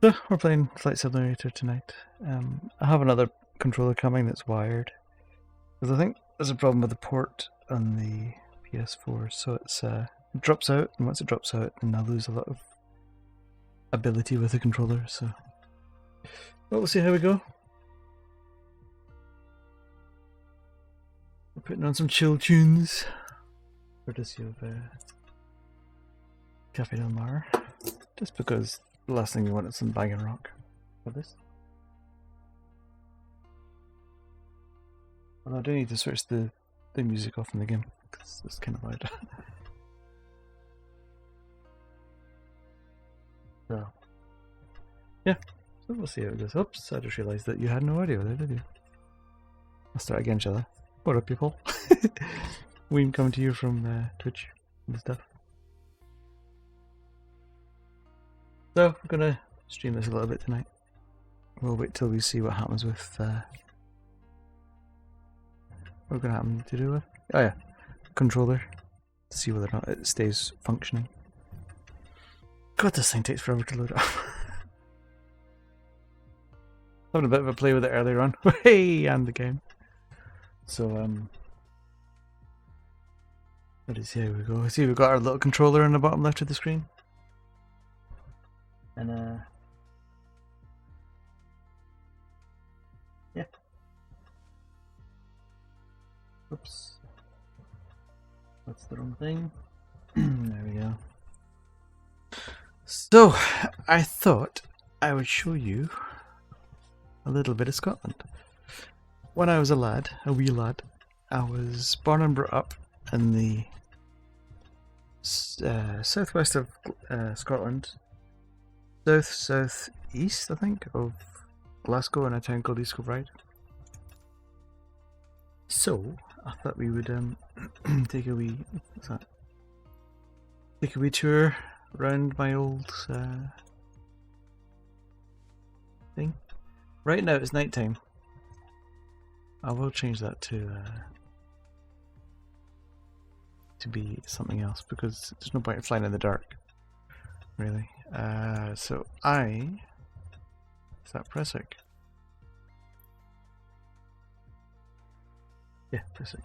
So, we're playing Flight Simulator tonight. I have another controller coming that's wired. Because I think there's a problem with the port on the PS4, so it drops out, and once it drops out, then I lose a lot of ability with the controller, so... Well, we'll see how we go. We're putting on some chill tunes. Courtesy of Cafe Del Mar. Just because the last thing we want is some bang and rock for this. Well, I do need to switch the music off in the game because it's kind of loud. So, yeah, so we'll see how it goes. Oops, I just realised that you had no audio there, did you? I'll start again, shall I? What up, people? We coming to you from Twitch and stuff. So, we're gonna stream this a little bit tonight. We'll wait till we see what happens with what we're gonna happen to do with. Oh yeah, controller. To see whether or not it stays functioning. God, this thing takes forever to load up. Having a bit of a play with it earlier on. Hey, and the game. So let's see how we go. See, we've got our little controller in the bottom left of the screen. And yeah. Oops. That's the wrong thing. There we go. So, I thought I would show you a little bit of Scotland. When I was a wee lad, I was born and brought up in the southwest of Scotland, southeast, I think, of Glasgow, in a town called East Kilbride. So I thought we would take a wee tour around my old thing. Right now it's night time. I will change that to be something else because there's no point in flying in the dark, really. So is that pressing? Yeah, pressing.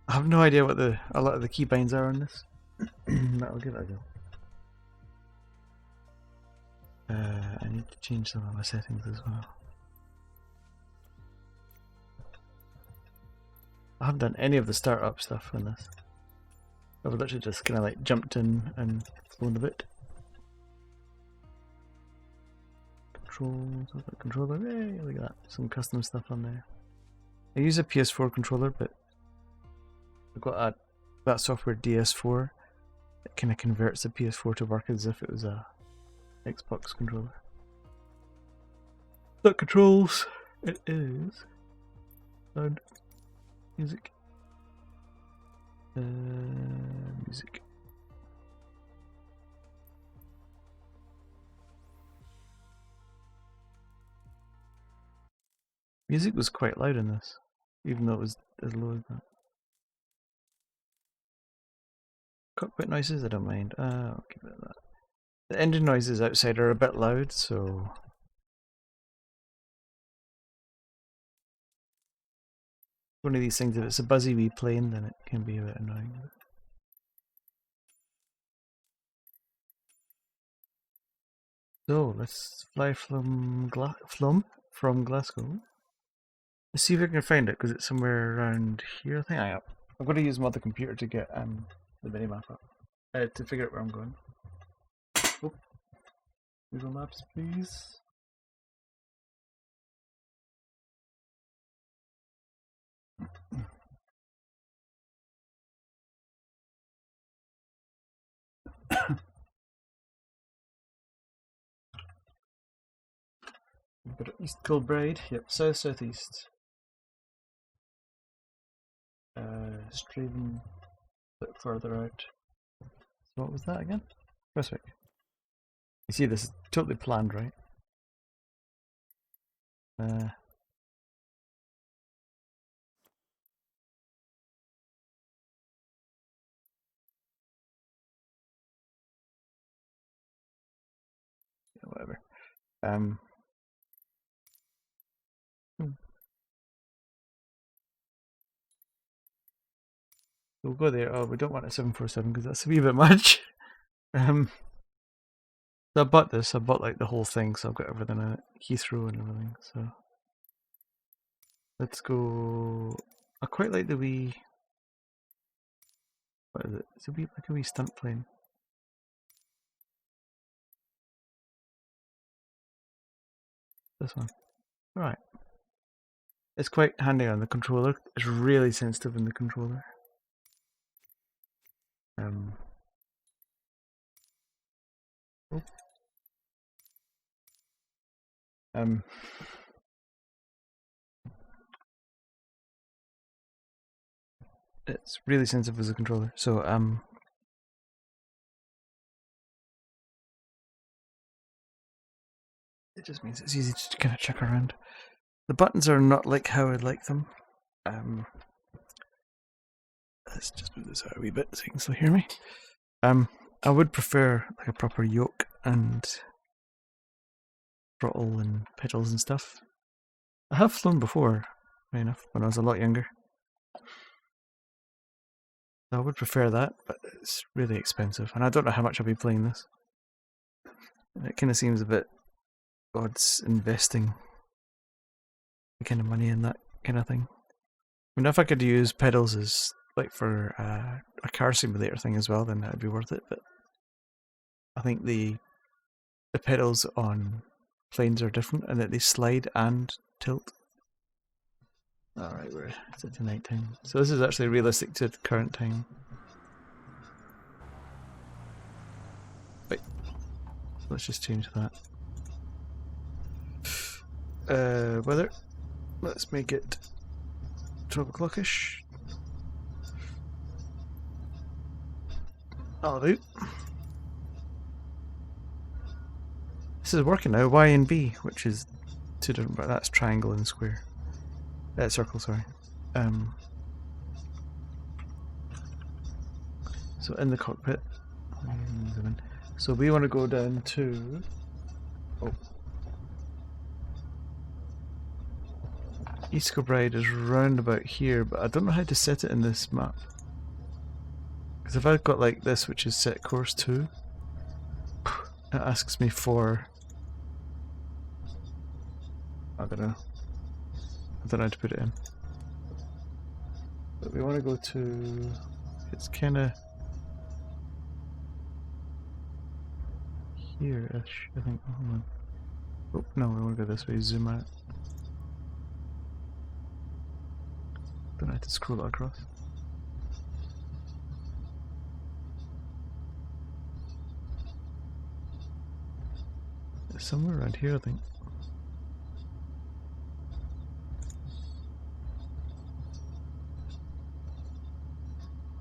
I have no idea what a lot of the keybinds are on this. I'll give it a go. I need to change some of my settings as well. I haven't done any of the startup stuff on this. I've literally just kind of like jumped in and flown a bit. Controller, hey, look at that. Some custom stuff on there. I use a PS4 controller, but I've got that software DS4 that kind of converts the PS4 to work as if it was a Xbox controller. That controls it is. And music. Music. Music was quite loud in this, even though it was as low as that. Cockpit noises, I don't mind. I'll keep it at that. The engine noises outside are a bit loud, so one of these things, if it's a buzzy wee plane, then it can be a bit annoying. So let's fly from Glasgow. Let's see if I can find it because it's somewhere around here. I think I'm going to use my other computer to get the minimap up to figure out where I'm going. Oh, Google Maps, please. East Kilbride, yep, southeast. Straven, a bit further out. So what was that again? Prestwick. You see, this is totally planned, right? Whatever. Hmm. We'll go there. Oh, we don't want a 747 because that's a wee bit much. Um, so I bought this. I bought like the whole thing, so I've got everything in it, Heathrow and everything. So let's go. I quite like the wee. What is it? It's a wee like a wee stunt plane. This one. Right. It's quite handy on the controller. It's really sensitive in the controller. Oh. Um. It's really sensitive as a controller. So it just means it's easy to kind of check around. The buttons are not like how I'd like them. Let's just move this out a wee bit so you can still hear me. I would prefer like a proper yoke and throttle and pedals and stuff. I have flown before, funny enough, when I was a lot younger. I would prefer that, but it's really expensive, and I don't know how much I'll be playing this. It kind of seems a bit odd investing the kind of money in that kind of thing. I mean, if I could use pedals as like for a car simulator thing as well, then that would be worth it. But I think the pedals on planes are different, and that they slide and tilt. Alright, we're set to night time. So this is actually realistic to the current time. Wait, so let's just change that. Weather. Let's make it 12 o'clock-ish. That'll do. This is working now, Y and B, which is two different, but that's triangle and square. Circle, sorry. So in the cockpit, so we want to go down to, East Kilbride is round about here, but I don't know how to set it in this map. Because if I've got like this, which is set course 2, it asks me for, I don't know how to put it in. But we want to go to, it's kind of here-ish, I think. Hold on. Oh, no, we want to go this way, zoom out. Don't have to scroll it across. It's somewhere around here, I think.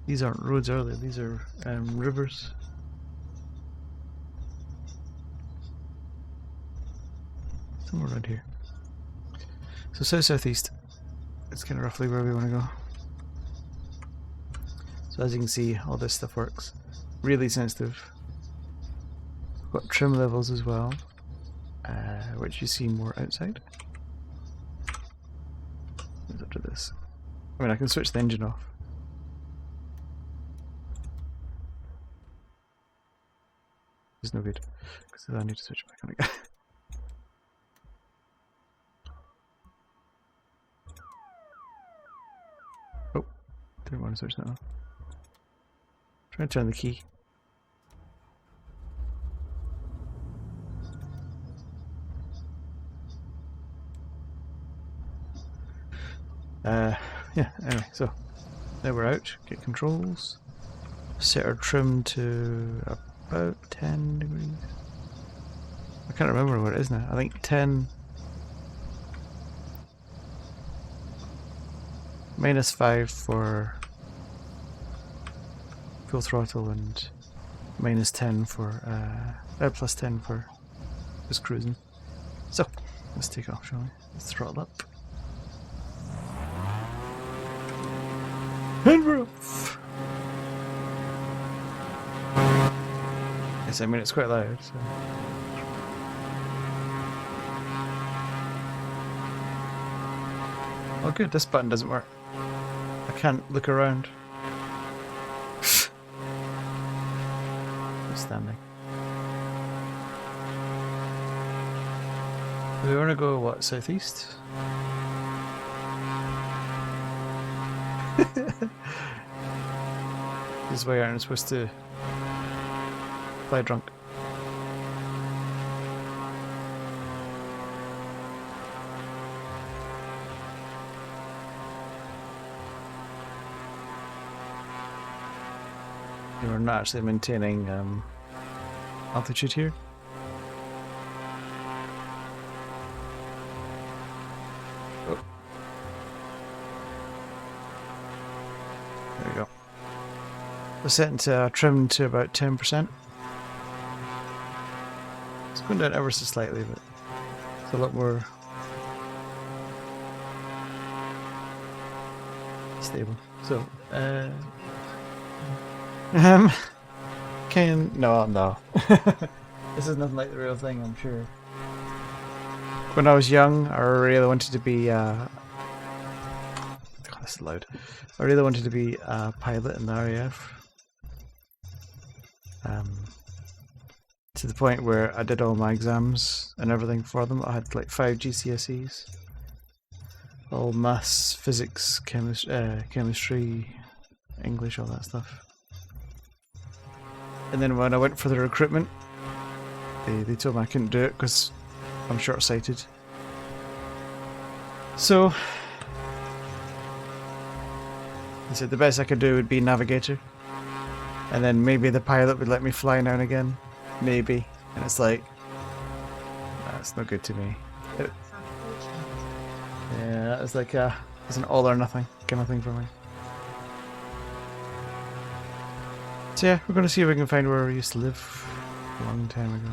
These aren't roads, are they? These are rivers. Somewhere around here. So south-southeast. It's kind of roughly where we want to go. So as you can see, all this stuff works. Really sensitive. We've got trim levels as well, which you see more outside. It's up to this. I mean, I can switch the engine off. It's no good, because I need to switch it back on again. Oh, didn't want to switch that off. Try to turn the key. Yeah, anyway, so now we're out. Get controls. Set our trim to about 10 degrees. I can't remember what it is now. I think 10 -5 for full throttle and -10 for +10 for just cruising. So let's take off, shall we? Let's throttle up. And we're off. Yes, I mean it's quite loud. So. Oh good, this button doesn't work. I can't look around. Outstanding. Do we want to go, what, southeast? This is why aren't supposed to fly drunk. We're not actually maintaining altitude here. Oh. There we go. We're setting to trim to about 10%. It's going down ever so slightly, but it's a lot more stable. So, no. This is nothing like the real thing, I'm sure. When I was young, I really wanted to be, God, this is loud. I really wanted to be a pilot in the RAF. To the point where I did all my exams and everything for them. I had like 5 GCSEs. All maths, physics, chemistry, English, all that stuff. And then when I went for the recruitment, they told me I couldn't do it because I'm short-sighted. So they said the best I could do would be navigator, and then maybe the pilot would let me fly now and again, maybe. And it's like, that's no good to me. Yeah, it's like it's an all or nothing kind of thing for me. So yeah, we're going to see if we can find where we used to live a long time ago.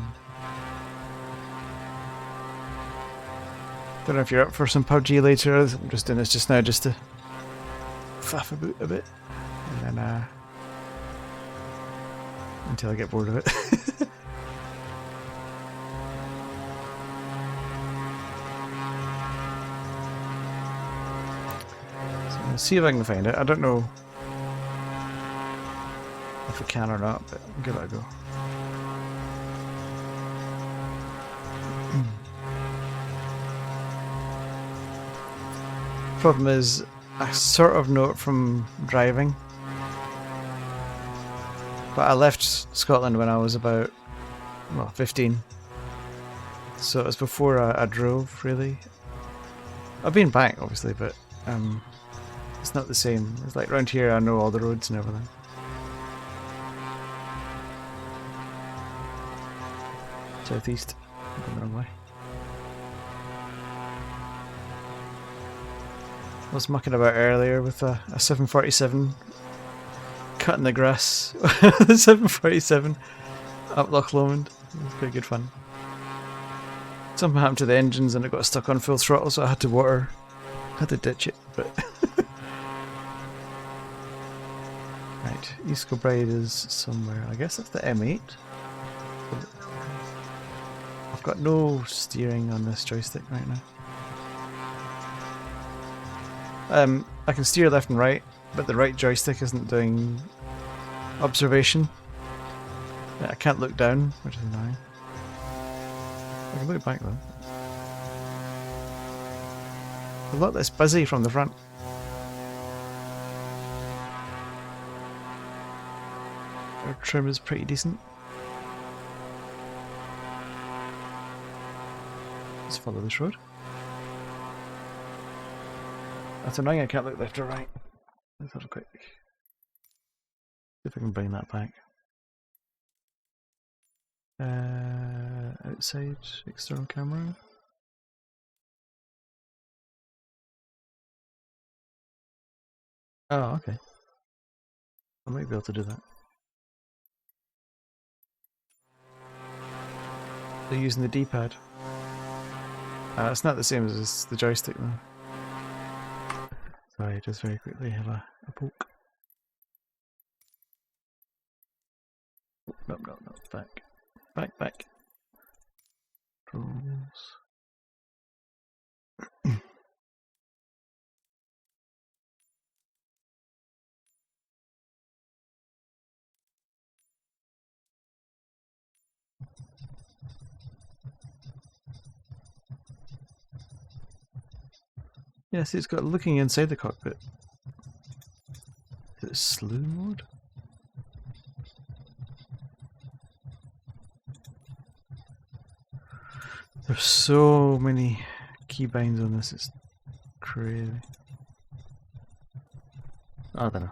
Don't know if you're up for some PUBG later. I'm just doing this just now just to faff about a bit. And then until I get bored of it. So I'm going to see if I can find it. I don't know if we can or not, but I'll give it a go. Problem is, I sort of know it from driving, but I left Scotland when I was about, well, 15, so it was before I drove, really. I've been back, obviously, but it's not the same. It's like around here I know all the roads and everything. Southeast. I'm going the wrong way. I was mucking about earlier with a 747 cutting the grass. The 747 up Loch Lomond. It was pretty good fun. Something happened to the engines and it got stuck on full throttle, so I had to ditch it. But right, East Kilbride is somewhere. I guess that's the M8. I've got no steering on this joystick right now. I can steer left and right, but the right joystick isn't doing observation. I can't look down, which is annoying. I can look back though. A lot less busy from the front. Our trim is pretty decent. Let's follow this road. That's annoying, I can't look left or right. Let's have a quick... see if I can bring that back. Outside, external camera. Oh, okay. I might be able to do that. They're using the D-pad. It's not the same as the joystick though. Sorry, just very quickly have a poke. Oh, no, back. Back. Controls. Yeah, see, it's got looking inside the cockpit. Is it slew mode? There's so many keybinds on this, it's crazy. I don't know.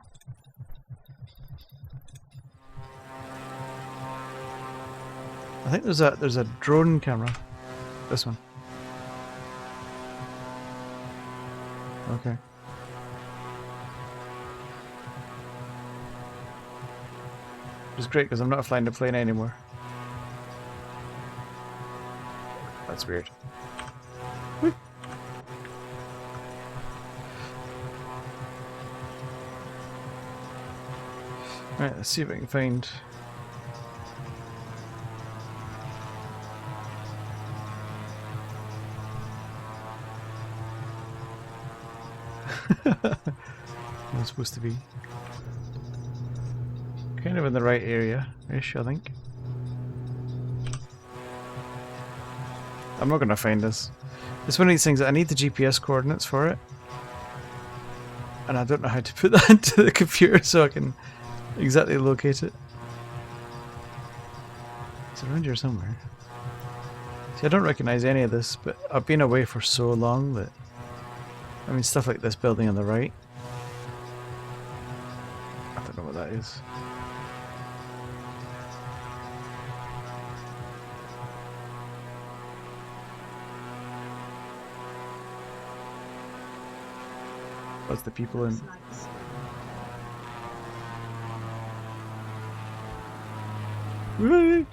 I think there's a drone camera. This one. Okay. Which is great because I'm not flying the plane anymore. That's weird. Whee! Right, let's see if I can find. I'm supposed to be kind of in the right area-ish, I think. I'm not going to find this. It's one of these things that I need the GPS coordinates for it, and I don't know how to put that into the computer so I can exactly locate it. It's around here somewhere. See, I don't recognise any of this, but I've been away for so long that, I mean, stuff like this building on the right. I don't know what that is. What's the people in? Whee!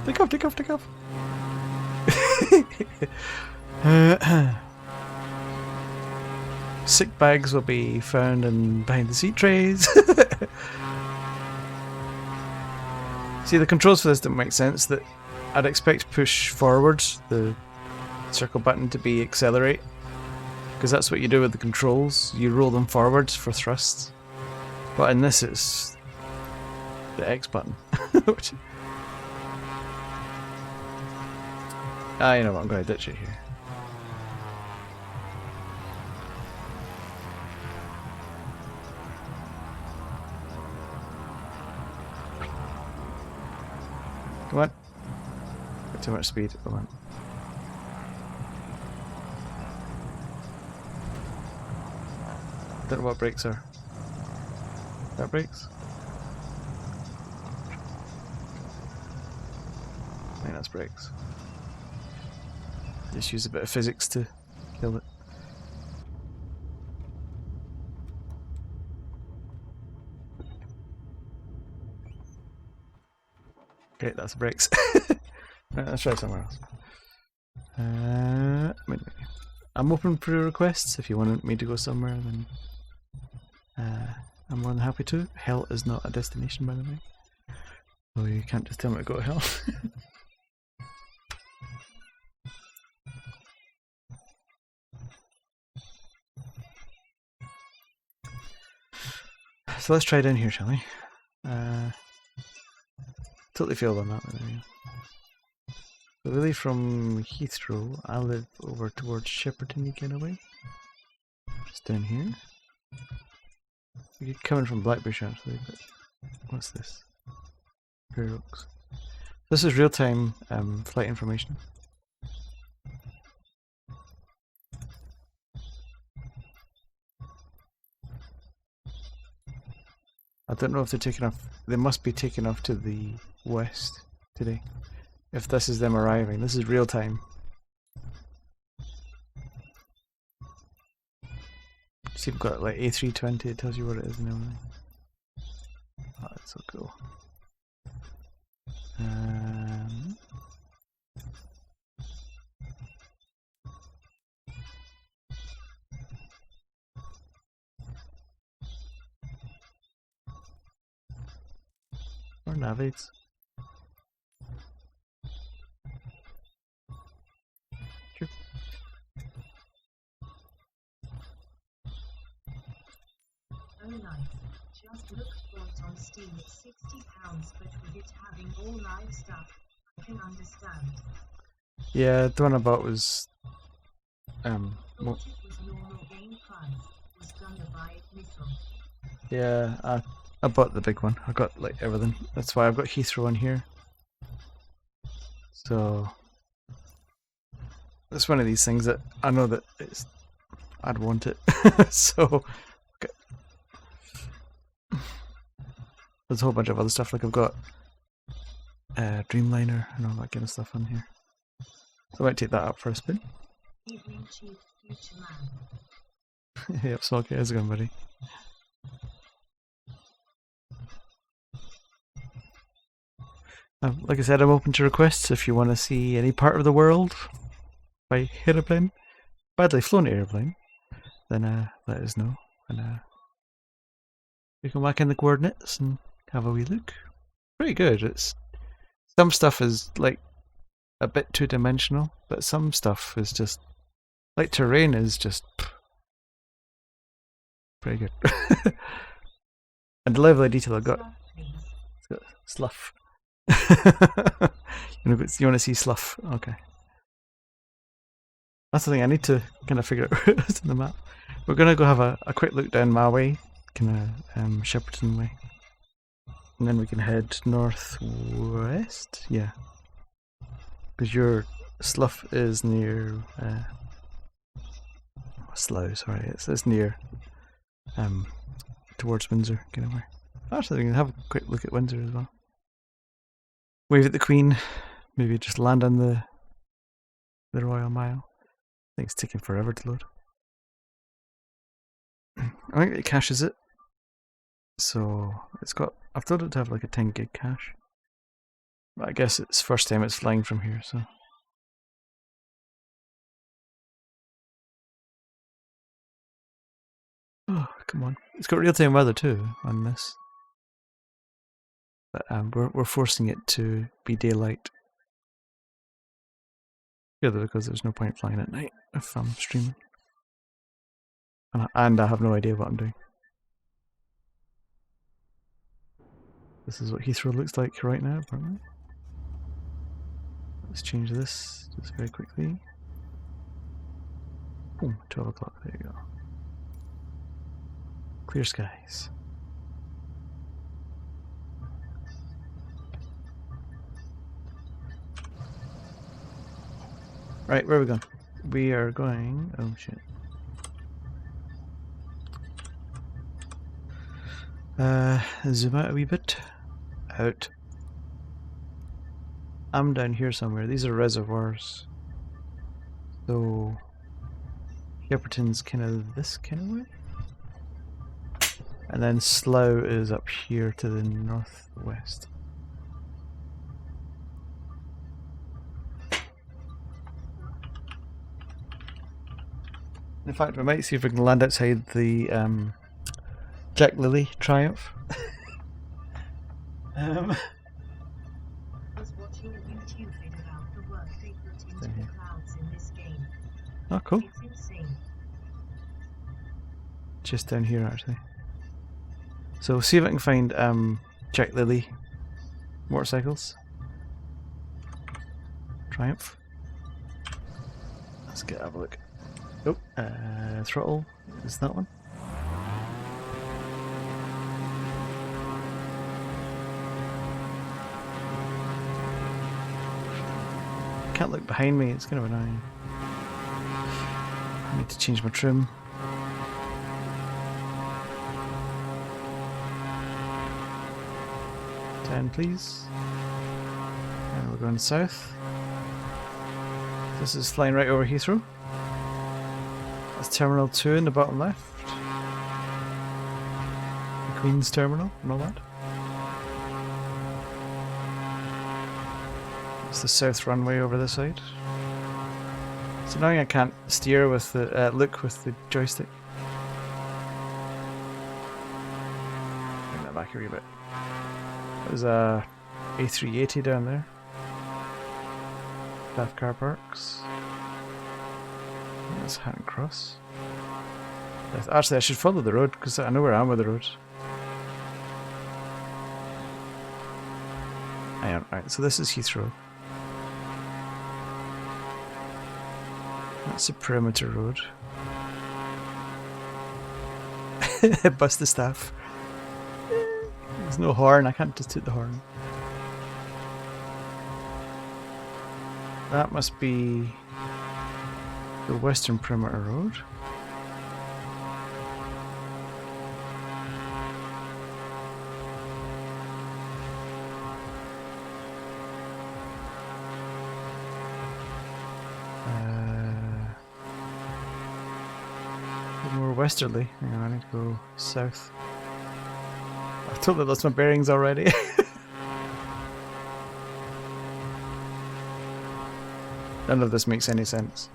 Take off, take off, take off! Sick bags will be found in behind the seat trays. See, the controls for this don't make sense. That I'd expect push forwards, the circle button, to be accelerate, because that's what you do with the controls. You roll them forwards for thrusts. But in this, it's the X button. You know what? I'm going to ditch it here. Come on. Got too much speed. Come on. Don't know what brakes are. That brakes? I think that's brakes. Just use a bit of physics to kill it. Great, that's brakes. Right, let's try somewhere else. I'm open for requests. If you want me to go somewhere, then I'm more than happy to. Hell is not a destination, by the way. So you can't just tell me to go to hell. So let's try down here, shall we? Totally failed on that one. So really from Heathrow, I live over towards Shepperton, you get away. Just down here. You're coming from Blackbush actually, but what's this? Fair Oaks. This is real-time flight information. I don't know if they're taking off. They must be taking off to the west today. If this is them arriving, this is real time. See, we've got like A320. It tells you what it is and everything. Oh, that's so cool. Or navigates. Sure. Oh nice. Just looked for it on Steam at £60, but with it having all live stuff, I can understand. Yeah, the one I bought was Well, Thought it was normal game price. Was gonna buy it missile. yeah, I bought the big one. I got like everything. That's why I've got Heathrow on here. So it's one of these things that I know that I'd want it. So okay. There's a whole bunch of other stuff. Like I've got Dreamliner and all that kind of stuff on here. So I might take that up for a spin. Evening chief, future man. Yep, Smokey, how's it going, buddy? Like I said, I'm open to requests if you want to see any part of the world by aeroplane, badly flown airplane, then let us know, and we can whack in the coordinates and have a wee look. Pretty good. It's some stuff is like a bit two-dimensional, but some stuff is just like terrain is just pretty good. And the level of detail I got. It's got slough. You want to see slough? Okay. That's the thing I need to kind of figure out where it is in the map. We're gonna go have a quick look down my way, kind of Shepperton way, and then we can head northwest. Yeah, because your slough is near Slough. Sorry, it's near towards Windsor, kind of way. Actually, we can have a quick look at Windsor as well. Wave at the Queen. Maybe just land on the Royal Mile. I think it's taking forever to load. I think it caches it. So it's got. I've told it to have like a 10 gig cache. But I guess it's first time it's flying from here, so. Oh, come on. It's got real time weather too on this. But we're forcing it to be daylight. Purely because there's no point flying at night if I'm streaming. And I have no idea what I'm doing. This is what Heathrow looks like right now, apparently. Let's change this just very quickly. Boom, 12 o'clock, there you go. Clear skies. Right, where are we going? We are going... oh shit. Zoom out a wee bit. Out. I'm down here somewhere. These are reservoirs. So... Shepperton's kind of this kind of way? And then Slough is up here to the northwest. In fact, we might see if we can land outside the Jack Lily Triumph. Was watching a YouTube video about the work they put into the clouds in this game. Oh, cool. It's insane. Just down here, actually. So, see if I can find Jack Lily motorcycles. Triumph. Let's have a look. Oh, throttle is that one. Can't look behind me, it's kind of annoying. I need to change my trim. Ten, please. And we're going south. This is flying right over Heathrow. That's Terminal 2 in the bottom left. The Queen's Terminal and all that. It's the south runway over this side. It's annoying I can't steer with the look with the joystick. Bring that back a wee bit. There's a A380 down there. Bath car parks. That's Hatton Cross. Actually, I should follow the road because I know where I am with the road. Hang on, right, so this is Heathrow. That's a perimeter road. Bust the staff. There's no horn, I can't just toot the horn. That must be the western perimeter road. More westerly. Hang on, I need to go south. I've totally lost my bearings already. None of this makes any sense.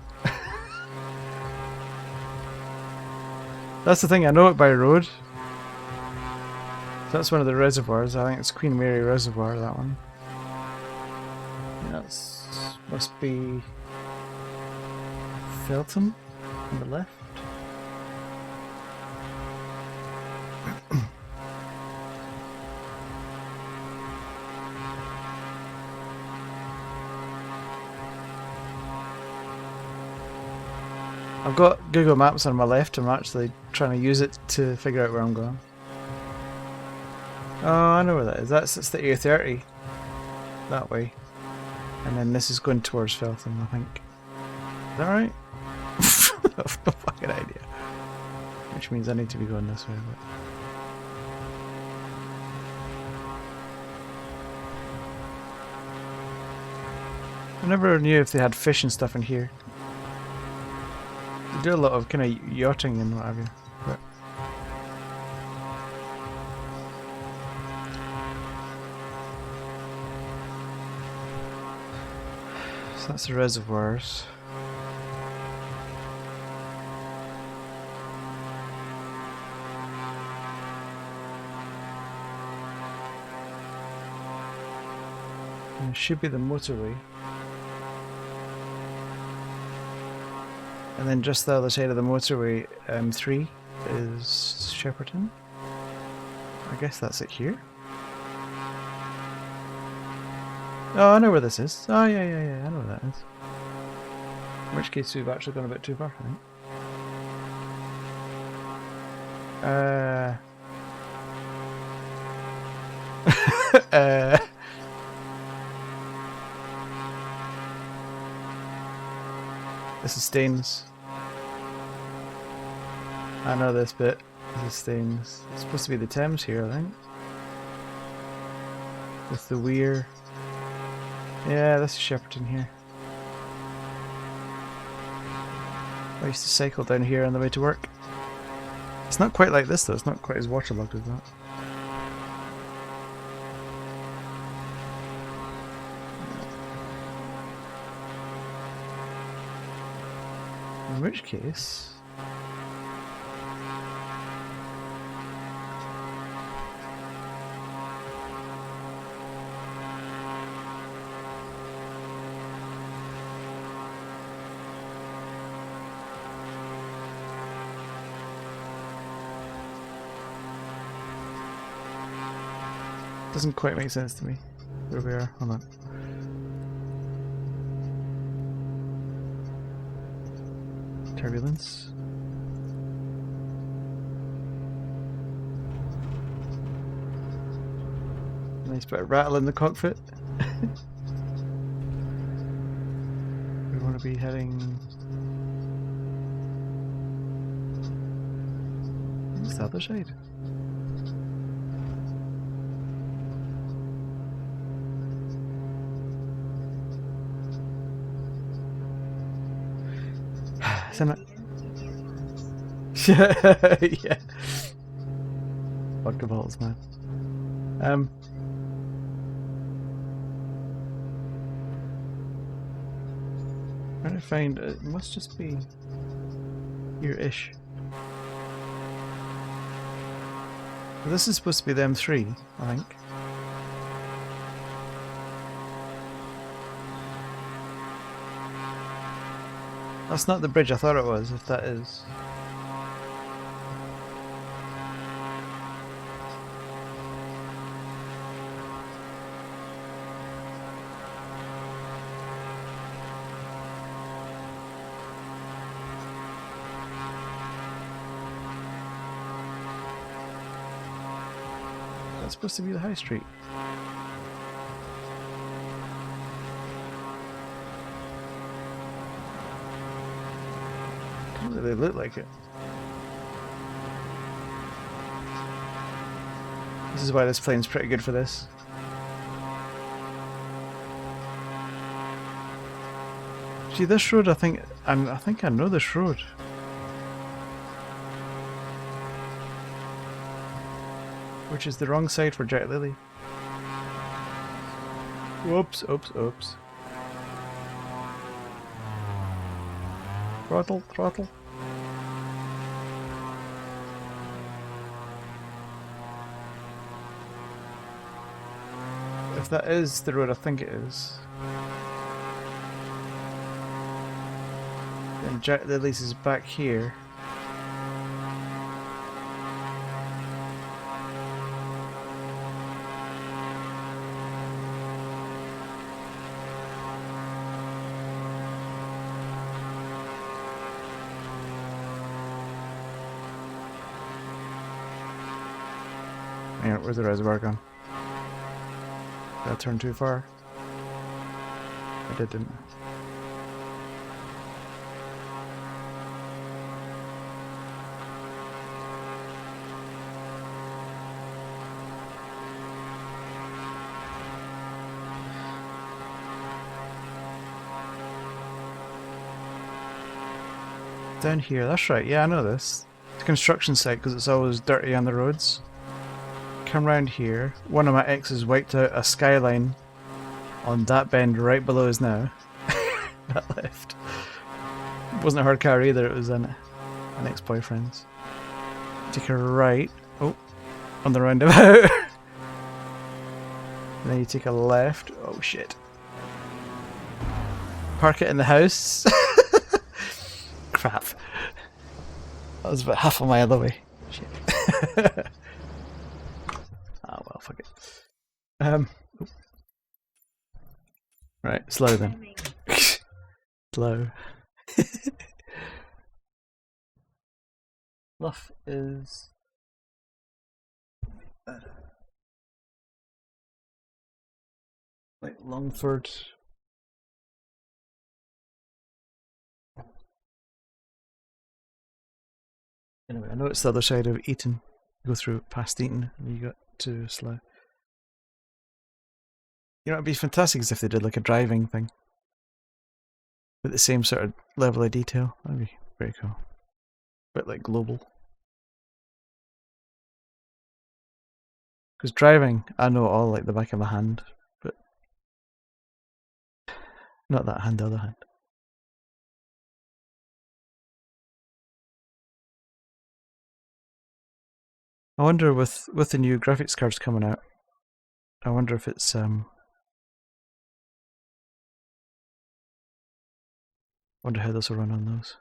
That's the thing, I know it by road. So that's one of the reservoirs. I think it's Queen Mary Reservoir, that one. Yeah, that's must be Feltham on the left. I've got Google Maps on my left. I'm actually trying to use it to figure out where I'm going. Oh, I know where that is. It's the A30. That way. And then this is going towards Feltham, I think. Is that right? I've no fucking idea. Which means I need to be going this way. But... I never knew if they had fish and stuff in here. They do a lot of kind of yachting and what have you. But... So that's the reservoirs. And it should be the motorway. And then just the other side of the motorway, M3, is Shepperton. I guess that's it here. Oh, I know where this is. Oh, yeah, I know where that is. In which case we've actually gone a bit too far, I think. This is Staines. I know this bit. This is Staines. It's supposed to be the Thames here, I think. With the Weir. Yeah, this is Shepperton here. I used to cycle down here on the way to work. It's not quite like this though, it's not quite as waterlogged as that. In which case... doesn't quite make sense to me where we are. Hold on. Turbulence. Nice bit of rattle in the cockpit. We want to be heading... What's the other side? Isn't it? Yeah. Vodka bottles, man. Trying to find it must just be here-ish. This is supposed to be the M3, I think. That's not the bridge I thought it was, if that is. supposed to be the high street? Doesn't really look like it. This is why this plane's pretty good for this. See this road, I think I know this road. Which is the wrong side for Jack Lily. Oops, oops, oops. Throttle, throttle. If that is the road I think it is, then Jack Lily's is back here. Hang on, where's the reservoir gone? Did I turn too far? I didn't. Down here, that's right, yeah I know this. It's a construction site because it's always dirty on the roads. Come round here. One of my exes wiped out a skyline on that bend right below us now. That left. It wasn't a hard car either, it was an ex-boyfriend's. Take a right. Oh, on the roundabout. And then you take a left. Oh shit. Park it in the house. Crap. That was about half a mile away. Shit. Oh well, fuck it. Right, slow then. Slow. Luff is like Longford. Anyway, I know it's the other side of Eton. You go through past Eton and you got to Slough. You know, it'd be fantastic is if they did like a driving thing with the same sort of level of detail. That'd be very cool. But like global. Because driving, I know all like the back of my hand, but not that hand, the other hand. I wonder with the new graphics cards coming out, I wonder if it's wonder how this will run on those.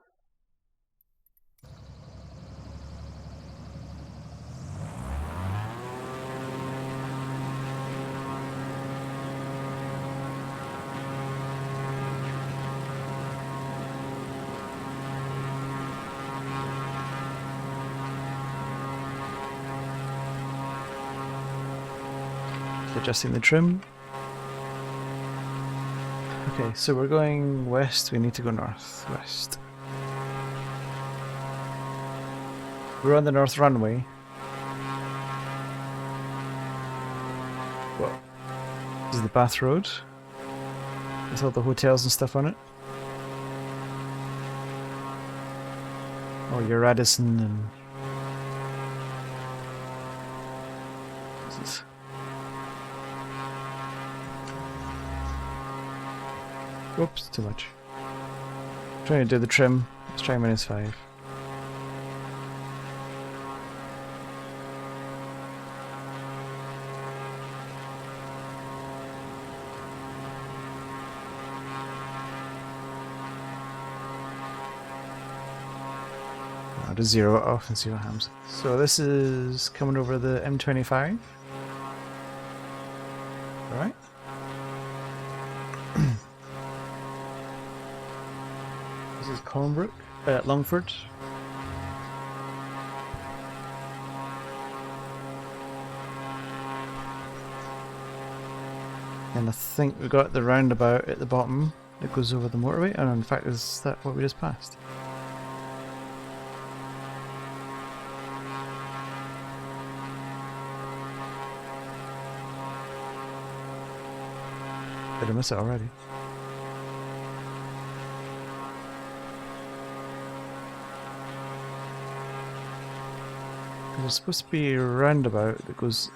Adjusting the trim. Okay, so we're going west, we need to go north. West. We're on the north runway. Well, this is the Bath Road. With all the hotels and stuff on it. Oh, your Radisson and... This is... Oops, too much. I'm trying to do the trim. Let's try -5. I'll just zero it off and see what happens. So this is coming over the M25. Alright. This is Colnbrook, Longford. And I think we got the roundabout at the bottom that goes over the motorway, and in fact is that what we just passed? Did I miss it already? There's supposed to be a roundabout that goes...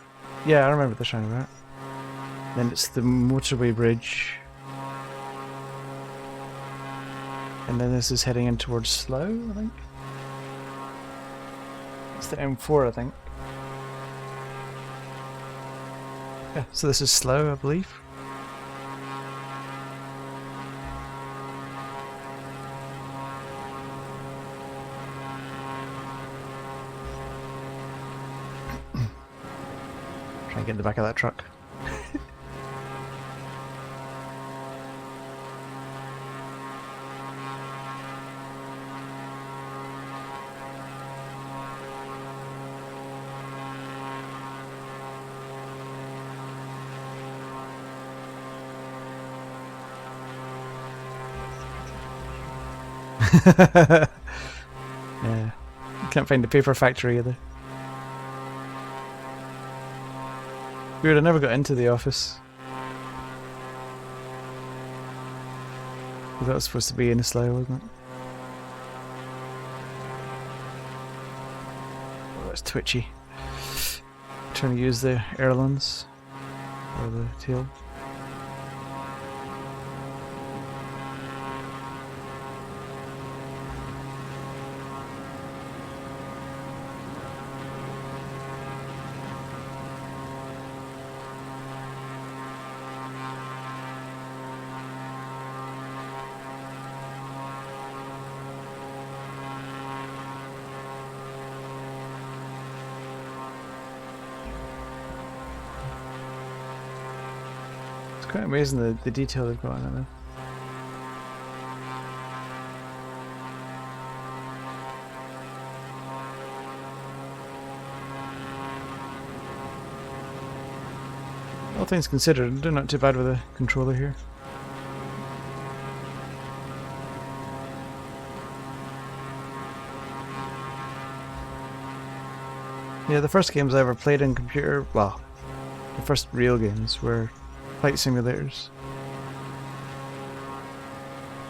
Yeah, I remember this roundabout. Then it's the motorway bridge. And then this is heading in towards Slough, I think. It's the M4, I think. Yeah, so this is Slough, I believe. Try and get in the back of that truck. Yeah, can't find the paper factory either. Weird, I never got into the office. That was supposed to be in a Slough, wasn't it? Oh, it's twitchy. Trying to use the ailerons or the tail. Quite amazing the detail they've got in it though. All things considered, I'm doing not too bad with the controller here. Yeah, the first games I ever played in computer, well, the first real games were flight simulators.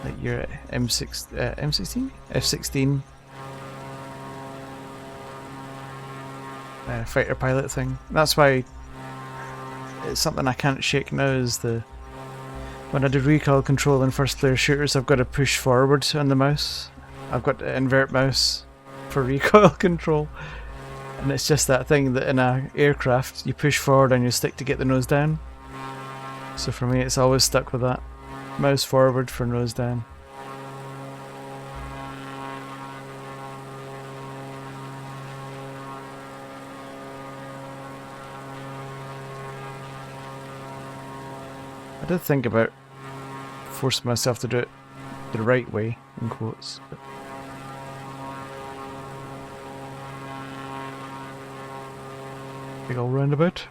Like your M16? F-16 fighter pilot thing. That's why it's something I can't shake now is when I do recoil control in first player shooters I've got to push forward on the mouse. I've got to invert mouse for recoil control. And it's just that thing that in an aircraft you push forward on your stick to get the nose down. So for me it's always stuck with that. Mouse forward for nose down. I did think about forcing myself to do it the right way, in quotes. But big ol' roundabout.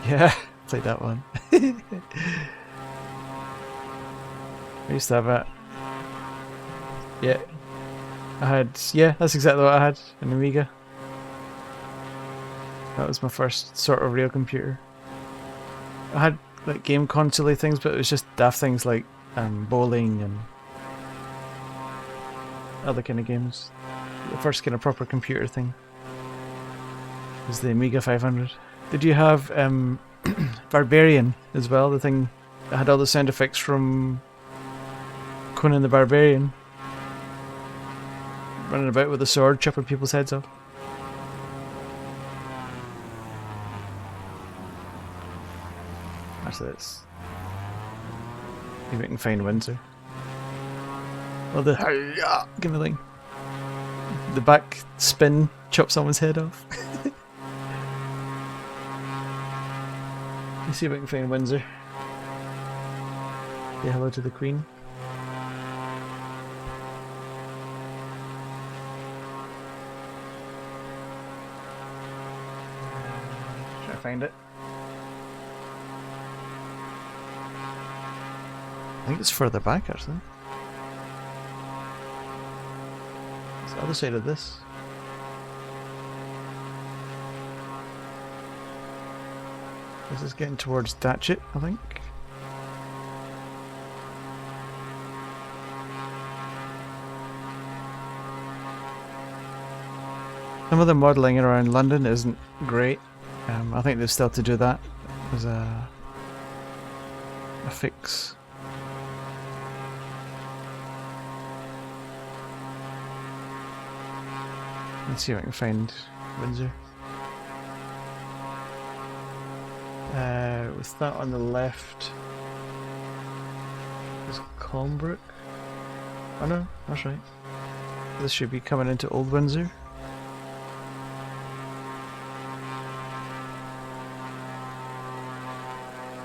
Yeah, played that one. I used to have that. Yeah. Yeah, that's exactly what I had, an Amiga. That was my first sort of real computer. I had like game console things, but it was just daft things like bowling and other kind of games. The first kind of proper computer thing was the Amiga 500. Did you have Barbarian as well? The thing that had all the sound effects from Conan the Barbarian. Running about with a sword, chopping people's heads off. Actually, that's... Maybe I can find Windsor. Well, the hi-ya kind of thing. The back spin, chop someone's head off. Let's see if I can find Windsor. Say hello to the Queen. find it. I think it's further back actually. It's the other side of this. This is getting towards Datchet, I think. Some of the modelling around London isn't great. I think they've still to do that as a fix. Let's see if I can find Windsor. With that on the left is Colnbrook. Oh no, that's right. This should be coming into Old Windsor.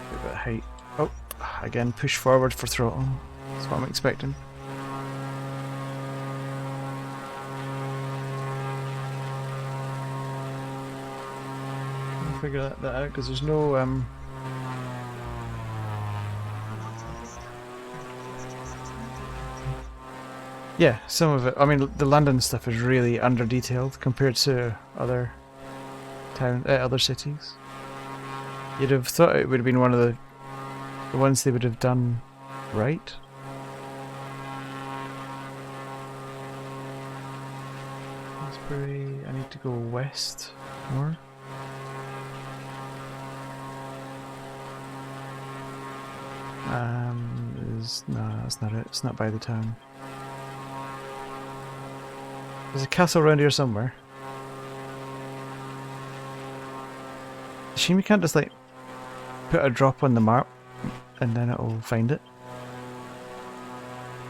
A bit of height. Oh, again, push forward for throttle. That's what I'm expecting. I'll figure that out because there's no yeah, some of it. I mean, the London stuff is really under detailed compared to other other cities. You'd have thought it would have been one of the ones they would have done right. Asbury, I need to go west more. No, that's not it. It's not by the town. There's a castle around here somewhere. Shame you can't just like put a drop on the map and then it'll find it.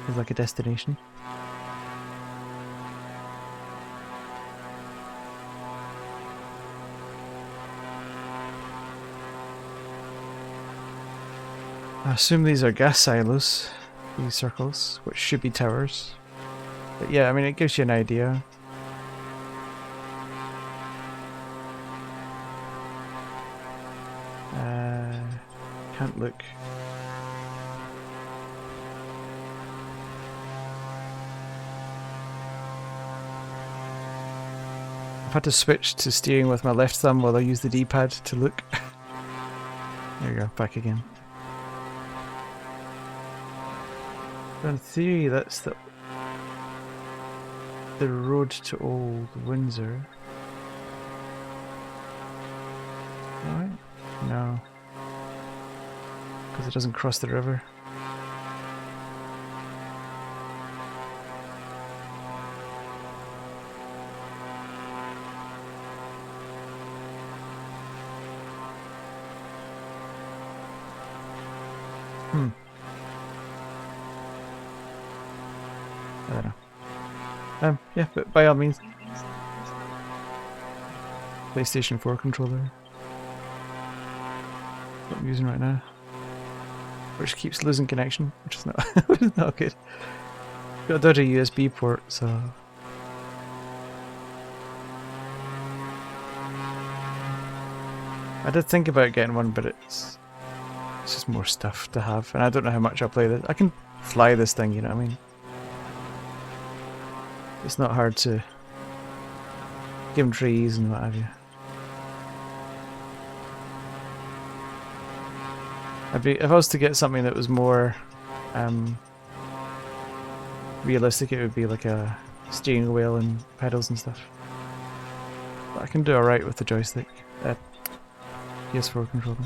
It's like a destination. I assume these are gas silos, these circles, which should be towers. But yeah, I mean, it gives you an idea. Can't look. I've had to switch to steering with my left thumb while I use the D-pad to look. There you go, back again. In theory, that's the road to Old Windsor. Right? No. Because it doesn't cross the river. I don't know. Yeah, but by all means. PlayStation 4 controller. What I'm using right now. Which keeps losing connection, which is not which is not good. Got a dodgy USB port, so I did think about getting one, but it's just more stuff to have, and I don't know how much I'll play this. I can fly this thing, you know what I mean? It's not hard to give them trees and what have you. If I was to get something that was more realistic, it would be like a steering wheel and pedals and stuff. But I can do alright with the joystick. PS4 controller.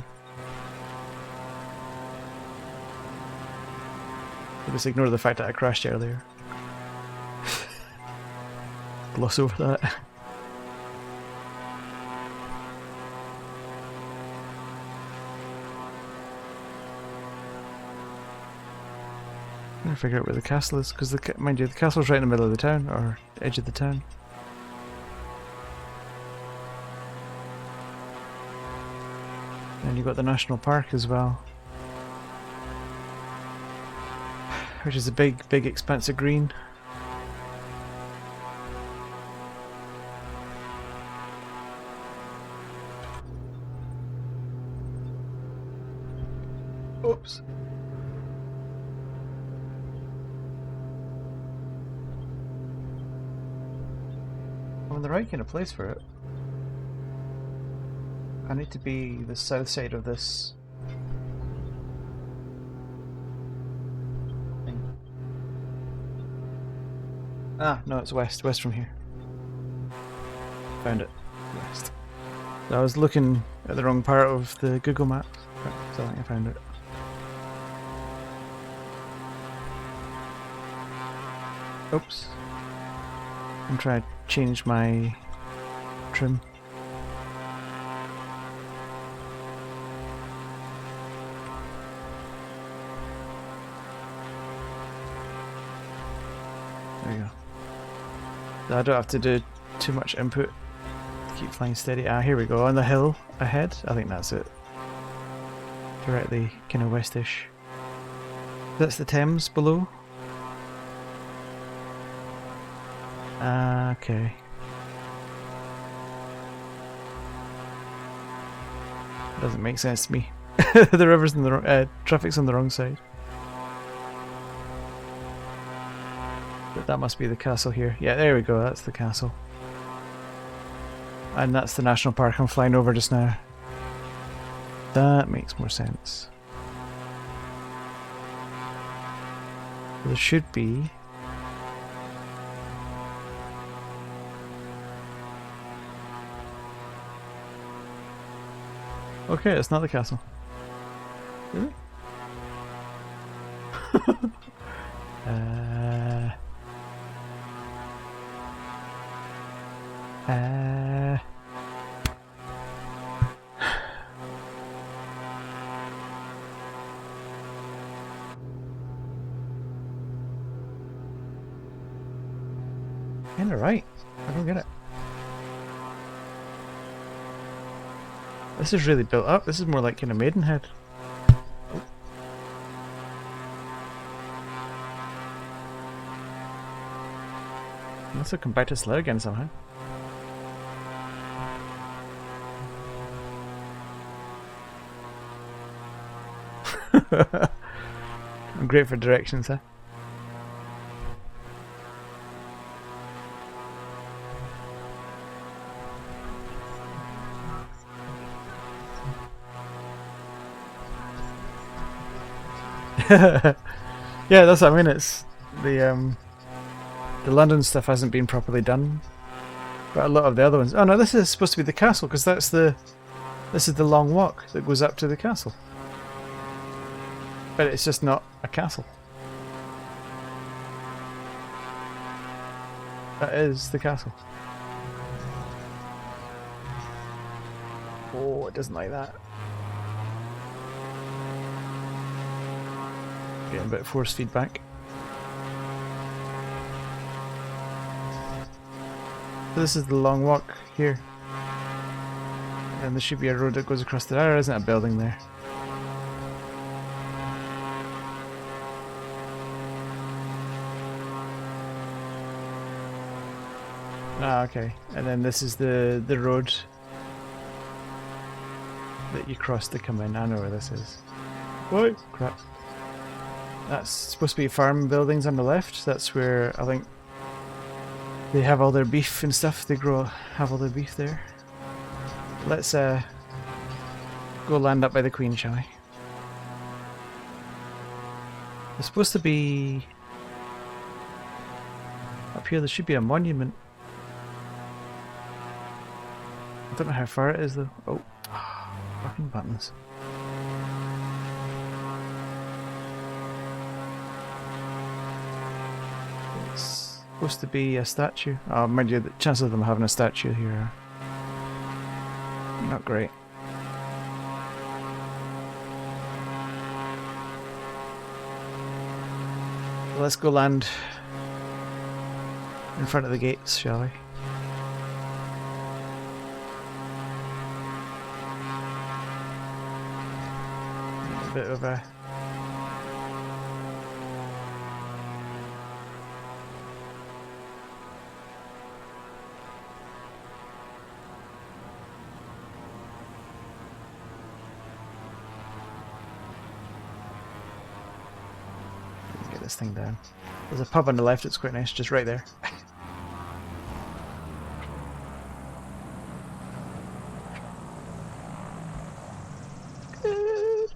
I'll just ignore the fact that I crashed earlier. Gloss over that. I'm trying to figure out where the castle is, because mind you, the castle's right in the middle of the town, or the edge of the town. And you've got the national park as well, which is a big expanse of green. Oops. I'm in the right kind of place for it. I need to be the south side of this thing. Ah, no, it's west. West from here. Found it. West. So I was looking at the wrong part of the Google Maps, so I think I found it. Oops. I'm trying to change my trim. There you go. So I don't have to do too much input. Keep flying steady. Ah, here we go. On the hill ahead. I think that's it. Directly kind of westish. That's the Thames below. Ah, okay. Doesn't make sense to me. The river's in the wrong, traffic's on the wrong side. But that must be the castle here. Yeah, there we go. That's the castle. And that's the national park I'm flying over just now. That makes more sense. There should be... Okay, it's not the castle. Really? uh... Kinda right. I don't get it. This is really built up. This is more like kind of Maidenhead. Oh. Must have come back to slow again somehow. I'm great for directions, huh? Yeah, that's what I mean. It's the London stuff hasn't been properly done, but a lot of the other ones. Oh no, this is supposed to be the castle because this is the long walk that goes up to the castle, but it's just not a castle. That is the castle. Oh, it doesn't like that. Getting a bit of force feedback. So this is the long walk here. And there should be a road that goes across there. There isn't a building there. Ah, okay. And then this is the road that you cross to come in. I know where this is. What? Crap. That's supposed to be farm buildings on the left. That's where I think they have all their beef and stuff. They have all their beef there. Let's go land up by the Queen, shall we? There's supposed to be up here. There should be a monument. I don't know how far it is though. Oh, fucking buttons. It's supposed to be a statue. Oh, mind you, the chances of them having a statue here are not great. Let's go land in front of the gates, shall we? A bit of a... this thing down. There's a pub on the left, it's quite nice, just right there. Good.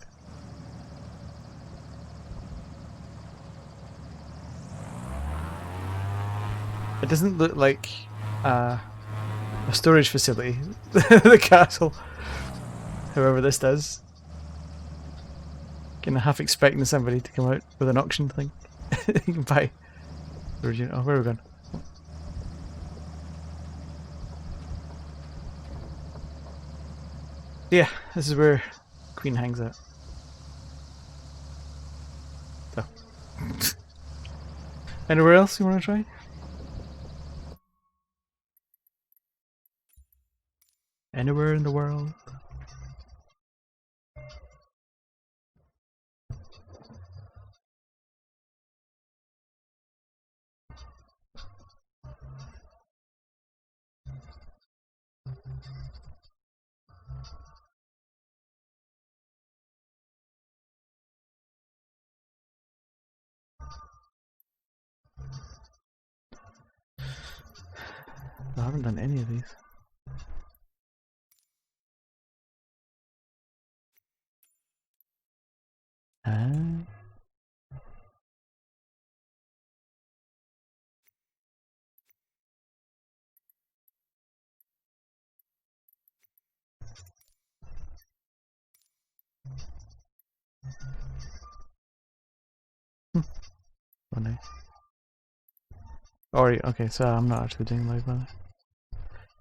It doesn't look like a storage facility, the castle. However this does. Kind of half expecting somebody to come out with an auction thing. You can buy. Oh, where are we going? Yeah, this is where Queen hangs out. So. Anywhere else you want to try? Anywhere in the world? I haven't done any of these. Funny. Oh, okay, so I'm not actually doing live weather.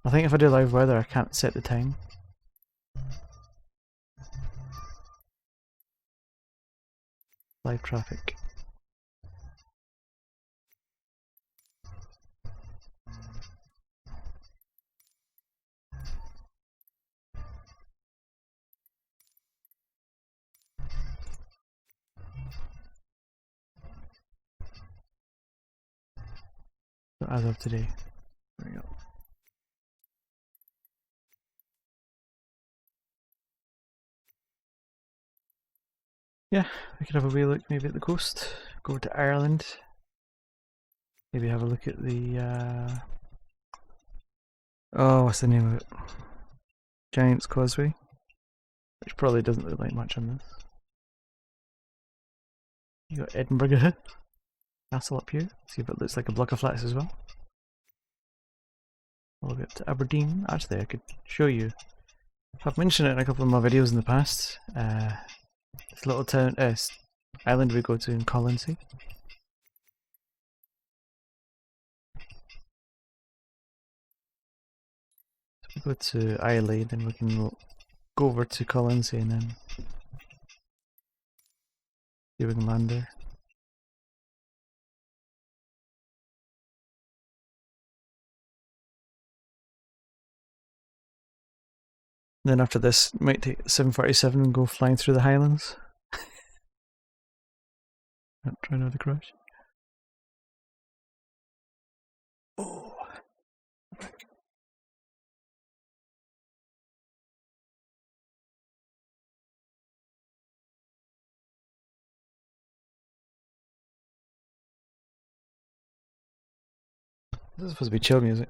I think if I do live weather, I can't set the time. Live traffic. So as of today. There we go. Yeah, we could have a wee look maybe at the coast. Go to Ireland. Maybe have a look at the oh, what's the name of it? Giant's Causeway. Which probably doesn't look like much on this. You got Edinburgh Castle up here. See if it looks like a block of flats as well. We'll get to Aberdeen. Actually, I could show you. I've mentioned it in a couple of my videos in the past. This little town, island we go to in Colonsay. So we go to Islay, then we can go over to Colonsay and then see if we can land there. Then after this, might take 747 and go flying through the Highlands. Try not to crash. Oh. This is supposed to be chill music.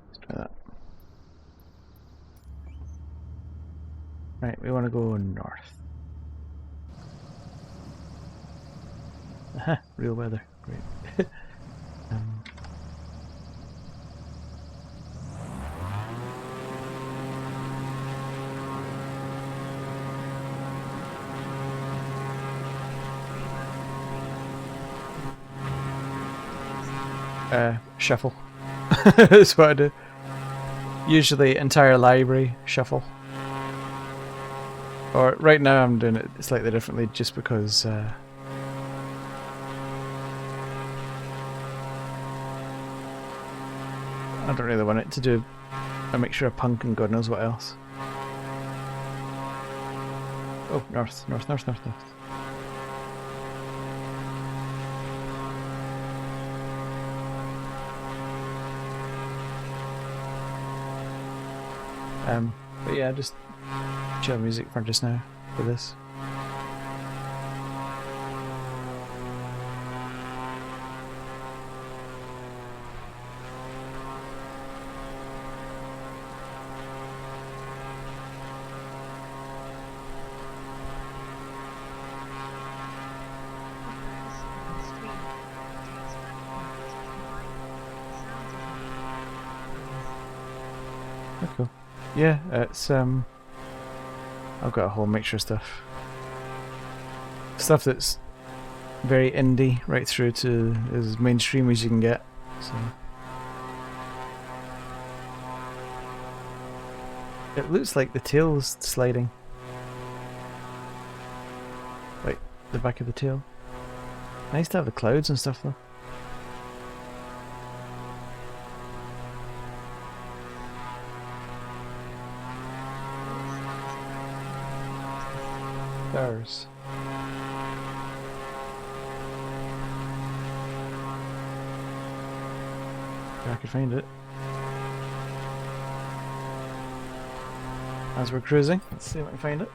Let's try that. Right, we want to go north. Aha, real weather. Great. Shuffle. That's what I do. Usually entire library shuffle. Or right now I'm doing it slightly differently just because I don't really want it to do a mixture of punk and God knows what else. Oh, north, north, north, north, north. But yeah, just chill music for just now for this. Oh, cool. Yeah, it's I've got a whole mixture of stuff. Stuff that's very indie, right through to as mainstream as you can get. So it looks like the tail's sliding. Like the back of the tail. Nice to have the clouds and stuff though. Stars. If I could find it. As we're cruising, let's see if I can find it.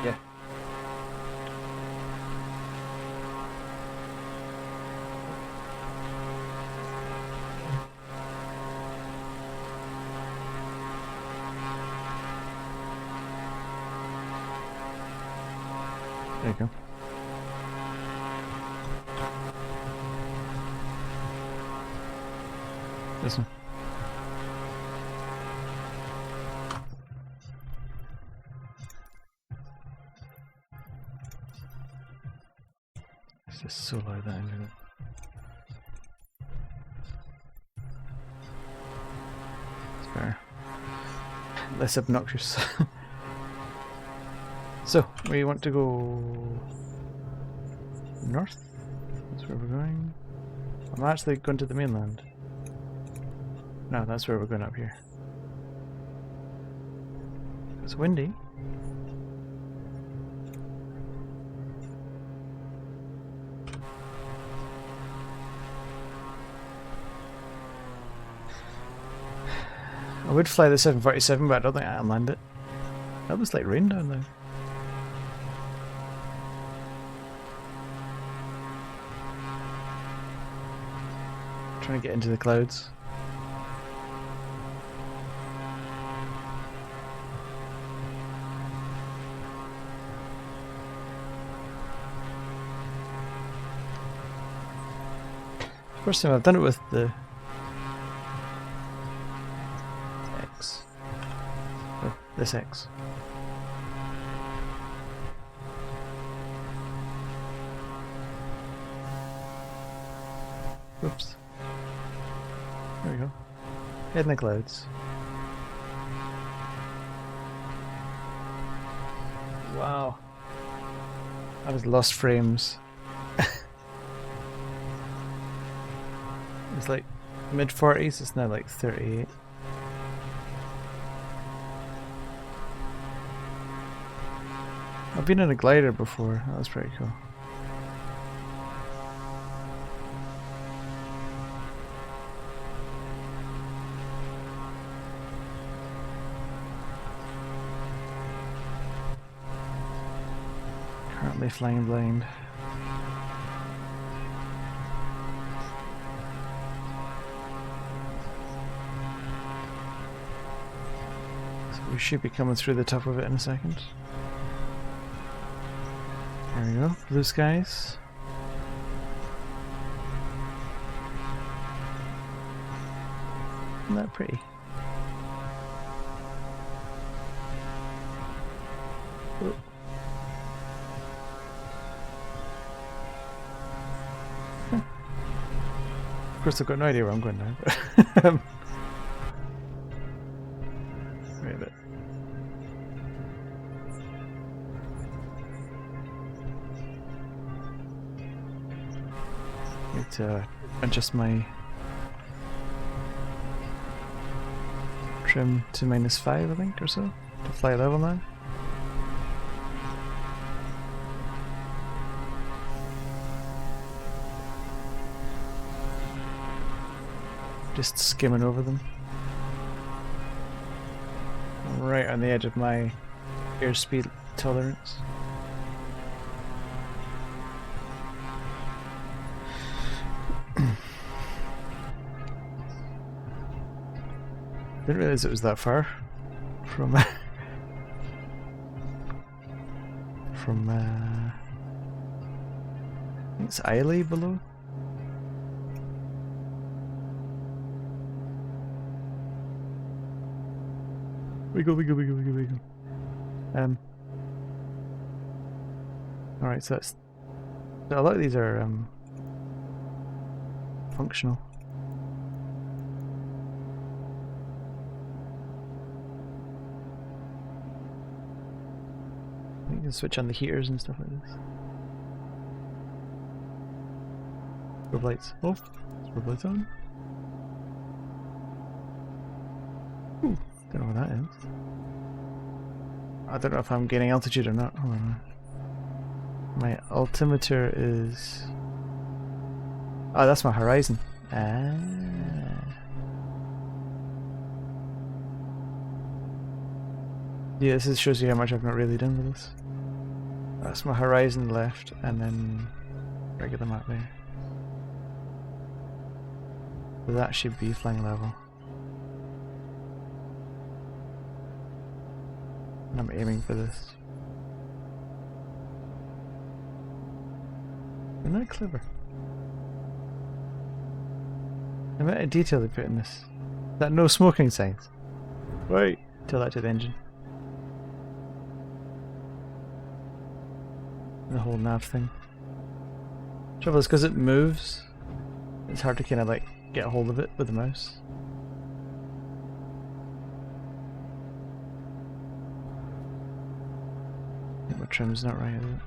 Yeah. There you go. This one. It's just so loud that engine. It's better. Less obnoxious. So, we want to go north? That's where we're going. I'm actually going to the mainland. No, that's where we're going up here. It's windy. I would fly the 747, but I don't think I can land it. That looks like rain down there. Trying to get into the clouds. First time I've done it with the X. Oh, this X. Oops. There we go. Head in the clouds. Wow. I was lost frames. It's like mid 40s, it's now like 38. I've been in a glider before, that was pretty cool. Currently flying blind. We should be coming through the top of it in a second. There we go, blue skies. Isn't that pretty? Oh. Of course I've got no idea where I'm going now. Wait a bit. Need to adjust my trim to -5, I think, or so, to fly level now. Just skimming over them. Right on the edge of my airspeed tolerance. Didn't realize it was that far from from I think it's Islay below. Wiggle, wiggle, wiggle, wiggle, wiggle. Alright, so that's... So a lot of these are functional. You can switch on the heaters and stuff like this. Strobe lights off. Strobe lights on. Ooh, don't know what that is. I don't know if I'm gaining altitude or not. Hold on. My altimeter is... Oh, that's my horizon. Ah. Yeah, this shows you how much I've not really done with this. That's my horizon left, and then regular map there. So that should be flying level. And I'm aiming for this. Isn't that clever? The amount of detail they put in this. That no smoking signs. Right, tell that to the engine. The whole nav thing. Trouble is, because it moves, it's hard to kind of like get a hold of it with the mouse. I think my trim's not right, is it?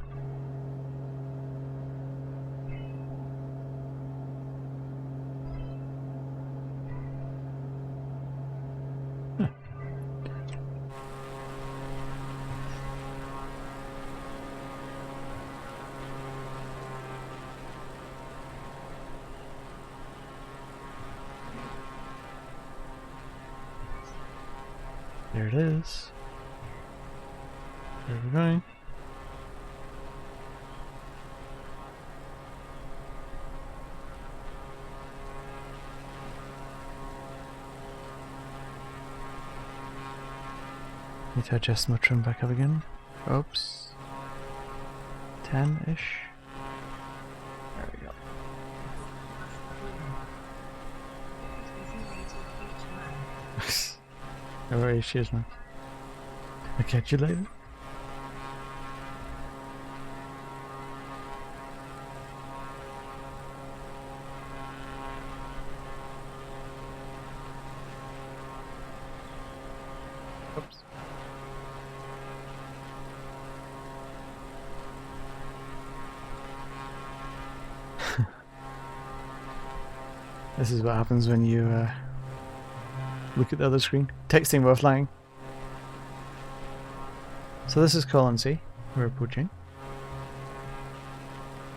There it is. There we're going. Need to adjust my trim back up again. Oops. 10-ish. There we go. No worries, cheers man. I'll catch you later. Oops. This is what happens when you look at the other screen. Texting while flying. So this is Colonsea, we're approaching.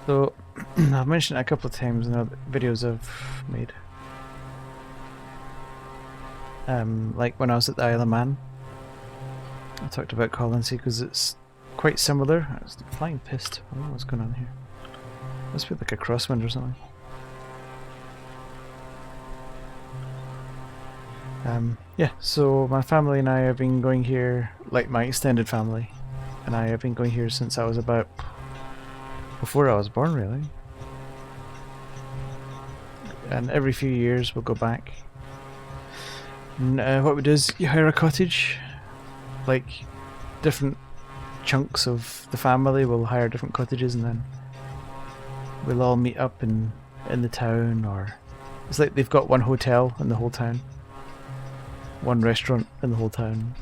So I've mentioned it a couple of times in other videos I've made. Like when I was at the Isle of Man, I talked about Colonsea because it's quite similar. It's flying pissed. I don't know what's going on here. Must be like a crosswind or something. Yeah, so my family and I have been going here, like my extended family, and I have been going here since I was about before I was born, really. And every few years we'll go back. And what we do is you hire a cottage, like different chunks of the family will hire different cottages, and then we'll all meet up in the town, or it's like they've got one hotel in the whole town. One restaurant in the whole town,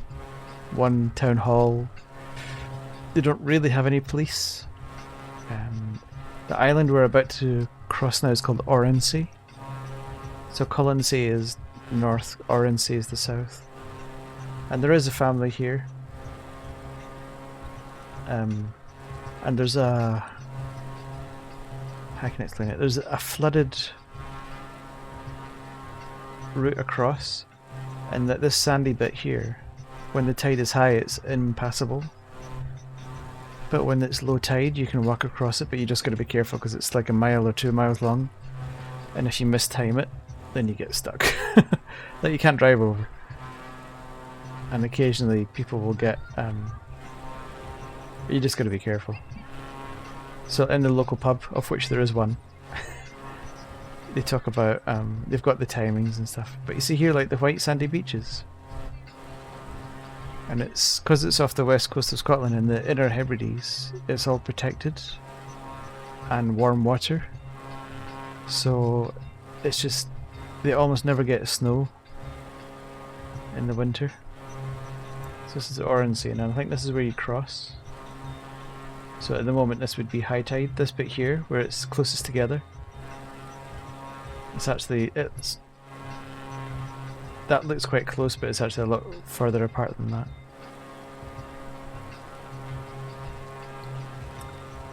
one town hall. They don't really have any police. The island we're about to cross now is called Oronsea. So Colonsea is north, Oronsea is the south. And there is a family here. And there's a... how can I explain it? There's a flooded... route across, and that this sandy bit here, when the tide is high, it's impassable. But when it's low tide, you can walk across it, but you just got to be careful because it's like a mile or 2 miles long, and if you mistime it, then you get stuck. Like you can't drive over. And occasionally people will get, you just got to be careful. So in the local pub, of which there is one, they talk about, they've got the timings and stuff. But you see here, like the white sandy beaches. And it's, because it's off the west coast of Scotland in the Inner Hebrides, it's all protected and warm water. So it's just, they almost never get snow in the winter. So this is the Oronsay, and I think this is where you cross. So at the moment this would be high tide, this bit here, where it's closest together. It's actually, that looks quite close, but it's actually a lot further apart than that.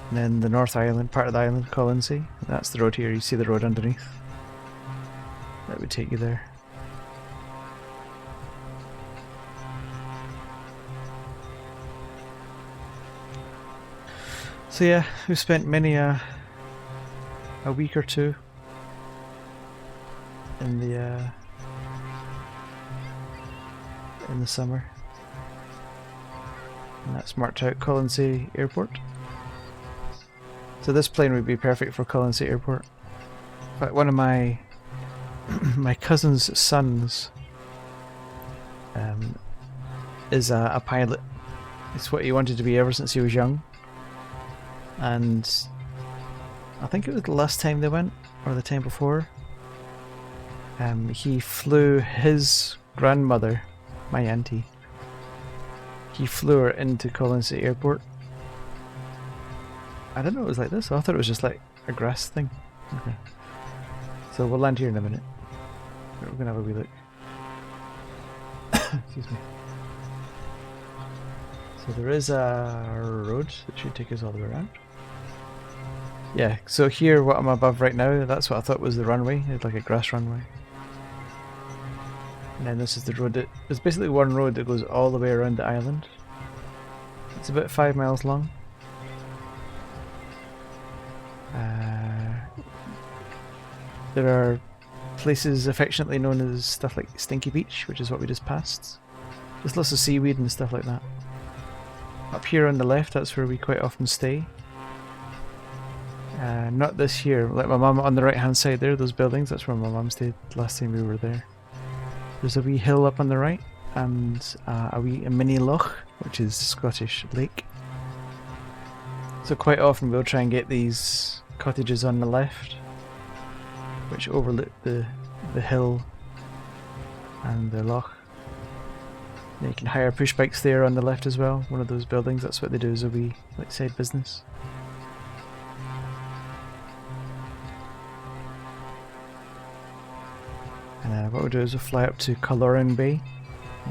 And then the North Island, part of the island, Colonsay, that's the road here, you see the road underneath. That would take you there. So yeah, we've spent many a week or two in the summer, and that's marked out Colonsay Airport. So this plane would be perfect for Colonsay Airport. In fact, one of my my cousin's sons is a pilot. It's what he wanted to be ever since he was young. And I think it was the last time they went, or the time before. He flew his grandmother, my auntie. He flew her into Colonsay Airport. I didn't know it was like this. I thought it was just like a grass thing. Okay. So we'll land here in a minute. We're gonna have a wee look. Excuse me. So there is a road that should take us all the way around. Yeah, so here, what I'm above right now, that's what I thought was the runway. It's like a grass runway. And then this is the road that, there's basically one road that goes all the way around the island. It's about 5 miles long. There are places affectionately known as stuff like Stinky Beach, which is what we just passed. There's lots of seaweed and stuff like that. Up here on the left, that's where we quite often stay. Not this here, like my mum on the right hand side there, those buildings, that's where my mum stayed last time we were there. There's a wee hill up on the right, and a mini loch, which is Scottish lake. So quite often we'll try and get these cottages on the left, which overlook the hill and the loch. And you can hire push bikes there on the left as well, one of those buildings, that's what they do as a wee like side business. And what we'll do is we'll fly up to Kaloran Bay.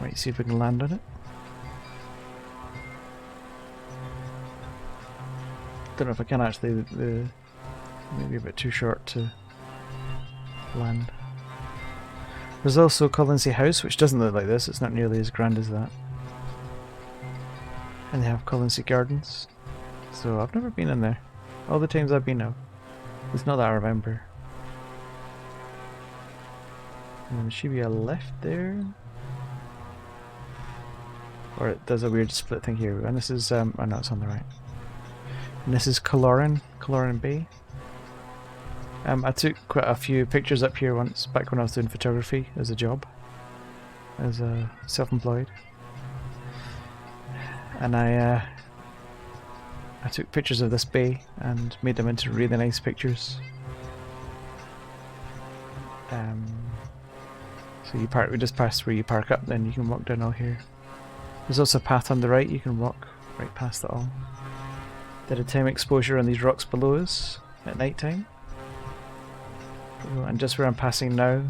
Might see if we can land on it. Don't know if I can actually, maybe a bit too short to land. There's also Colonsay House, which doesn't look like this, it's not nearly as grand as that. And they have Colonsay Gardens. So I've never been in there. All the times I've been out. It's not that I remember. And there should be a left there. Or it does a weird split thing here. And this is, oh no, it's on the right. And this is Kaloran Bay. I took quite a few pictures up here once, back when I was doing photography as a job. As self-employed. And I took pictures of this bay and made them into really nice pictures. So we just passed where you park up, then you can walk down all here. There's also a path on the right, you can walk right past it all. Did a time exposure on these rocks below us at night time. And just where I'm passing now,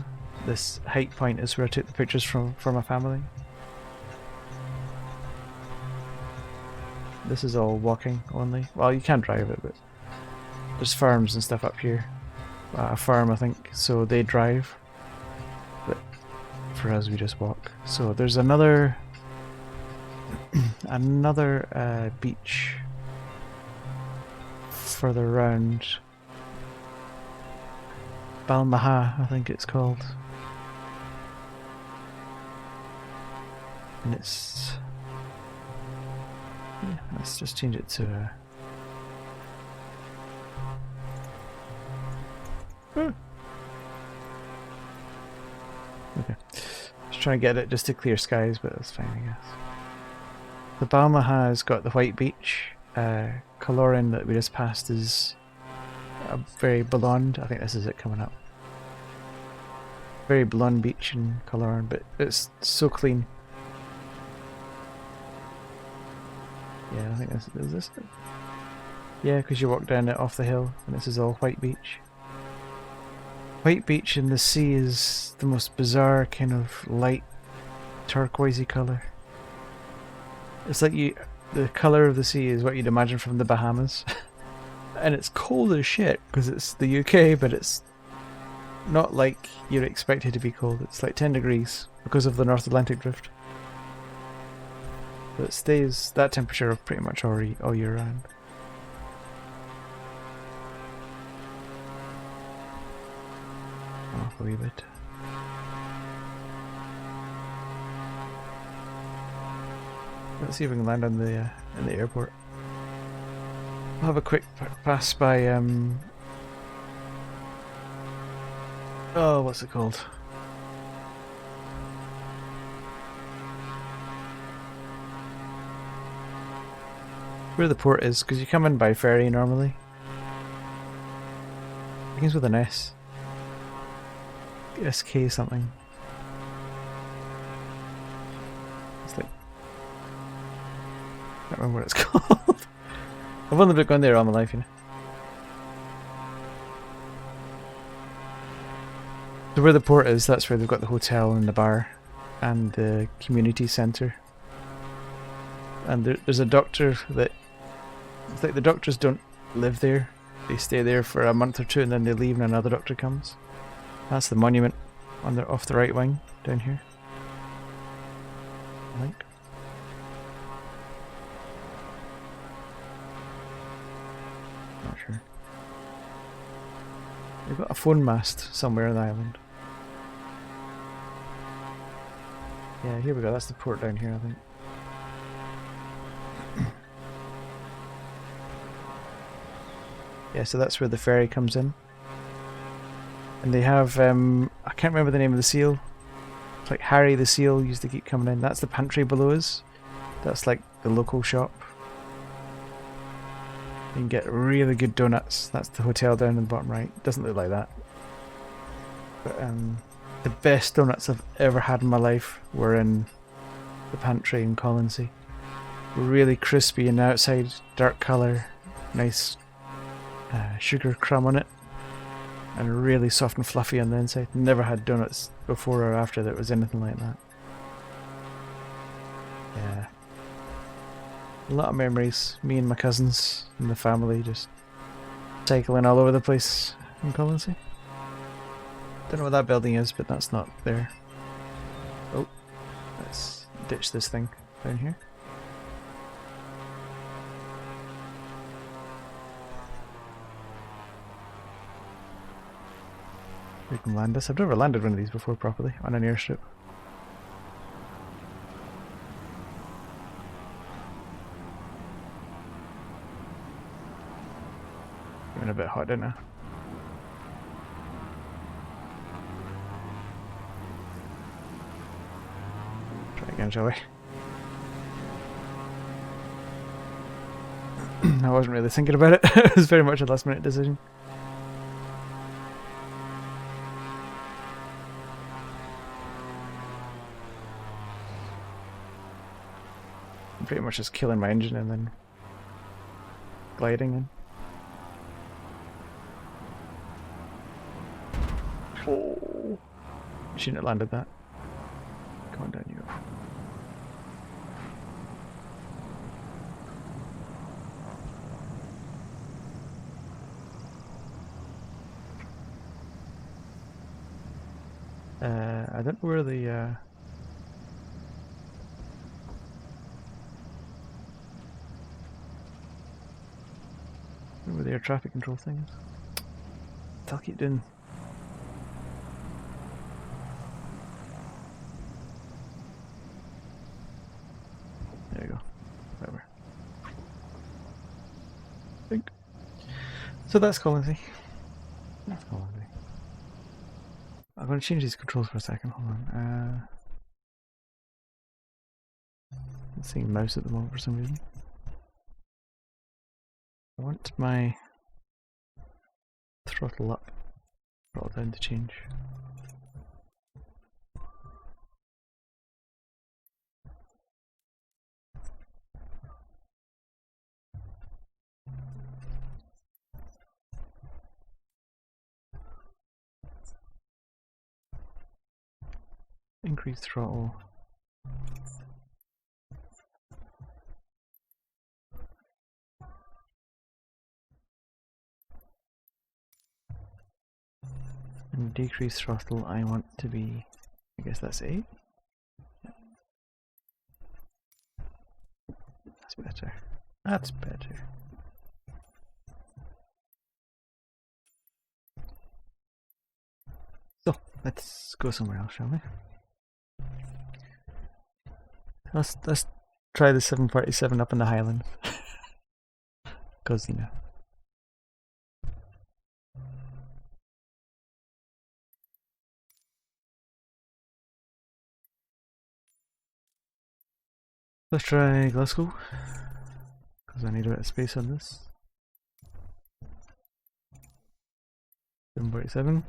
this height point is where I took the pictures for my family. This is all walking only. Well, you can drive it, but there's farms and stuff up here. A farm, I think, so they drive. but for us we just walk. So there's another beach further round. Balmaha, I think it's called. And it's... yeah, let's just change it to... okay. Just trying to get it just to clear skies, but that's fine, I guess. The Balmaha has got the white beach. Kaloran that we just passed is a very blonde. I think this is it coming up. Very blonde beach in Kaloran, but it's so clean. Yeah, I think this is this. Yeah, because you walk down it off the hill, and this is all white beach. White beach and the sea is the most bizarre kind of light turquoisey colour. It's like the colour of the sea is what you'd imagine from the Bahamas. And it's cold as shit because it's the UK, but it's not like you'd expect it to be cold. It's like 10 degrees because of the North Atlantic drift. But it stays that temperature pretty much all year round. Off a wee bit. Let's see if we can land on the in the airport. We'll have a quick pass by oh, what's it called? Where the port is, because you come in by ferry normally. It begins with an S. SK something. It's like... I can't remember what it's called. I've only been going there all my life, you know. So where the port is, that's where they've got the hotel and the bar and the community centre. And there's a doctor that... it's like the doctors don't live there. They stay there for a month or two and then they leave and another doctor comes. That's the monument on the off the right wing down here, I think. Not sure. They've got a phone mast somewhere on the island. Yeah, here we go. That's the port down here, I think. Yeah, so that's where the ferry comes in. And they have, I can't remember the name of the seal. It's like Harry the Seal used to keep coming in. That's the pantry below us. That's like the local shop. You can get really good donuts. That's the hotel down in the bottom right. Doesn't look like that. But the best donuts I've ever had in my life were in the pantry in Colonsay. Really crispy on the outside, dark colour, nice sugar crumb on it. And really soft and fluffy on the inside. Never had donuts before or after that was anything like that. Yeah. A lot of memories. Me and my cousins and the family just cycling all over the place in Colonsay. Don't know what that building is, but that's not there. Oh, let's ditch this thing down here. We can land this. I've never landed one of these before properly on an airstrip. Getting a bit hot, didn't I? Try again, shall we? I wasn't really thinking about it. It was very much a last minute decision. Pretty much just killing my engine and then gliding in. Oh, shouldn't have landed that. Come on down, you. I don't know where the where the air traffic control thing is. I'll keep doing. There you go. Whatever. Think. So that's Colonsy. That's Colonsy. I'm going to change these controls for a second. Hold on. I'm seeing mouse at the moment for some reason. I want my throttle up, throttle down to change. Increase throttle. And decrease throttle, I want to be, I guess that's 8? That's better. That's better. So, let's go somewhere else, shall we? Let's try the 747 up in the Highlands. Because, you know. Let's try Glasgow. Because I need a bit of space on this. 747.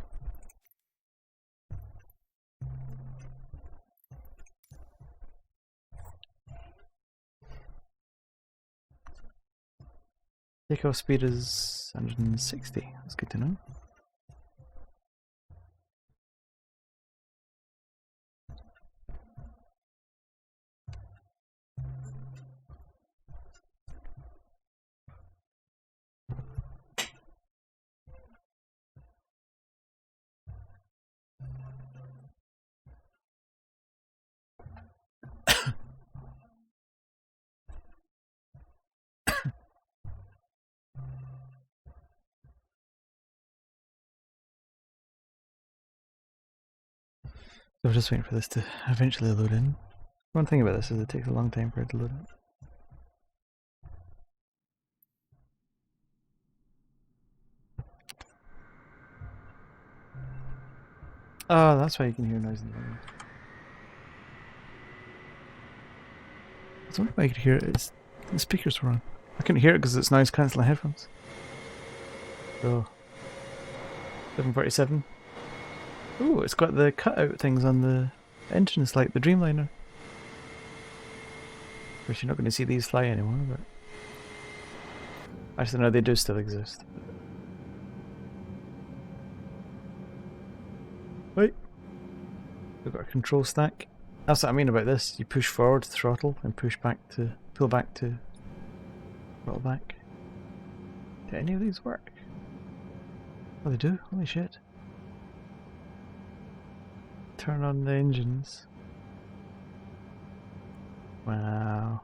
Takeoff speed is 160. That's good to know. So we're just waiting for this to eventually load in. One thing about this is it takes a long time for it to load in. Oh, that's why you can hear noise in the background. I was wondering if I could hear it. The speakers were on. I couldn't hear it because it's noise cancelling headphones. So, 747. Ooh, it's got the cutout things on the engines like the Dreamliner. Of course, you're not going to see these fly anymore, but actually, no, they do still exist. Wait, we've got a control stack. That's what I mean about this. You push forward to throttle and pull back to throttle back. Do any of these work? Oh, they do? Holy shit. Turn on the engines. Wow.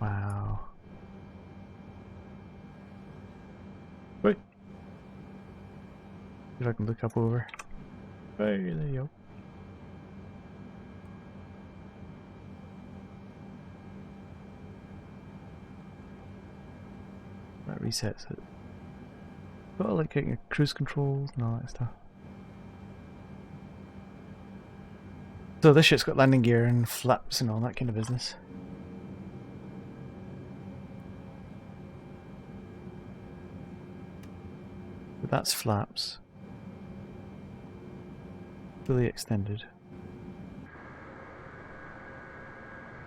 Wow. Wait. See if I can look up over. Hey, there you go. That resets it. Got like getting cruise controls and all that stuff. So this shit's got landing gear and flaps and all that kind of business. But that's flaps. Fully extended.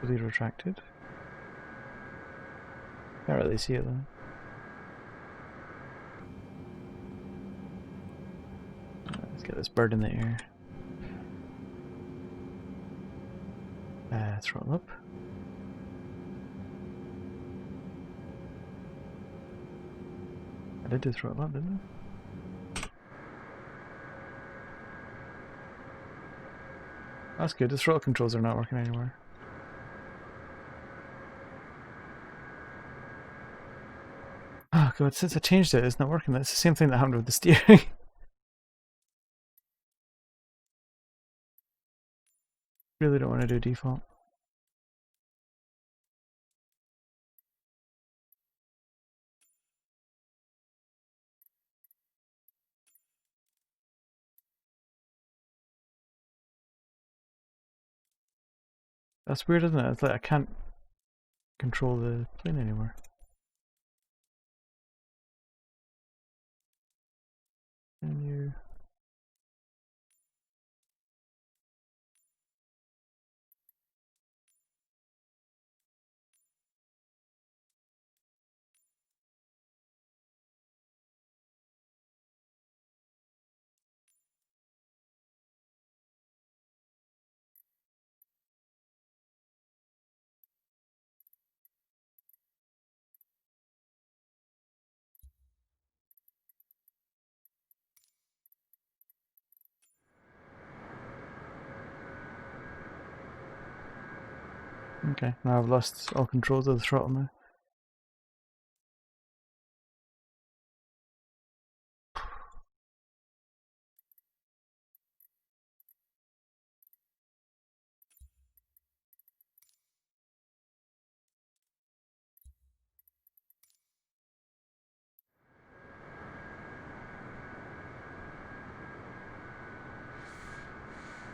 Fully retracted. Can't really see it though. Let's get this bird in the air. Throttle up. did do throttle up, didn't I? That's good, the throttle controls are not working anymore. Oh god, since I changed it, it's not working. That's the same thing that happened with the steering. Really don't want to do default. That's weird, isn't it? It's like I can't control the plane anymore. Can you... Okay, now I've lost all controls of the throttle now.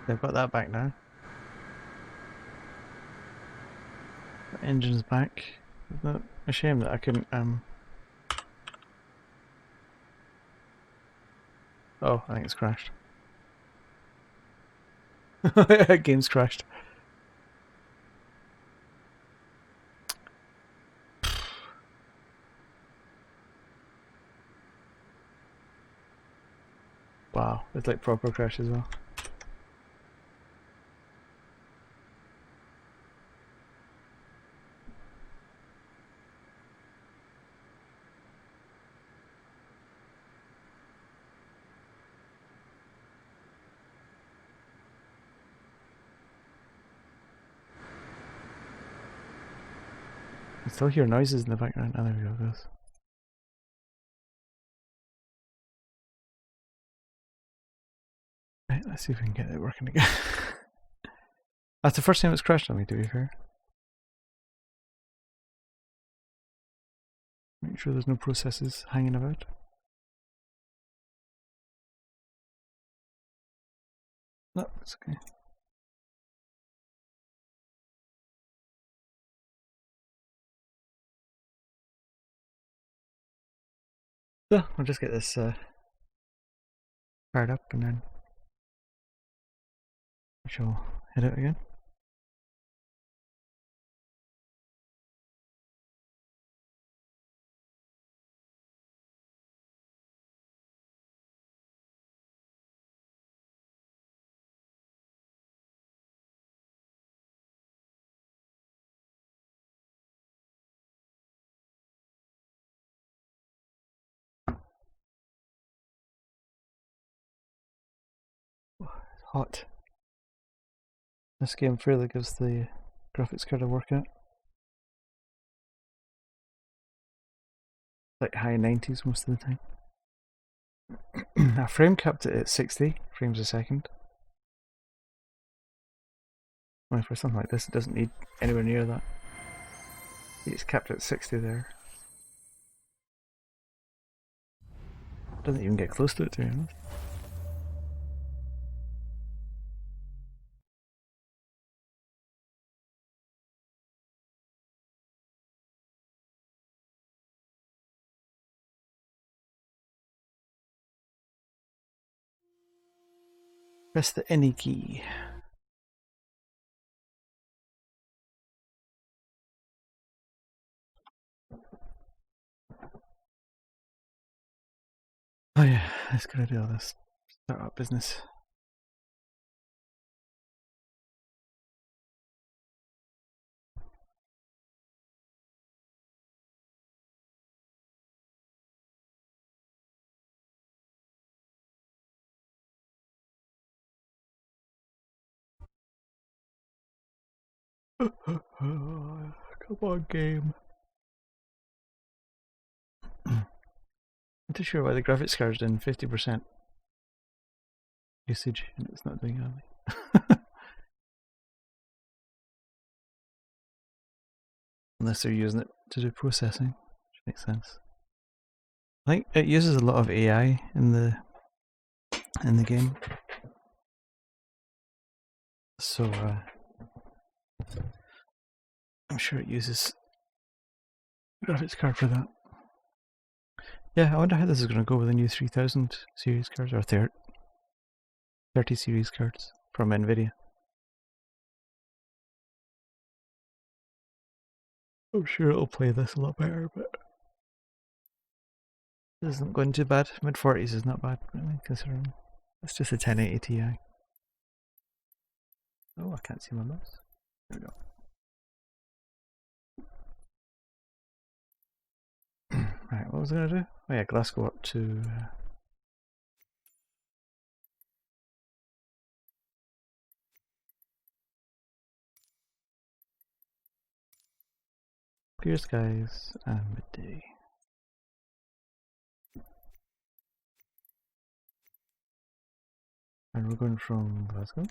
I've got that back now. The engine's back. Isn't it a shame that I couldn't Oh, I think it's crashed. Game's crashed. Wow, it's like proper crash as well. I still hear noises in the background. Oh, there we go, it goes. Right, let's see if we can get it working again. That's the first time it's crashed on me, to be fair. Make sure there's no processes hanging about. No, it's okay. So, I'll just get this fired up and then I shall hit it again. It's hot. This game fairly gives the graphics card a workout. Like high 90s most of the time. I frame capped it at 60 frames a second. Well, for something like this, it doesn't need anywhere near that. It's capped at 60 there. Doesn't even get close to it, to be honest. Press the any key. Oh yeah, let's gotta do all this startup business. Come on, game. I'm not sure why the graphics card's in 50% usage and it's not doing anything. Unless they're using it to do processing, which makes sense. I think it uses a lot of AI in the game, so I'm sure it uses graphics card for that. Yeah, I wonder how this is going to go with the new 3000 series cards or 30 series cards from Nvidia. I'm sure it'll play this a lot better, but this isn't going too bad. Mid 40s is not bad, really, considering it's just a 1080 Ti. Oh, I can't see my mouse. There we go. Right, what was I going to do? Oh yeah, Glasgow up to... clear skies and midday. And we're going from Glasgow.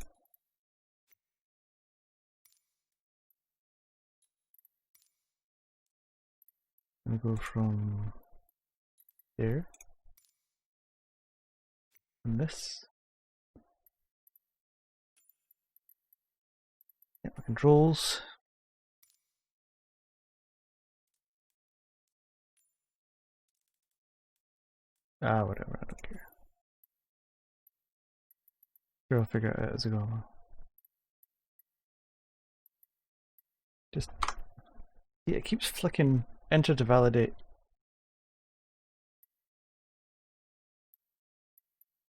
We go from there. And this. Get my controls. Ah, whatever, I don't care. Sure, I'll figure it out as I go along. Just... yeah, it keeps flicking enter to validate.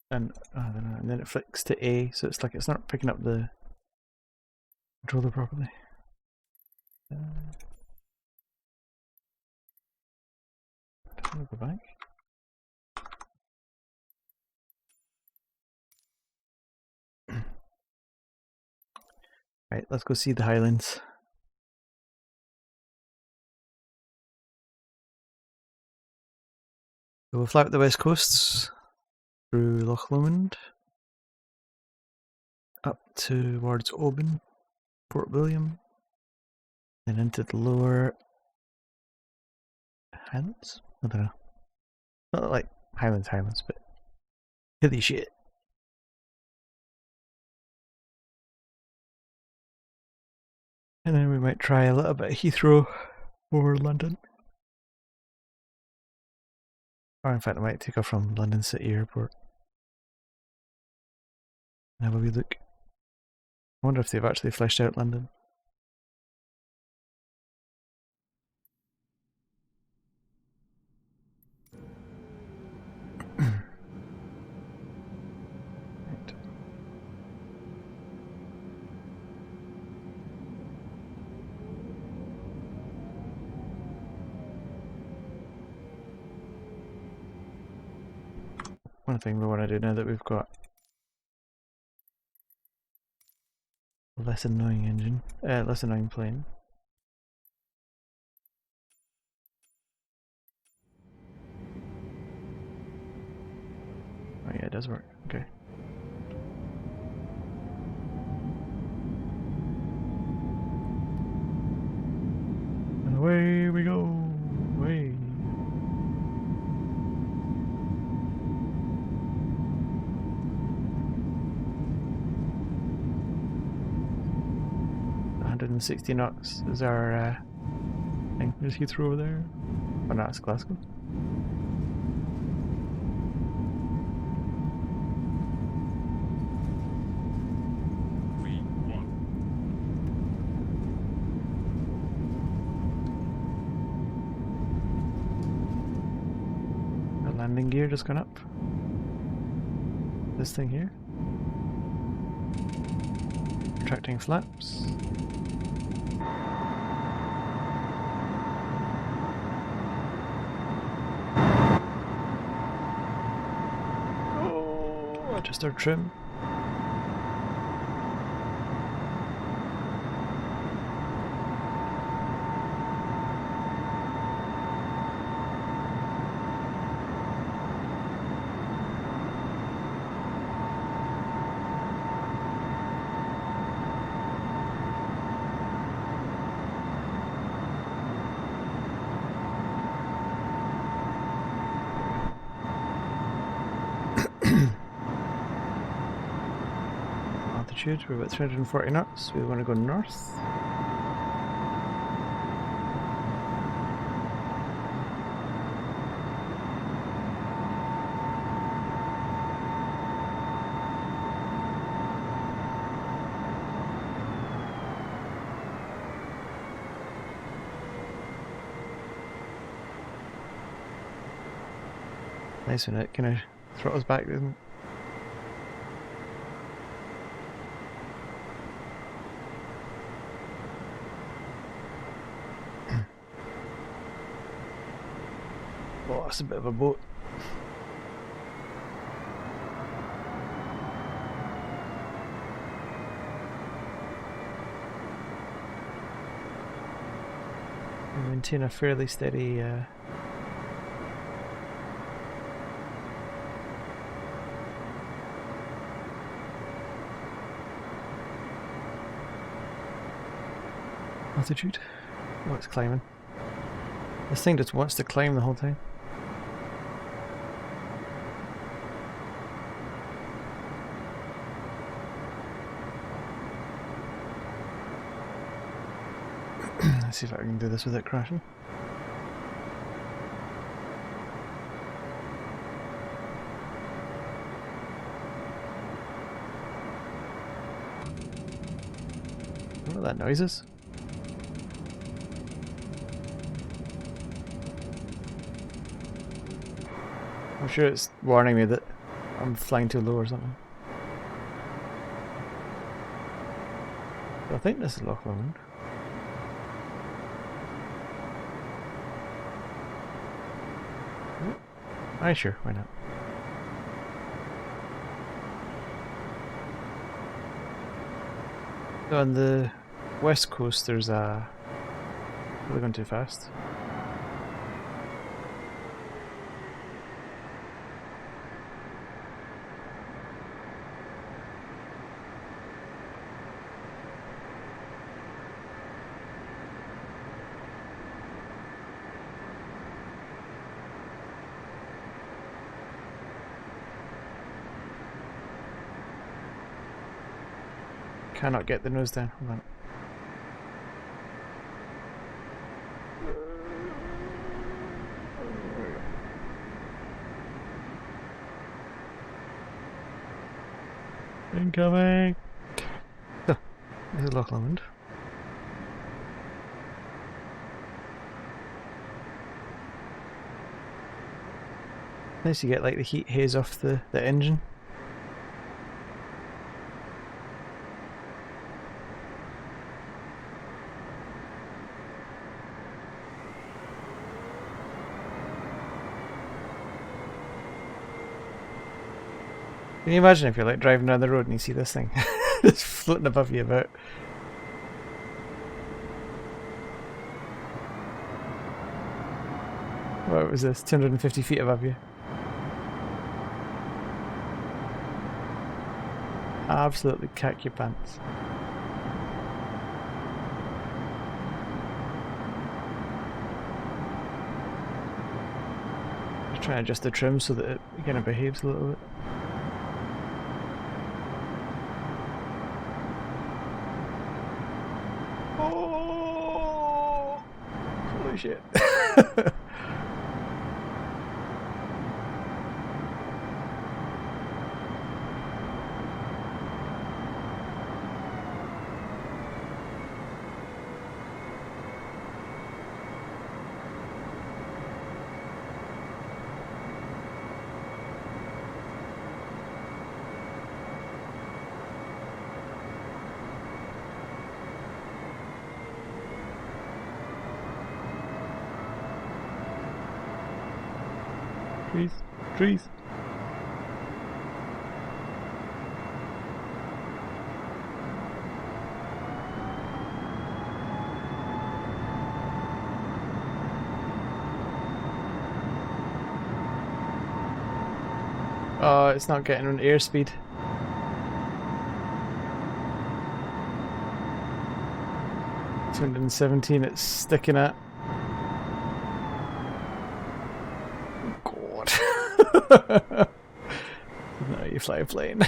And I don't know, and then it flicks to A, so it's like it's not picking up the controller properly. I'm gonna go back. Right, let's go see the Highlands. So we'll fly up the west coasts through Loch Lomond, up towards Oban, Port William, then into the lower Highlands? I don't know. Not like Highlands, but hilly shit. And then we might try a little bit of Heathrow or London. Or in fact I might take off from London City Airport. And have a wee look. I wonder if they've actually fleshed out London. Right. One thing we want to do now that we've got a less annoying engine, less annoying plane. Oh yeah, it does work. Okay. And away we go. Away. .160 knots is our thing. There's Heathrow over there. Oh no, it's Glasgow. Landing gear just gone up. This thing here. Retracting flaps. Oh, adjust our trim. altitude. We're about 340 knots. We want to go north. Nice when it kind of throttles back, doesn't it? Oh, that's a bit of a boat. We maintain a fairly steady altitude. Oh, it's climbing. This thing just wants to climb the whole time. Let's see if I can do this without crashing. I don't know what that noise is. I'm sure it's warning me that I'm flying too low or something. I think this is Loch Lomond. Aye, sure, why not? So on the west coast there's a... Are they going too fast? Cannot get the nose down. Hold on. Incoming! So, this is Loch Lomond. Nice you get like the heat haze off the engine. Can you imagine if you're like driving down the road and you see this thing just floating above you about? What was this? 250 feet above you. Absolutely cack your pants. Just trying to adjust the trim so that it kind of behaves a little bit. Oh! Holy shit. Trees, trees. Oh, it's not getting an airspeed. $217 it's sticking at. God. No, you fly a plane.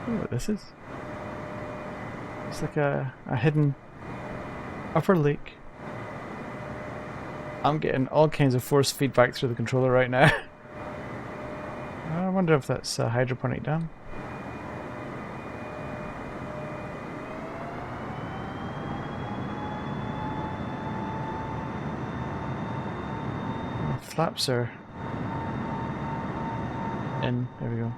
I don't know what this is. It's like a hidden upper lake. I'm getting all kinds of force feedback through the controller right now. I wonder if that's a hydroponic dam. Flaps are in. There we go.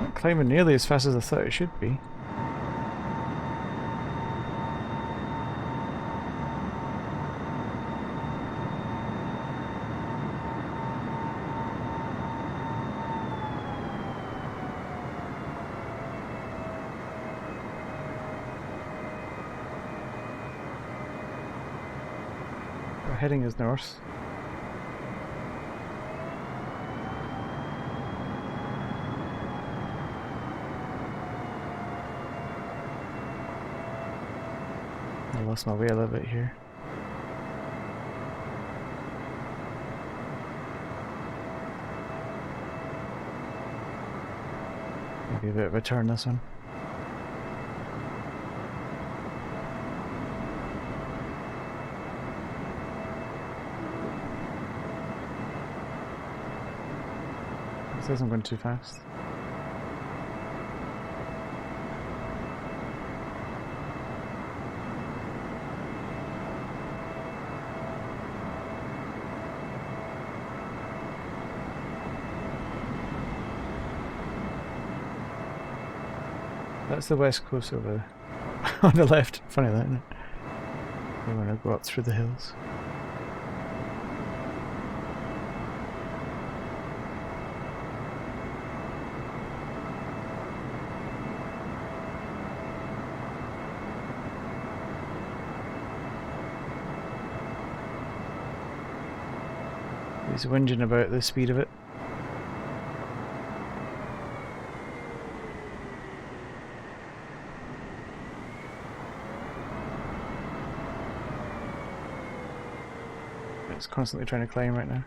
Not climbing nearly as fast as I thought it should be. Our heading is north. I lost my way a little bit here. Maybe a bit of a turn this one. It says I'm going too fast. That's the west coast over on the left. Funny that, isn't it? We're going to go up through the hills. He's whinging about the speed of it. It's constantly trying to climb right now.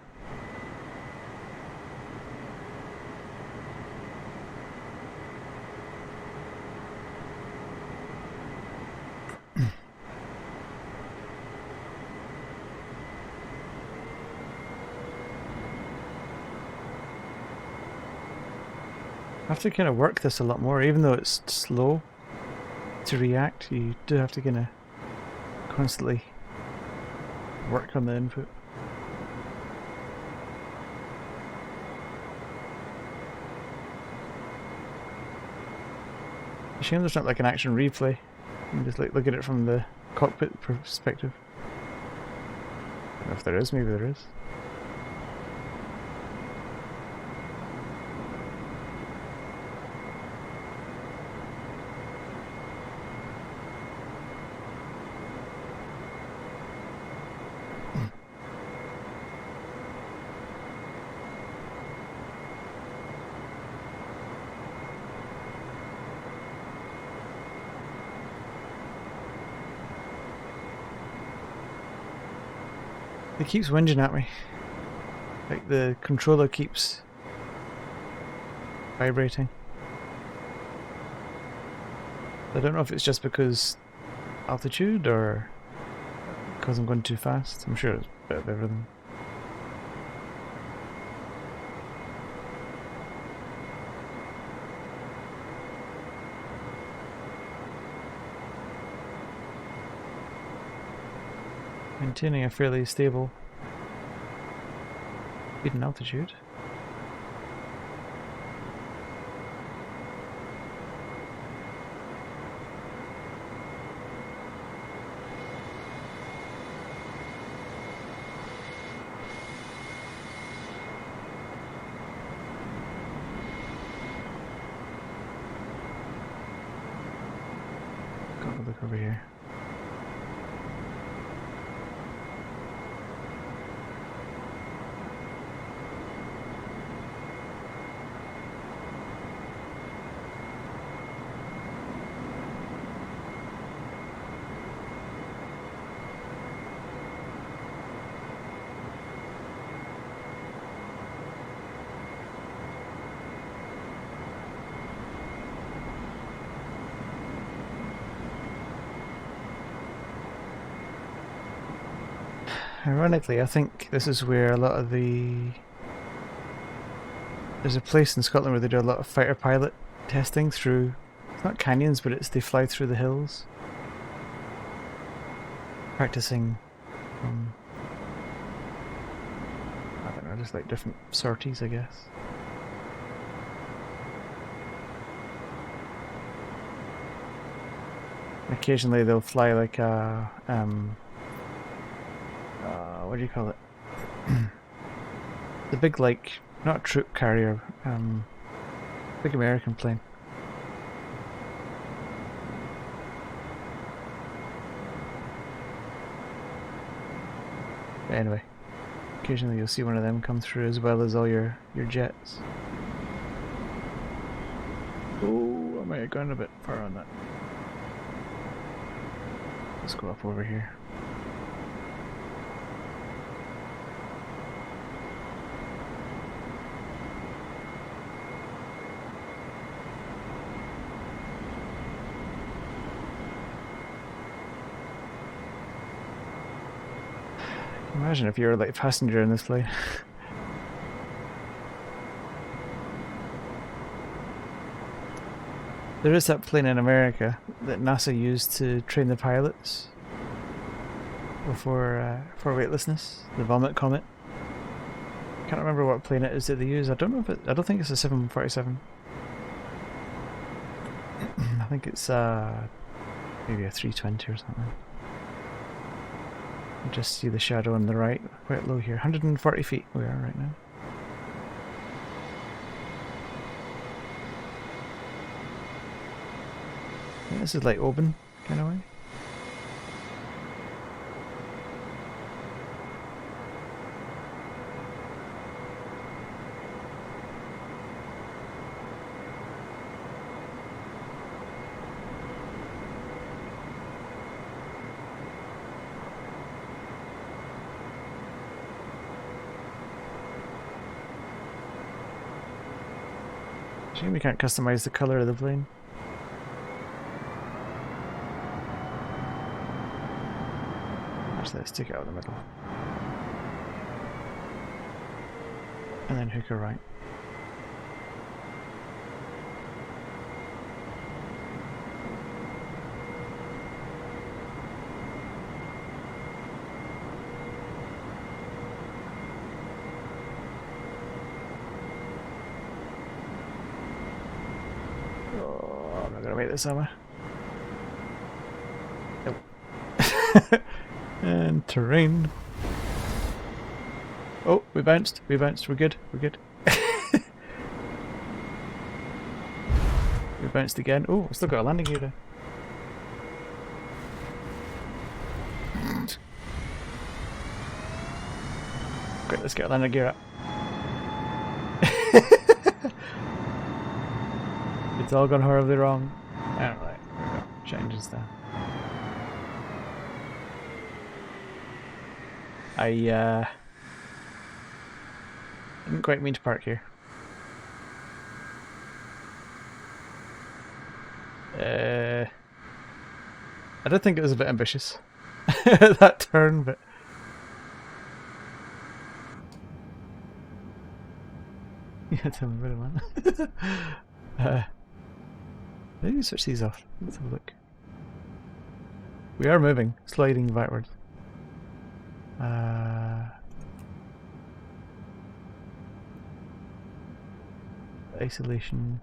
I have to kind of work this a lot more, even though it's slow to react. You do have to kind of constantly work on the input. Shame there's not like an action replay. You can just like look at it from the cockpit perspective. I don't know if there is, maybe there is. It keeps whinging at me. Like the controller keeps vibrating. I don't know if it's just because altitude or because I'm going too fast. I'm sure it's a bit of everything. Maintaining a fairly stable speed and altitude. Got to look over here. Ironically, I think this is where a lot of the... There's a place in Scotland where they do a lot of fighter pilot testing through... It's not canyons, but it's they fly through the hills. Practicing... I don't know, just like different sorties, I guess. Occasionally they'll fly like a... what do you call it? The big, like, not a troop carrier, big American plane. But anyway, occasionally you'll see one of them come through as well as all your jets. Oh, I might have gone a bit far on that. Let's go up over here. Imagine if you were like a passenger in this plane. There is that plane in America that NASA used to train the pilots before for weightlessness, the Vomit Comet. I can't remember what plane it is that they use. I don't know if it. I don't think it's a 747. I think it's maybe a 320 or something. You just see the shadow on the right, quite low here. 140 feet we are right now. Yeah, this is like Oban, kind of way. Shame we can't customize the color of the plane. Actually, let's take it out of the middle. And then hook her right. Oh, I'm not gonna make this, am I? Nope. And terrain. Oh, we bounced, we're good, we're good. We bounced again. Oh, I still got a landing gear there. Great, let's get a landing gear up. It's all gone horribly wrong. Alright, there we go. Changes there. I didn't quite mean to park here. I did think it was a bit ambitious, that turn, but... Yeah, tell me about it, man. Maybe switch these off. Let's have a look. We are moving, sliding backwards. Isolation.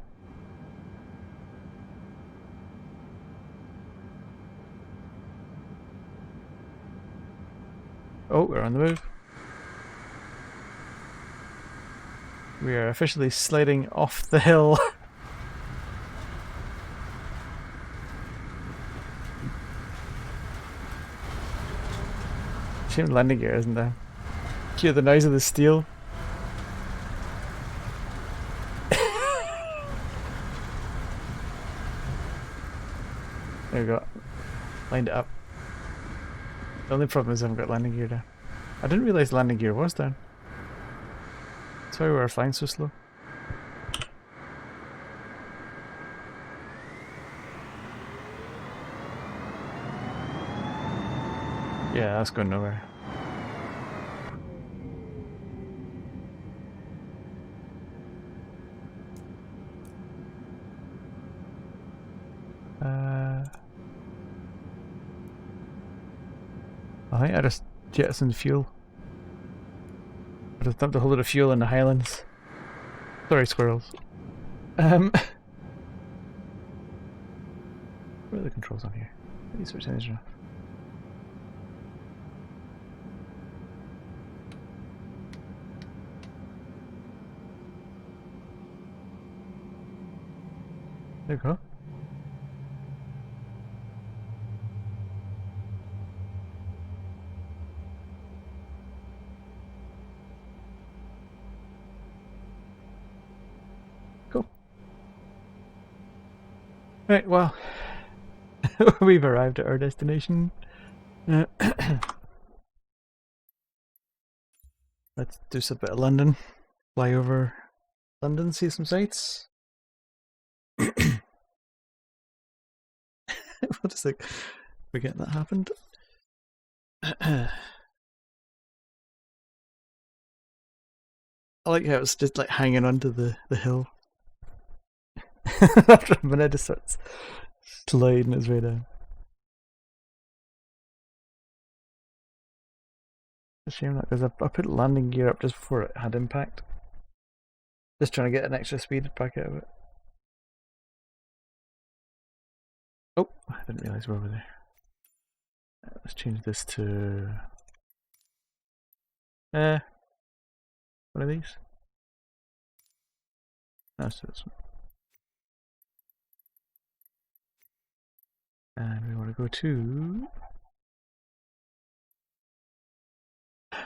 Oh, we're on the move. We are officially sliding off the hill. Shame landing gear isn't there. Hear the noise of the steel. There we go. Lined it up. The only problem is I haven't got landing gear down. I didn't realise landing gear was down. That's why we were flying so slow. Yeah, that's going nowhere. I think I just jettisoned fuel. I just dumped a whole lot of fuel in the Highlands. Sorry, squirrels. What are the controls on here? Maybe switch engine off. There we go. Cool. Right, well, we've arrived at our destination. Let's do some bit of London. Fly over London, see some sights. What is like forget that happened? I like how it's just like hanging onto the hill. After a minute, it starts sliding its way down. It's a shame that because I put landing gear up just before it had impact. Just trying to get an extra speed back out of it. Oh, I didn't realise we were over there. Let's change this to one of these. No, so this one. And we want to go to.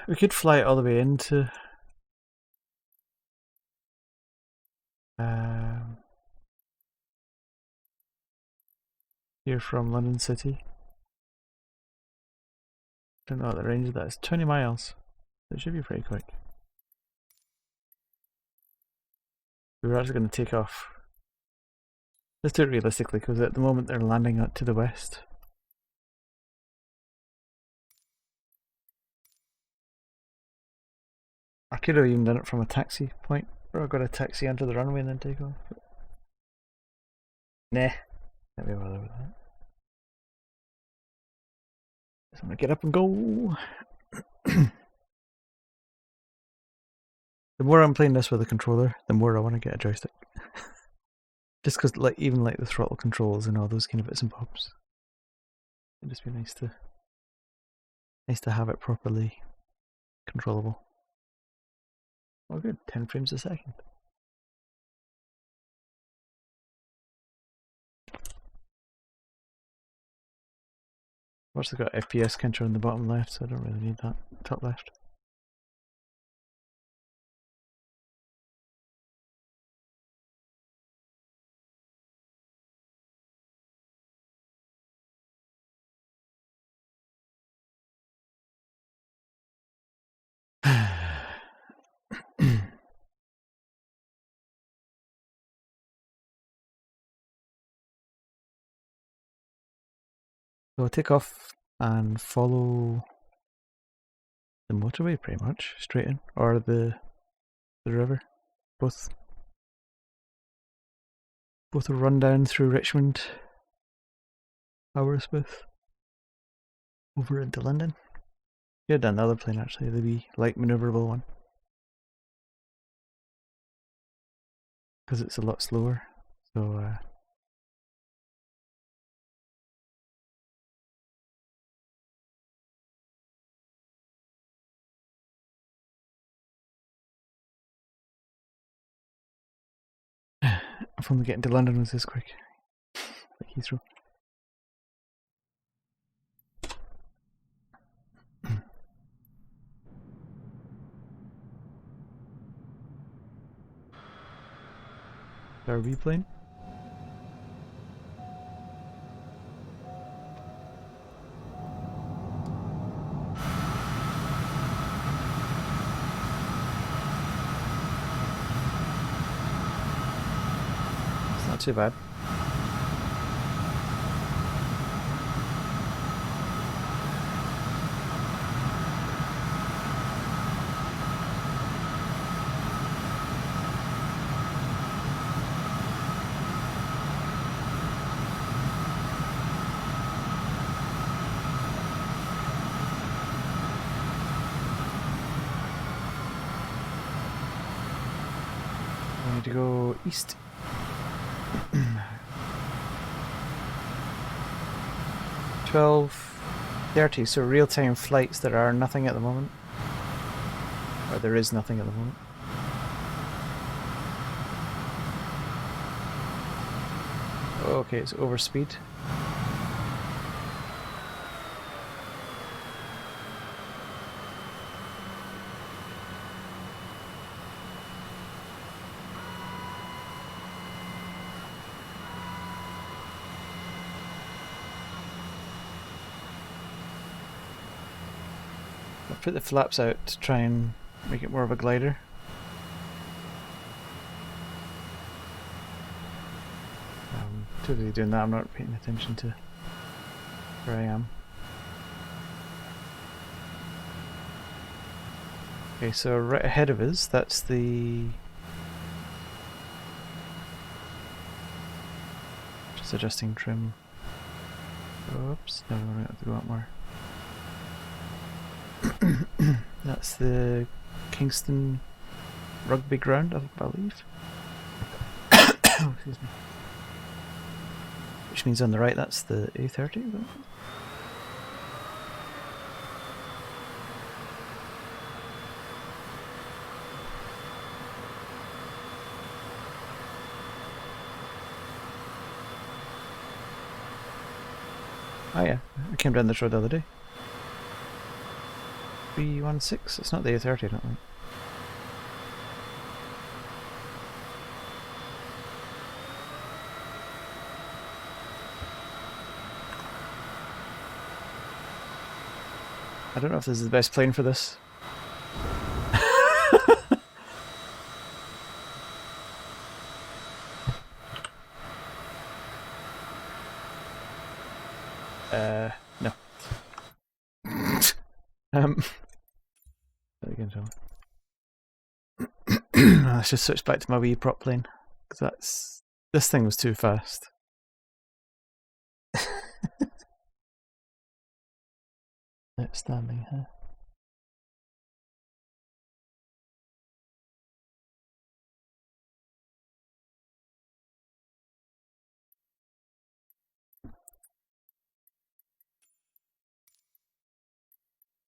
We could fly it all the way into here from London City. Don't know what the range of that is. 20 miles. It should be pretty quick. We were actually going to take off. Let's do it realistically, because at the moment they're landing out to the west. I could have even done it from a taxi point, or I got a taxi onto the runway and then take off. But nah, can't be bothered with that. So I'm gonna get up and go. The more I'm playing this with a controller, the more I want to get a joystick. Just because, like, even like the throttle controls and all those kind of bits and bobs, it'd just be nice to have it properly controllable. Oh, good, 10 frames a second. I've also got FPS counter on the bottom left, so I don't really need that top left. So I'll take off and follow the motorway pretty much, straight in, or the river. Both a run down through Richmond, Hammersmith, over into London. Yeah, done the other plane actually, the wee light manoeuvrable one. Because it's a lot slower, so if only getting to London was this quick. Like Heathrow. Our V plane. It's not too bad. need to go east. 12:30, so real-time flights. There are nothing at the moment. Or there is nothing at the moment. Okay, it's overspeed. I'll put the flaps out to try and make it more of a glider. Totally doing that, I'm not paying attention to where I am. Okay, so right ahead of us, that's the... Just adjusting trim. Oops, no, we're going to have to go up more. That's the Kingston rugby ground, I believe. Excuse me. Which means on the right, that's the A30. Is it? Oh yeah, I came down this road the other day. 316? It's not the A30, I don't think. I don't know if this is the best plane for this. No. Again, let's just switch back to my wee prop plane, because this thing was too fast. Outstanding, huh?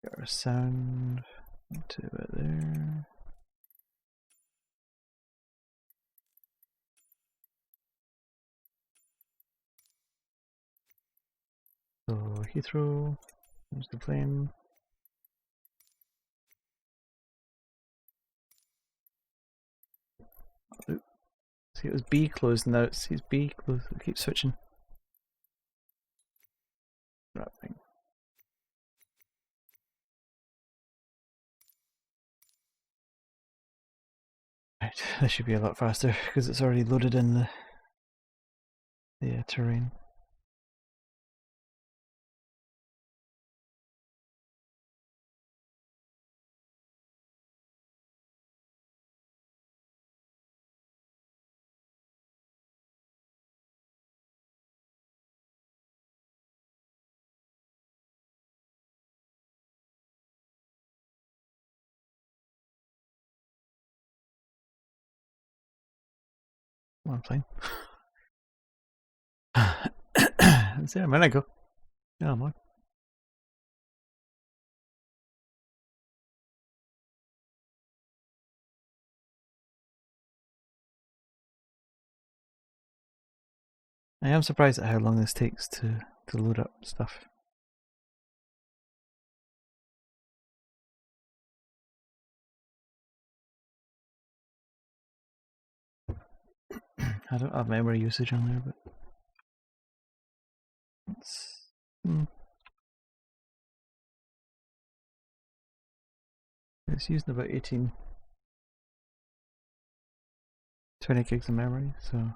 Got our sound to it there. So Heathrow, there's the plane. Oop. See, it was B closed, now it's B closed. It keeps switching. Wrapping. Right, this should be a lot faster because it's already loaded in the terrain. Come on, plane. That's there a minute ago. Yeah, I'm on. I am surprised at how long this takes to load up stuff. I don't have memory usage on there, but it's using about 20 gigs of memory, so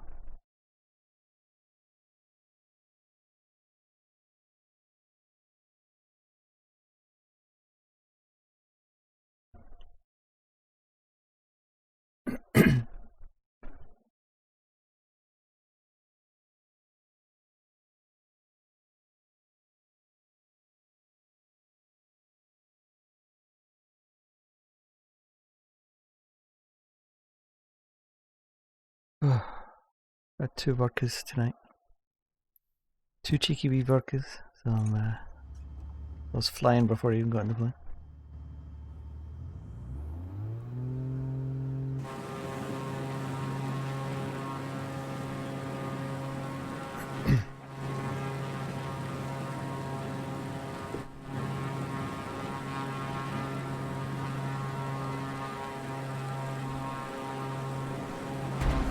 Got 2 vodkas tonight. 2 cheeky wee vodkas. So I was flying before I even got in the plane.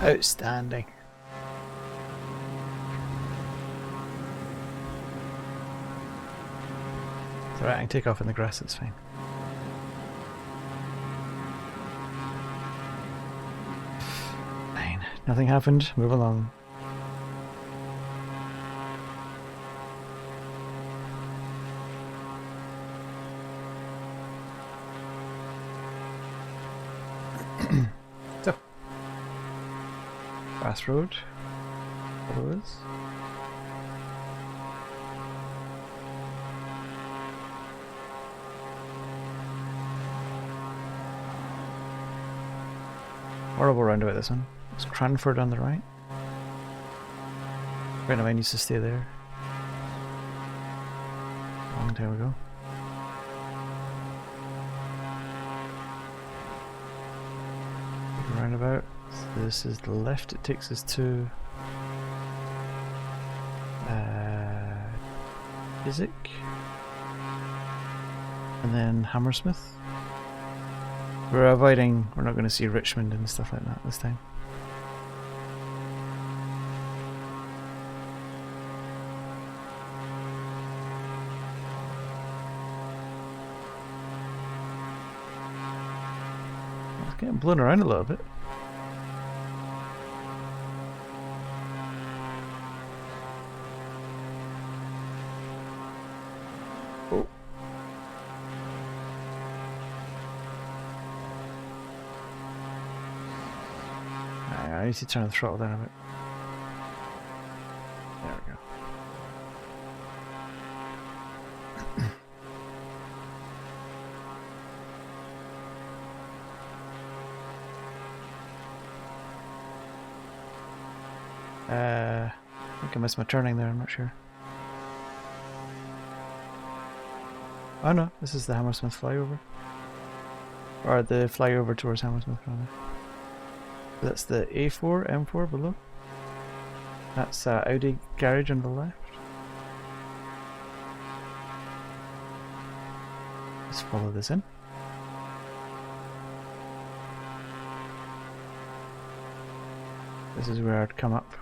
Outstanding. It's alright, I can take off in the grass, it's fine. Fine. Nothing happened, move along. So, Bass Road, follow us. Horrible roundabout this one. It's Cranford on the right. Right now I needs to stay there. Long time ago. Roundabout. So this is the left. It takes us to Chiswick, and then Hammersmith. We're avoiding. We're not going to see Richmond and stuff like that this time. It's getting blown around a little bit. Oh. I need to turn the throttle down a bit. There we go. I think I missed my turning there, I'm not sure. Oh no, this is the Hammersmith flyover. Or the flyover towards Hammersmith, rather. That's the A4, M4 below. That's Audi garage on the left. Let's follow this in. This is where I'd come up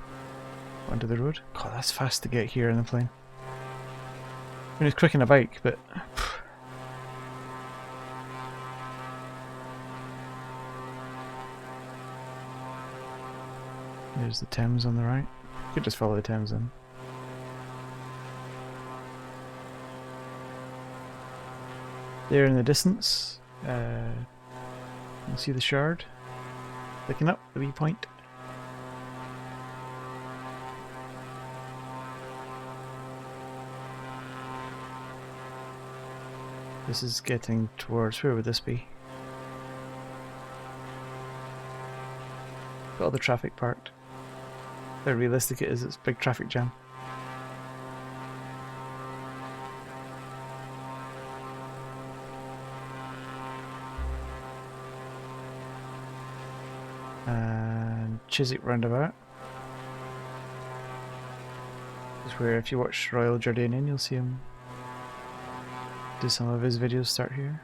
onto the road. God, that's fast to get here in the plane. I mean, it's quick on a bike, but... There's the Thames on the right. You could just follow the Thames in. There in the distance, you see the Shard sticking up, the wee point. This is getting towards, where would this be? Got all the traffic parked. How realistic it is, it's a big traffic jam. And Chiswick roundabout is where, if you watch Royal Jordanian, you'll see him do some of his videos start here.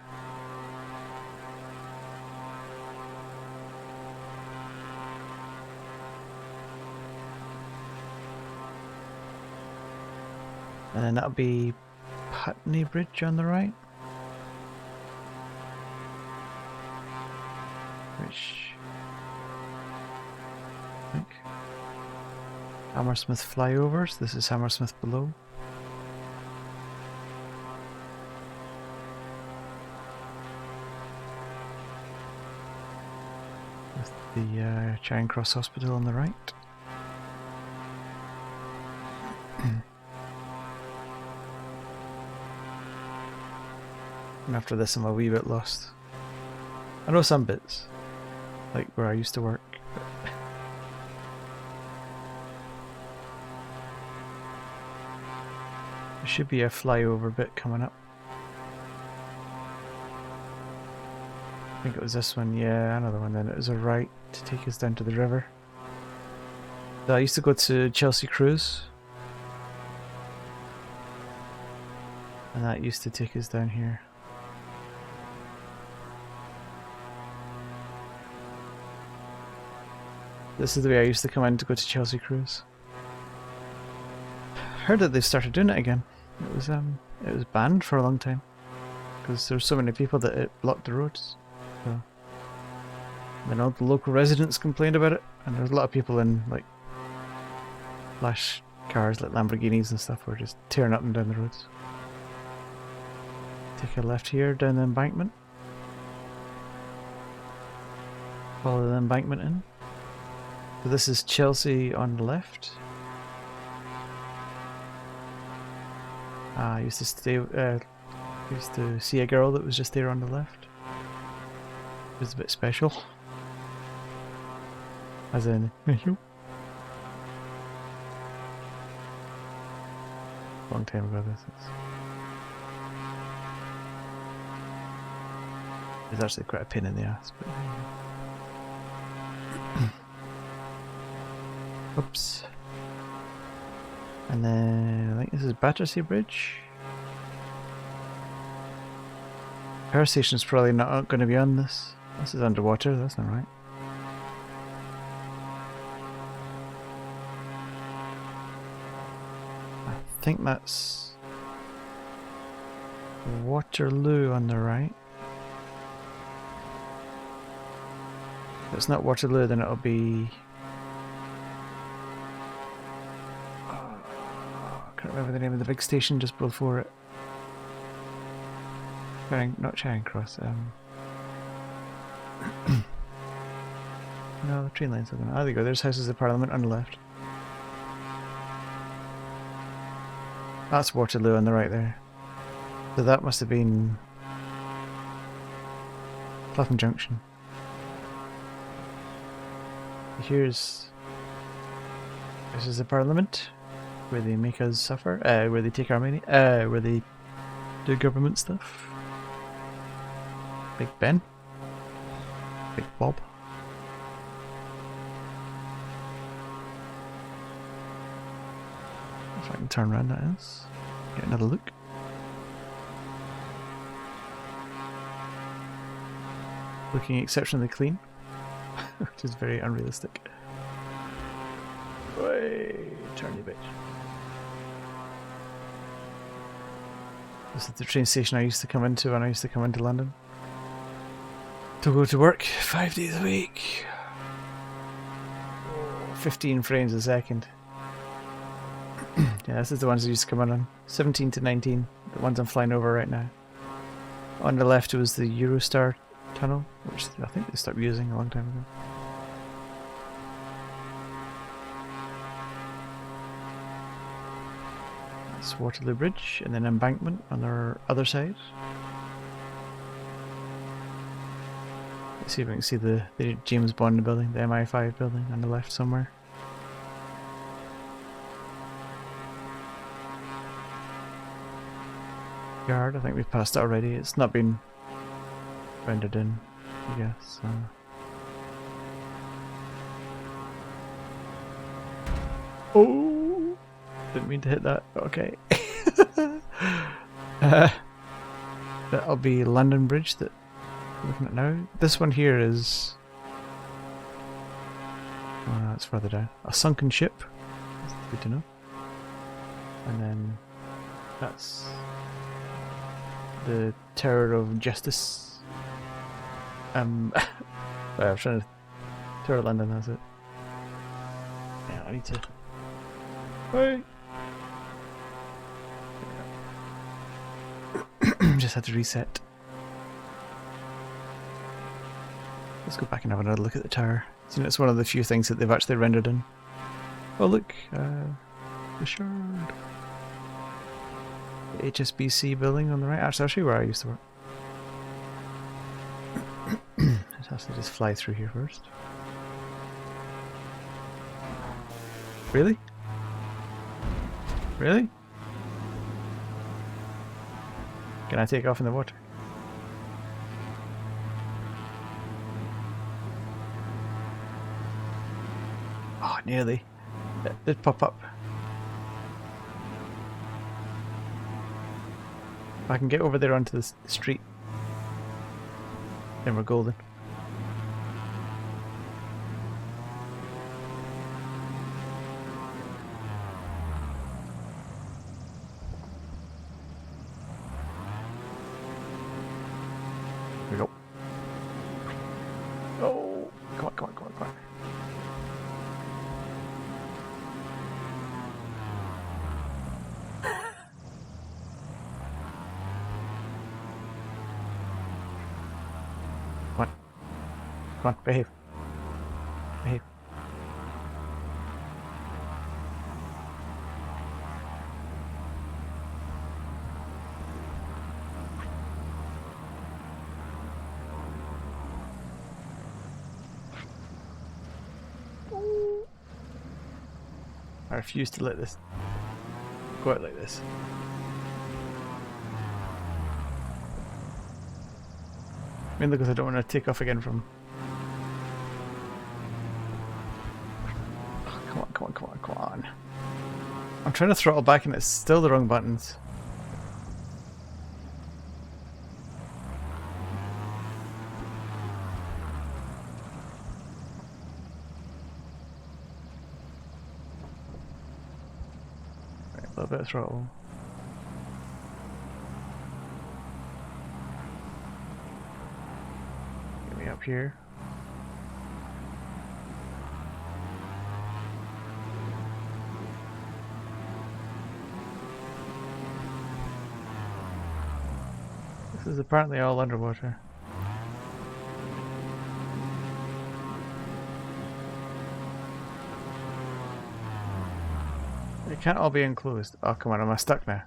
And then that'll be Putney Bridge on the right. Which I think Hammersmith flyovers. This is Hammersmith below. With the Charing Cross Hospital on the right. And after this I'm a wee bit lost. I know some bits, like where I used to work, but There should be a flyover bit coming up. I think it was this one, yeah, another one then. It was a right to take us down to the river. So I used to go to Chelsea Cruise. And that used to take us down here. This is the way I used to come in to go to Chelsea Cruise. Heard that they've started doing it again. It was banned for a long time because there's so many people that it blocked the roads. So then all the local residents complained about it, and there's a lot of people in like flash cars like Lamborghinis and stuff were just tearing up and down the roads. Take a left here down the embankment. Follow the embankment in. So this is Chelsea on the left. I used to used to see a girl that was just there on the left. It was a bit special. As in, long time ago this is. There's actually quite a pain in the ass, but oops. And then I think this is Battersea Bridge. Power station's probably not going to be on this. This is underwater, that's not right. I think that's Waterloo on the right. If it's not Waterloo, then it'll be... I can't remember the name of the big station just before it. Not Charing Cross. No, the train line's looking. Oh, there you go. There's Houses of Parliament on the left. That's Waterloo on the right there. So that must have been Clapham Junction. Here's Houses of Parliament, where they make us suffer, where they take our money, where they do government stuff. Big Ben. Big Bob. If I can turn around, that is. Get another look. Looking exceptionally clean, which is very unrealistic. Way, turn you bitch. This is the train station I used to come into when I used to come into London. To go to work 5 days a week. 15 frames a second. Yeah, this is the ones I used to come in on. 17 to 19, the ones I'm flying over right now. On the left was the Eurostar tunnel, which I think they stopped using a long time ago. That's Waterloo Bridge, and then embankment on their other side. Let's see if we can see the James Bond building, the MI5 building on the left somewhere. Yard, I think we've passed it already. It's not been rendered in, I guess. Oh! Didn't mean to hit that. Okay. That'll be London Bridge that we're looking at now. This one here is... oh no, it's further down. A sunken ship. That's good to know. And then that's the Tower of Justice. Sorry, I was trying to... Tower of London, that's it. Yeah, I need to... Wait! Just had to reset. Let's go back and have another look at the tower. So it's one of the few things that they've actually rendered in. Oh look, the shard. The HSBC building on the right. Actually, I'll show you where I used to work. Let's actually just fly through here first. Really? Really? Can I take off in the water? Oh, nearly. It did pop up. If I can get over there onto the street, then we're golden. Here we go. Oh, come on, come on, come on, come on. Come on. Come on, behave. Behave. I refuse to let this go out like this. Mainly because I don't want to take off again from... Oh, come on, come on, come on, come on. I'm trying to throttle back and it's still the wrong buttons. Right, a little bit of throttle. Get me up here. This is apparently all underwater. It can't all be enclosed. Oh, come on, am I stuck now?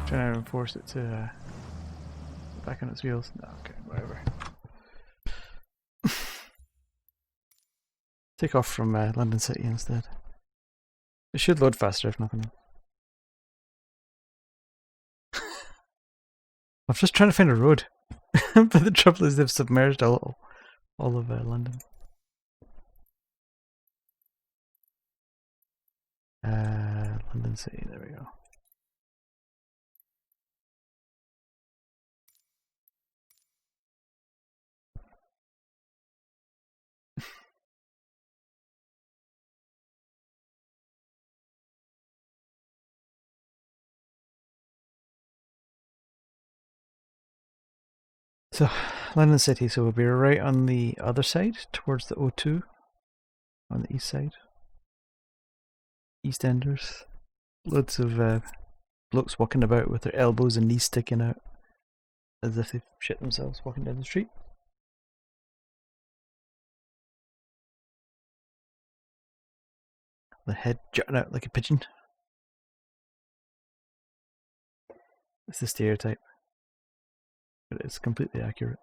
Trying to enforce it to back on its wheels. No, okay, whatever. Take off from London City instead. It should load faster if nothing else. I'm just trying to find a road. But the trouble is they've submerged all of London. London City, there we go. So, London City, so we'll be right on the other side, towards the O2, on the east side. East Enders. Loads of blokes walking about with their elbows and knees sticking out, as if they've shit themselves walking down the street. The head jutting out like a pigeon. It's a stereotype, but it's completely accurate.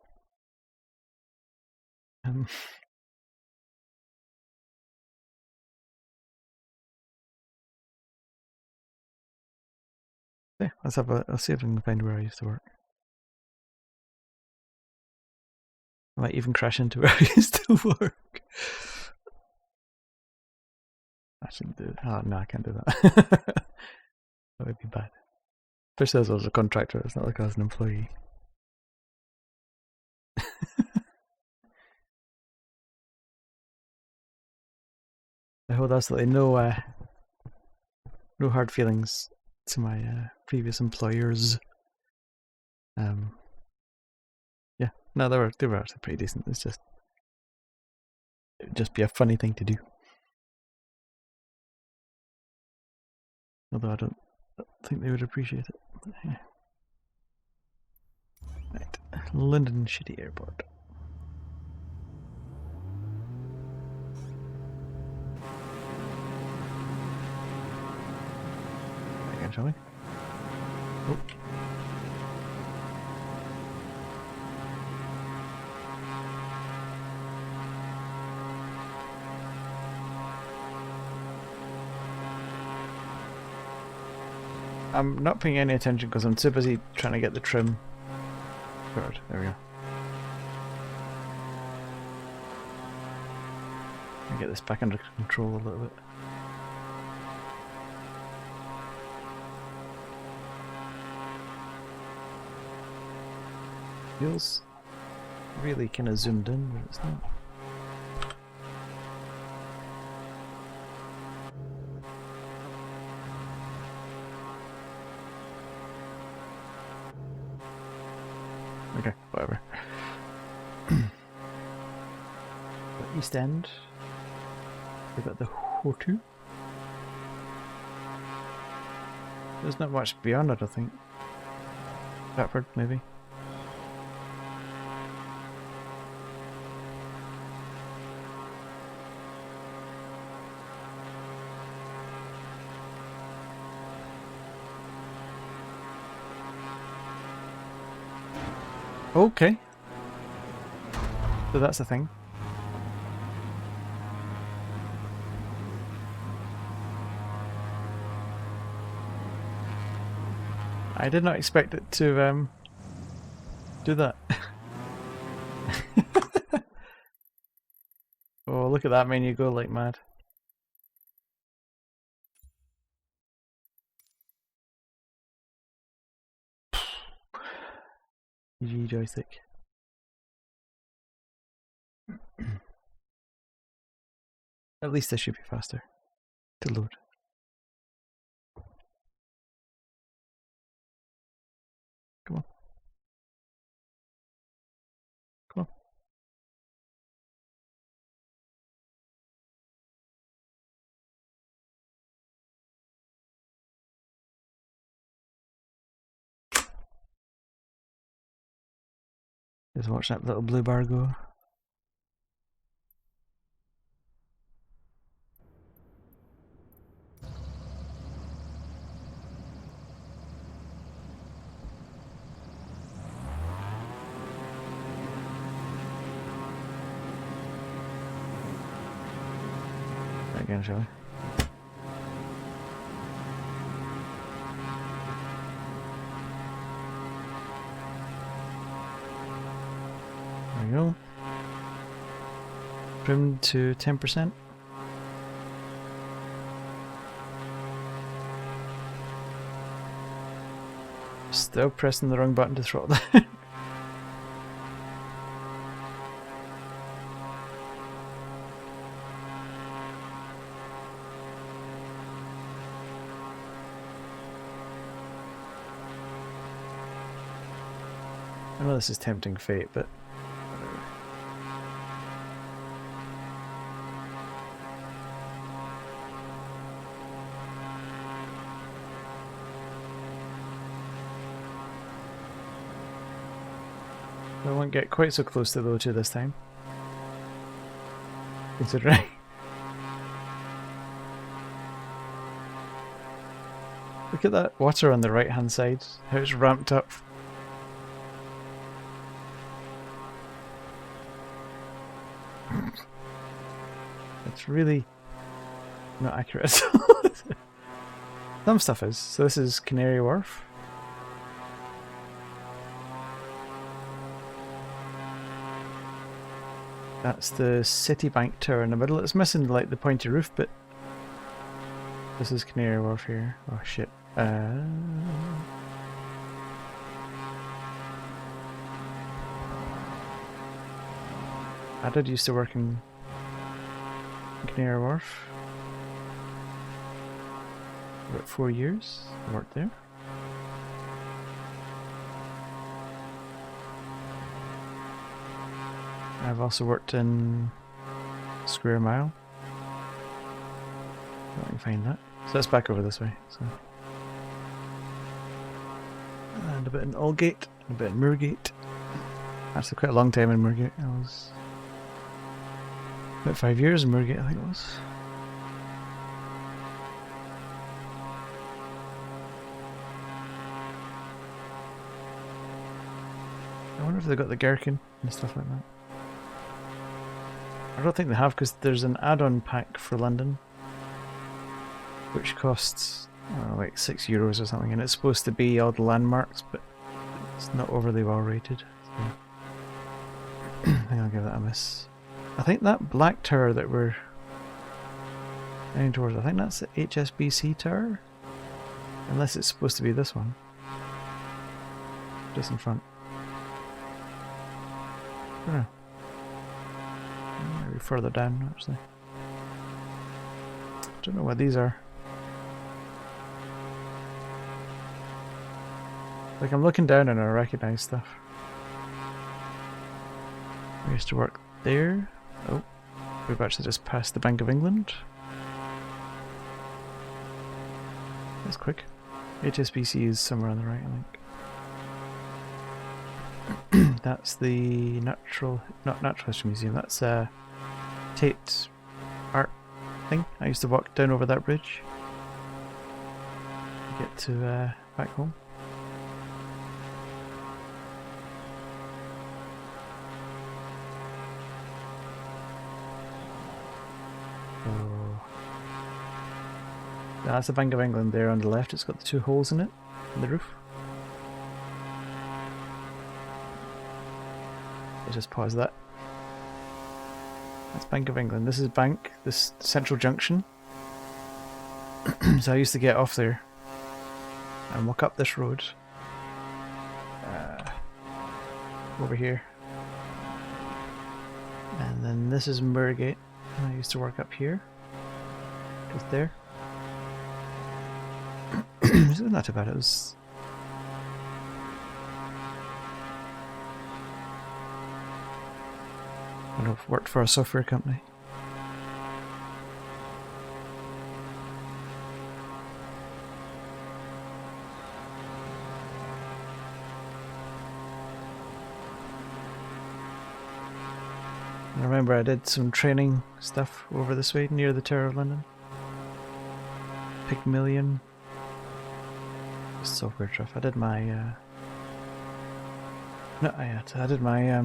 Yeah, I'll see if I can find where I used to work. I might even crash into where I used to work. I shouldn't do it. Oh, no, I can't do that. That would be bad. Especially as I was a contractor, it's not like I was an employee. I hold absolutely no hard feelings to my previous employers. Yeah, no, they were actually pretty decent. It would just be a funny thing to do. Although I don't think they would appreciate it. Yeah. Right, London Shitty Airport. Again, shall we? Oh. I'm not paying any attention because I'm too busy trying to get the trim. Good, there we go. Get this back under control a little bit. Feels really kind of zoomed in, but it's not. Okay, whatever. The East End. We've got the Hotu. There's not much beyond it, I think. Stratford, maybe. Okay. So that's the thing. I did not expect it to do that. Oh, look at that menu go like mad. GG joystick. At least this should be faster to load. Come on. Come on. Just watch that little blue bar go. Again, shall we? There we go. Trimmed to 10%. Still pressing the wrong button to throttle down. I know this is tempting fate, but whatever. I won't get quite so close to the O2 this time. Considering. Look at that water on the right hand side, how it's ramped up. It's really not accurate. Some stuff is. So this is Canary Wharf. That's the Citibank Tower in the middle. It's missing like the pointy roof, but this is Canary Wharf here. Oh shit. I did used to work in Canary Wharf. About 4 years I worked there. I've also worked in Square Mile. I can find that. So that's back over this way. So. And a bit in Aldgate, and a bit in Moorgate. Actually quite a long time in Moorgate. I was about 5 years in Moorgate, I think it was. I wonder if they got the gherkin and stuff like that. I don't think they have, because there's an add-on pack for London, which costs like €6 or something, and it's supposed to be all the landmarks, but it's not overly well rated. So I think I'll give that a miss. I think that black tower that we're heading towards, I think that's the HSBC tower, unless it's supposed to be this one, just in front. I don't know. Maybe further down, actually. Don't know what these are. Like, I'm looking down and I recognize stuff. I used to work there. Oh, we've actually just passed the Bank of England. That's quick. HSBC is somewhere on the right, I think. That's the not Natural History Museum. That's Tate art thing. I used to walk down over that bridge to get to back home. That's the Bank of England there on the left. It's got the 2 holes in it, in the roof. I'll just pause that. That's Bank of England. This is Bank, this Central Junction. So I used to get off there and walk up this road over here. And then this is Murgate. And I used to work up here. Just there. It was not too bad. It was. I've worked for a software company. I remember I did some training stuff over this way near the Tower of London. Pygmalion. Software stuff. I did my not yet. I did my I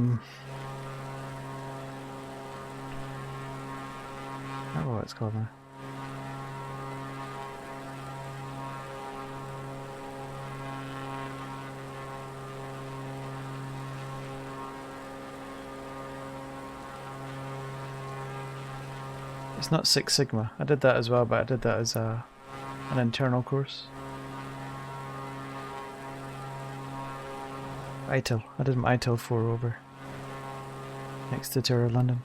don't know what it's called now. It's not Six Sigma. I did that as well, but I did that as an internal course. ITIL. I did my ITIL 4 over next to Tower of London.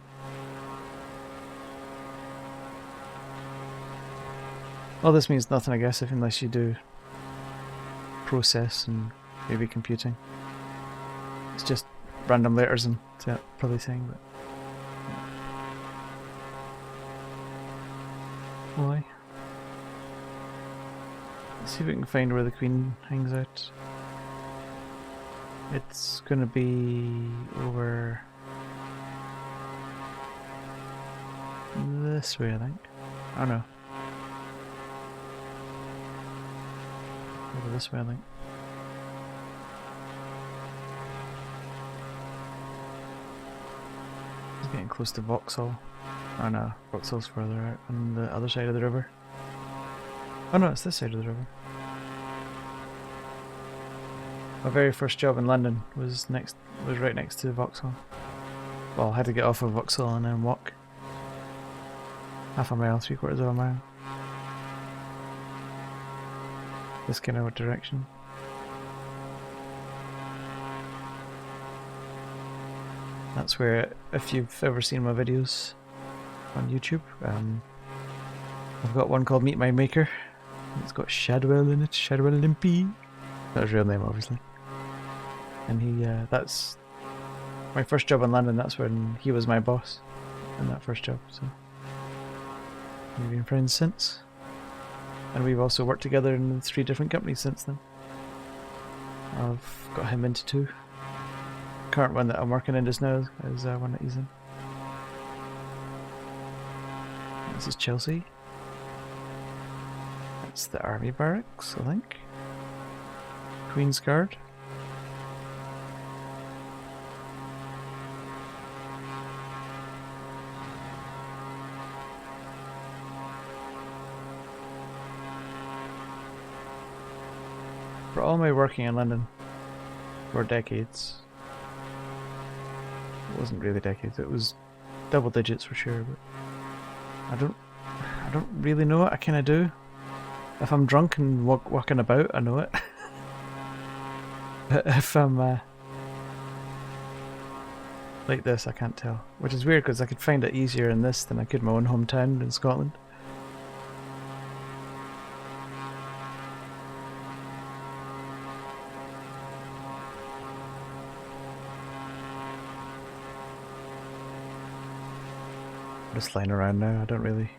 Well, this means nothing, I guess, unless you do process and maybe computing. It's just random letters and probably saying, but why? Let's see if we can find where the Queen hangs out. It's gonna be over this way, I think. Oh no. Over this way, I think. It's getting close to Vauxhall. Oh no, Vauxhall's further out on the other side of the river. Oh no, it's this side of the river. My very first job in London was right next to Vauxhall. Well, I had to get off of Vauxhall and then walk half a mile, 3/4 of a mile. This kind of direction. That's where, if you've ever seen my videos on YouTube, I've got one called Meet My Maker. It's got Shadwell in it, Shadwell Limpy. That's his real name, obviously. And that's my first job in London. That's when he was my boss in that first job. So we've been friends since, and we've also worked together in 3 different companies since then. I've got him into 2. Current one that I'm working in just now is one that he's in. This is Chelsea. That's the army barracks, I think. Queen's Guard. all my working in London for decades. It wasn't really decades, it was double digits for sure, but I don't really know it. I kinda do. If I'm drunk and walking about, I know it. But if I'm like this, I can't tell. Which is weird because I could find it easier in this than I could in my own hometown in Scotland. I'm just flying around now, I don't really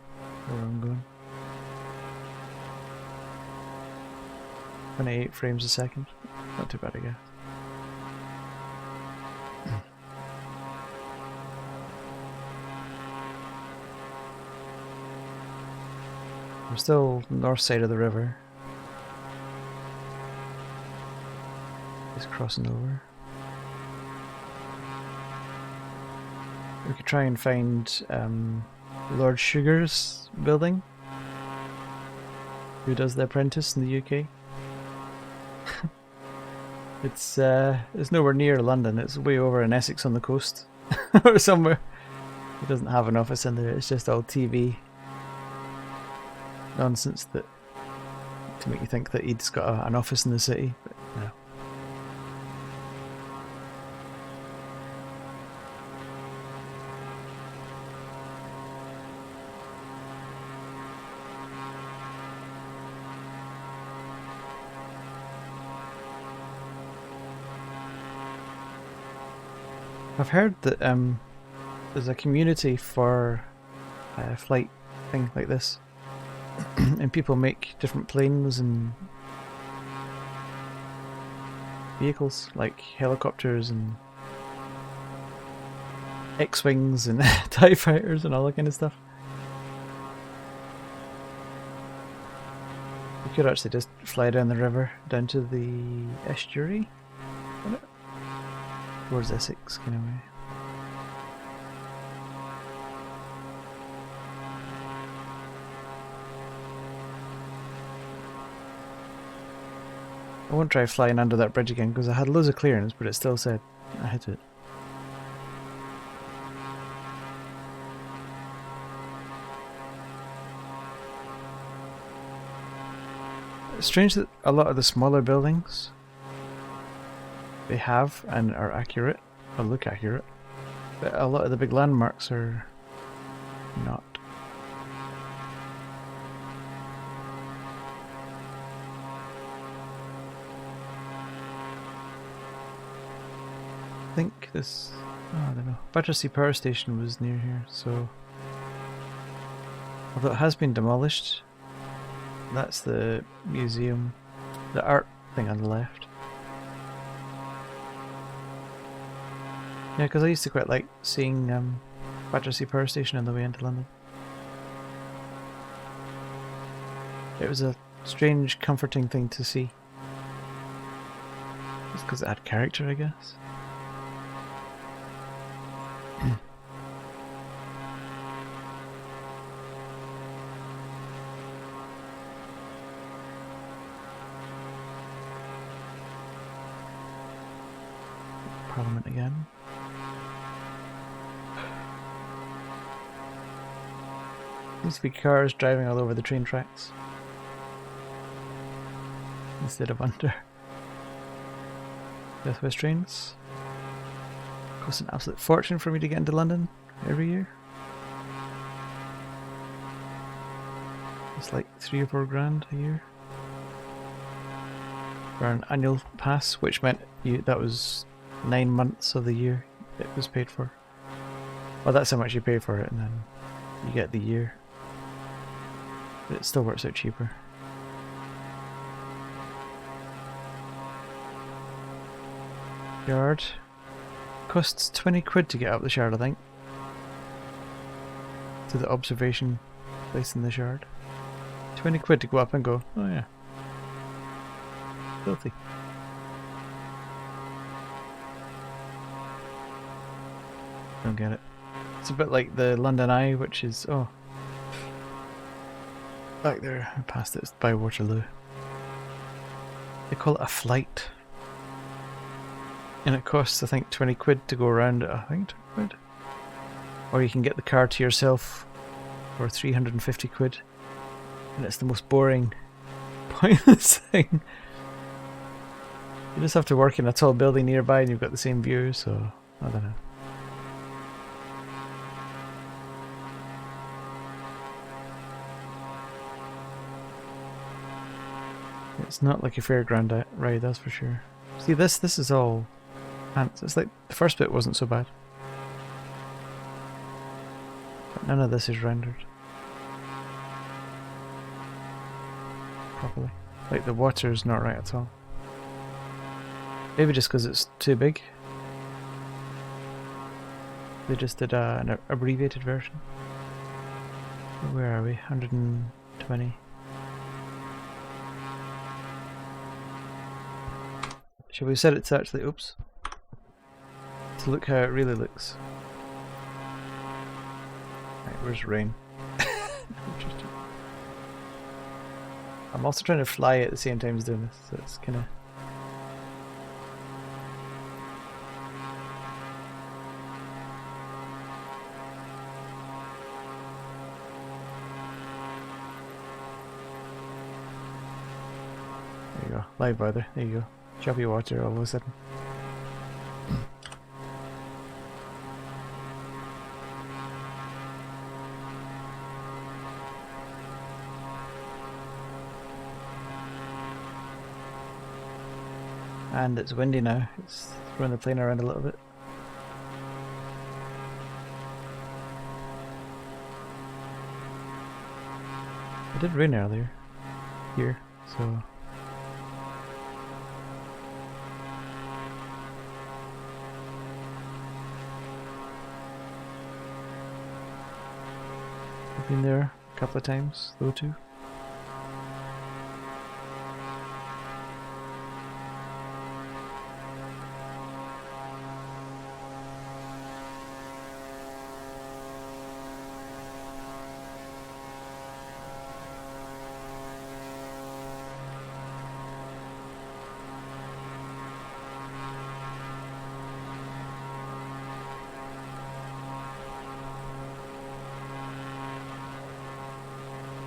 know where I'm going. 28 frames a second. Not too bad, I guess. We're still north side of the river. Just crossing over. We could try and find Lord Sugar's building. Who does The Apprentice in the UK? It's nowhere near London. It's way over in Essex on the coast, or somewhere. He doesn't have an office in there. It's just all TV nonsense that to make you think that he's got an office in the city. But no. I've heard that there's a community for a flight thing like this, and people make different planes and vehicles like helicopters and X-wings and TIE fighters and all that kind of stuff. You could actually just fly down the river down to the estuary. Towards Essex, kind of way. I won't try flying under that bridge again because I had loads of clearance, but it still said I hit it. It's strange that a lot of the smaller buildings they have and are accurate, or look accurate, but a lot of the big landmarks are not. I think this, oh, I don't know, Battersea Power Station was near here, so although it has been demolished, that's the museum, the art thing on the left. Yeah, because I used to quite like seeing Battersea Power Station on the way into London. It was a strange, comforting thing to see. Just because it had character, I guess. Parliament again. Seems to be cars driving all over the train tracks instead of under. South West trains cost an absolute fortune for me to get into London every year. It's like £3 or £4 a year for an annual pass, which meant that was 9 months of the year it was paid for. Well, that's how much you pay for it, and then you get the year. But it still works out cheaper. Yard. Costs 20 quid to get up the Shard, I think. To the observation place in the Shard. 20 quid to go up and go, oh yeah. Filthy. Don't get it. It's a bit like the London Eye, which is, oh, back there, past it by Waterloo. They call it a flight. And it costs, I think, 20 quid to go around it, I think, 20 quid. Or you can get the car to yourself for 350 quid. And it's the most boring, pointless thing. You just have to work in a tall building nearby and you've got the same view, so I don't know. It's not like a fairground ride, that's for sure. See, this is all ants. It's like the first bit wasn't so bad. But none of this is rendered properly. Like the water is not right at all. Maybe just because it's too big. They just did an abbreviated version. Where are we? 120. Shall we set it to actually, oops, to look how it really looks? Right, where's rain? Interesting. I'm also trying to fly at the same time as doing this, so it's kind of... There you go, live weather, there you go. Choppy water all of a sudden. And it's windy now, it's throwing the plane around a little bit. It did rain earlier here, so... I've been there a couple of times, though too.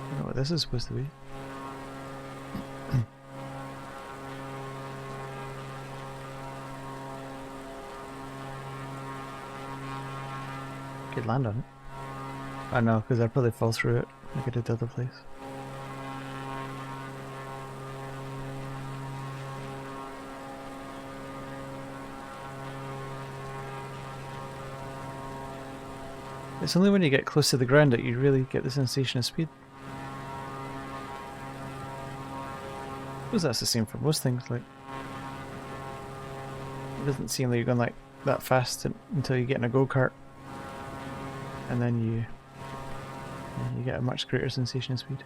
I don't know what this is supposed to be. Could land on it. I know, because I'd probably fall through it like I did the other place. It's only when you get close to the ground that you really get the sensation of speed. I suppose that's the same for most things, like... It doesn't seem like you're going like that fast until you get in a go-kart. And then you get a much greater sensation of speed.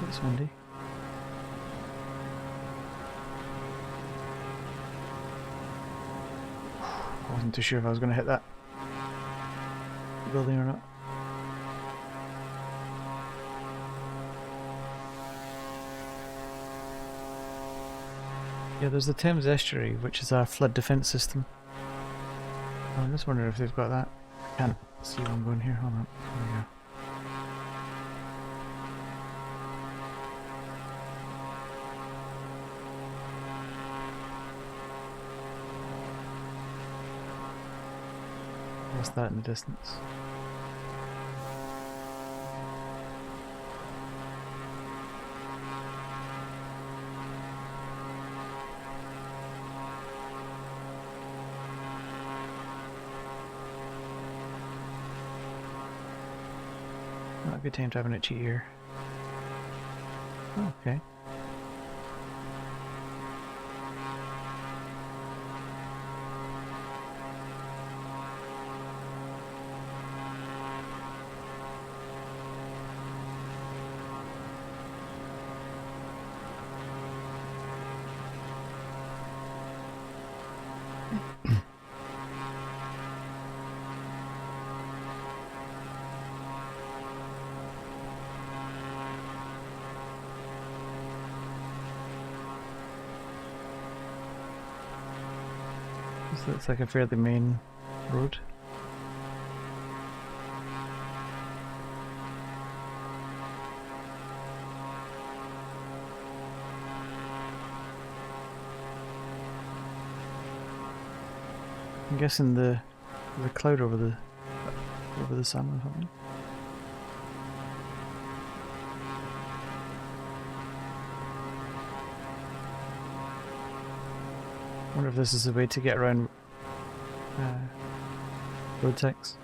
It's windy. I wasn't too sure if I was going to hit that building or not. Yeah, there's the Thames Estuary, which is a flood defence system. I'm just wondering if they've got that. I can't see where I'm going here. Hold on. There we go. What's that in the distance? Not a good time to have an itchy ear. Oh, okay. So it's like a fairly main road. I'm guessing the cloud over the sun or something. I wonder if this is a way to get around road tax.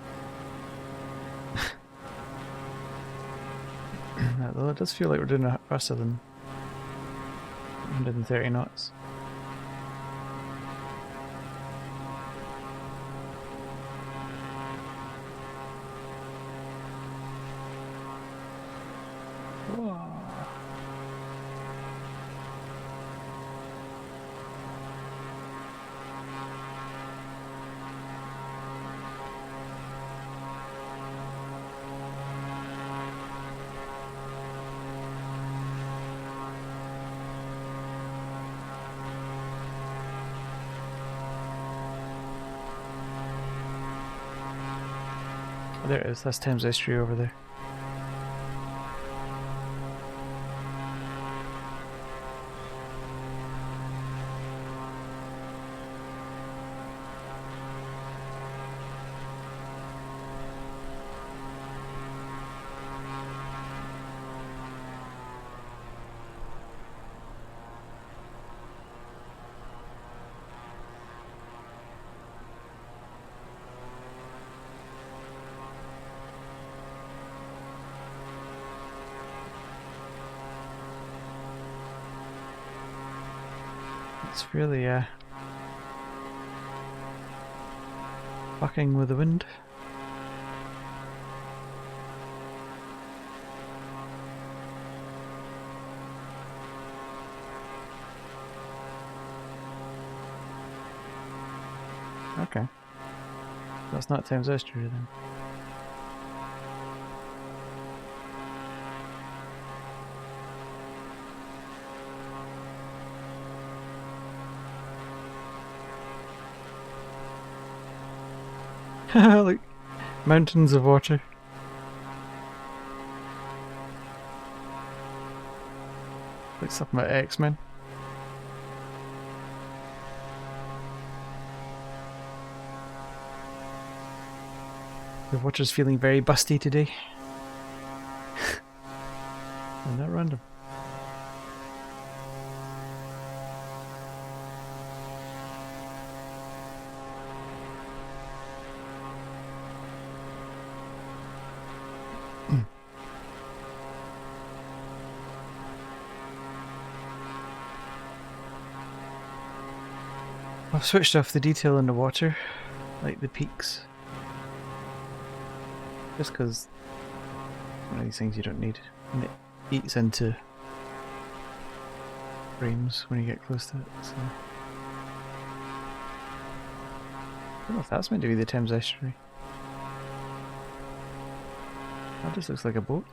Although it does feel like we're doing it faster than 130 knots. Whoa. Oh, there it is, that's Thames Estuary over there. It's really fucking with the wind. Okay. That's not Thames Estuary then. Like mountains of water. Like something like X-Men. The water's feeling very busty today. And not random. I've switched off the detail in the water, like the peaks. Just because one of these things you don't need, and it eats into frames when you get close to it. So I don't know if that's meant to be the Thames Estuary. That just looks like a boat.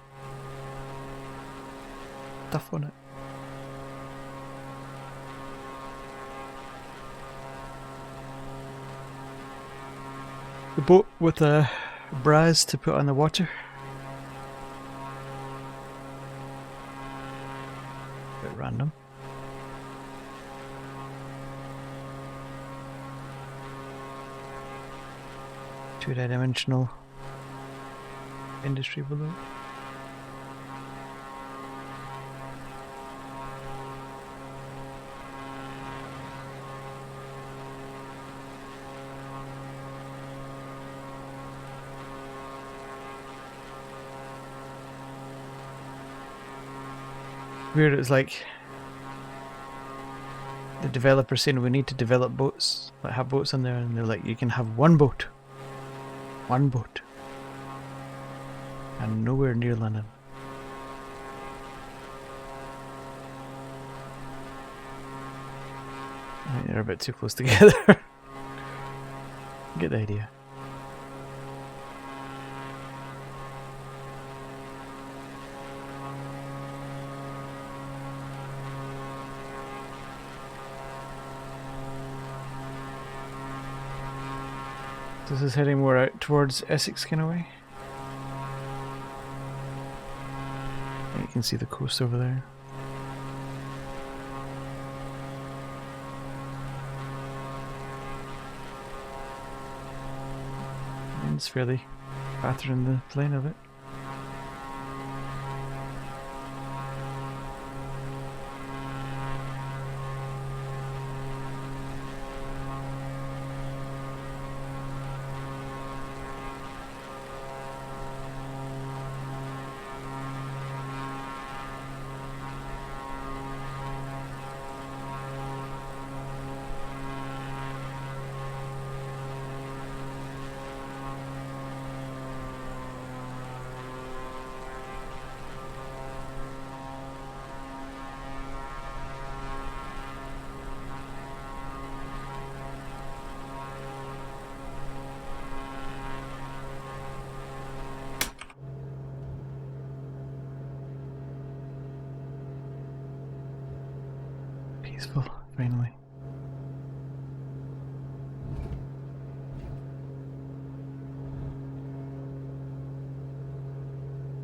Stuff on it. The boat with a brass to put on the water. Bit random. Two-dimensional industry below. Weird, it's like the developer saying we need to develop boats, like have boats on there, and they're like, you can have one boat, and nowhere near London. I think they're a bit too close together. Get the idea. This is heading more out towards Essex kind of way. And you can see the coast over there. And it's fairly patterned the plane of it. Peaceful, finally.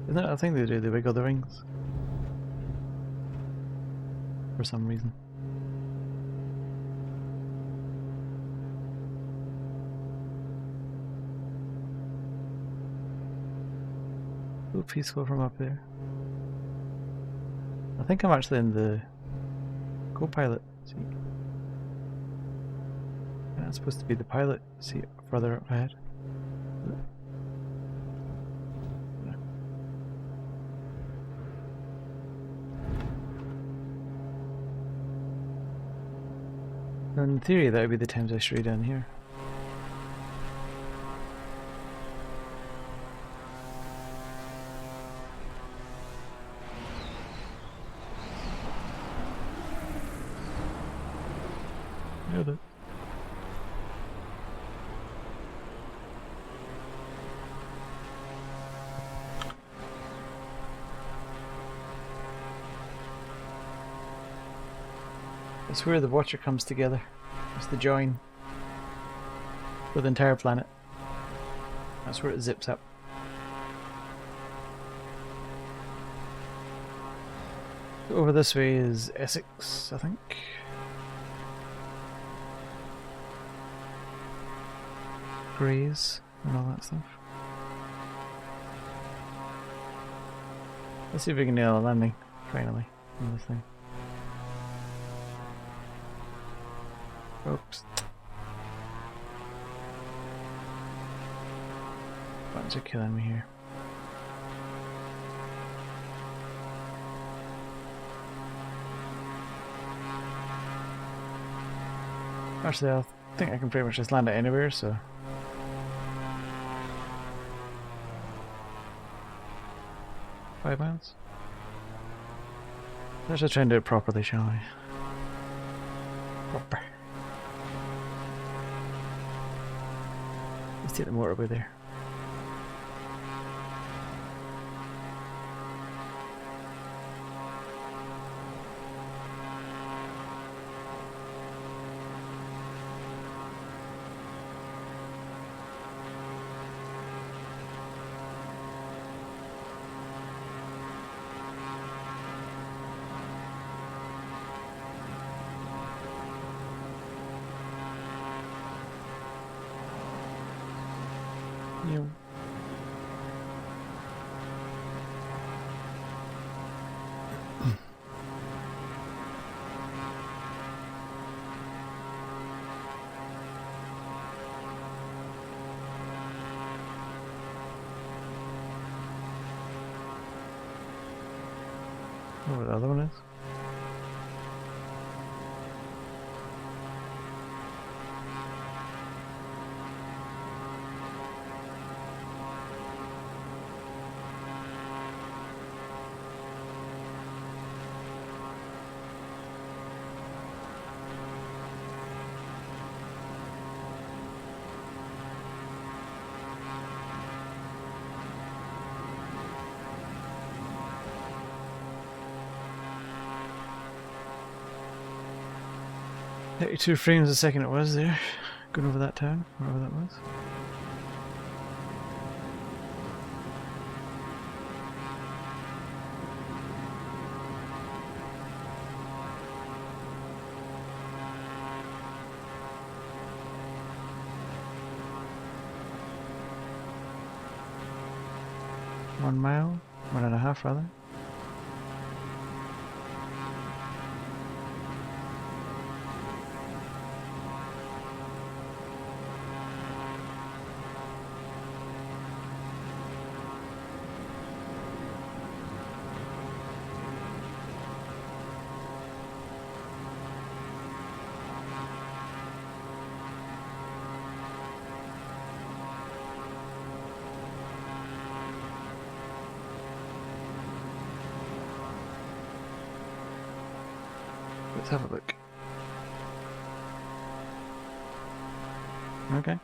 Isn't that a thing they do? They wiggle the rings. For some reason. So peaceful from up there. I think I'm actually in the co-pilot seat. That's supposed to be the pilot seat further up ahead. In theory, that would be the times I stray down here. Yeah, it's where the watcher comes together. It's the join for the entire planet. That's where it zips up. Over this way is Essex, I think. Grays and all that stuff. Let's see if we can nail a landing, finally, on this thing. Oops. Buttons are killing me here. Actually, I think I can pretty much just land it anywhere, so... $5 miles? Let's just try and do it properly, shall we? Proper. Let's take the motorway there. You. Oh, what the other one is? .32 frames a second it was there, going over that town, wherever that was. 1 mile, 1.5 rather. Let's have a look. Okay.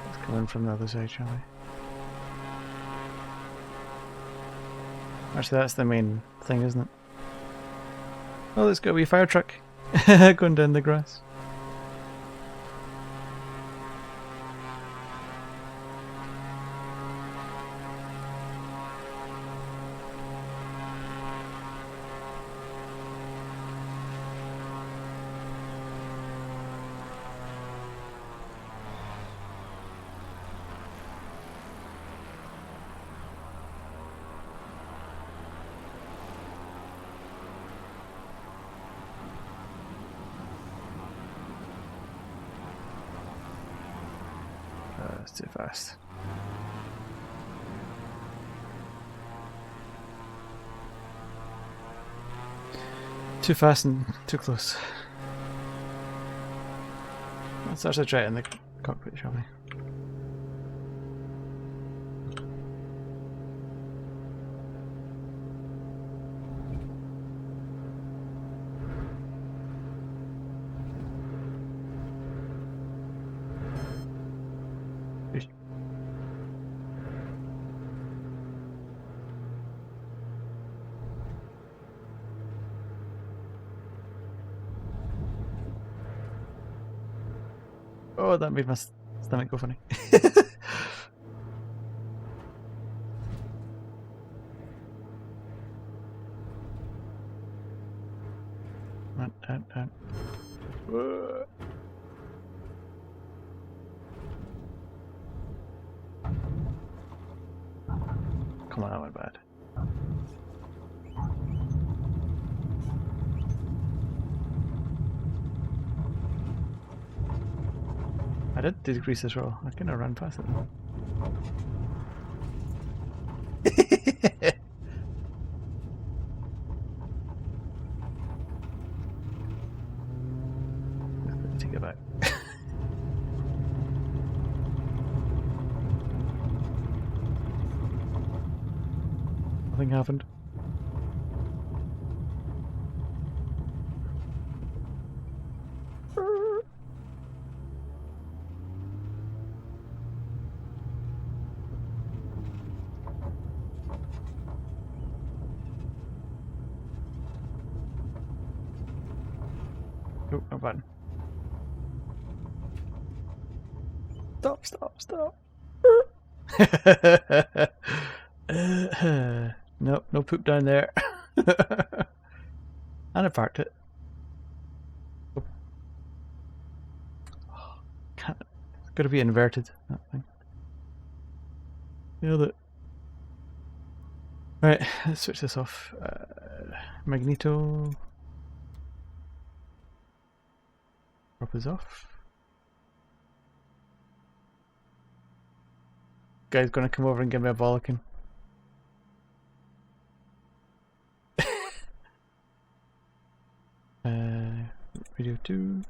Let's come in from the other side, shall we? Actually, that's the main thing, isn't it? Oh, there's got a wee fire truck going down the grass. That's too fast. Too fast and too close. Let's actually try it in the cockpit, shall we? Oh, that made my stomach go funny. Whoa. Come on, that went bad. I did decrease this roll. I couldn't have run past it. Take it back. Nothing happened. Oh, no button. Stop, stop, stop. Nope, no poop down there. And I parked it. Oh. Can't. It's got to be inverted, that thing. Nailed it. Right, let's switch this off. Magneto. Prop is off. Guy's gonna come over and give me a bollocking. Radio 2.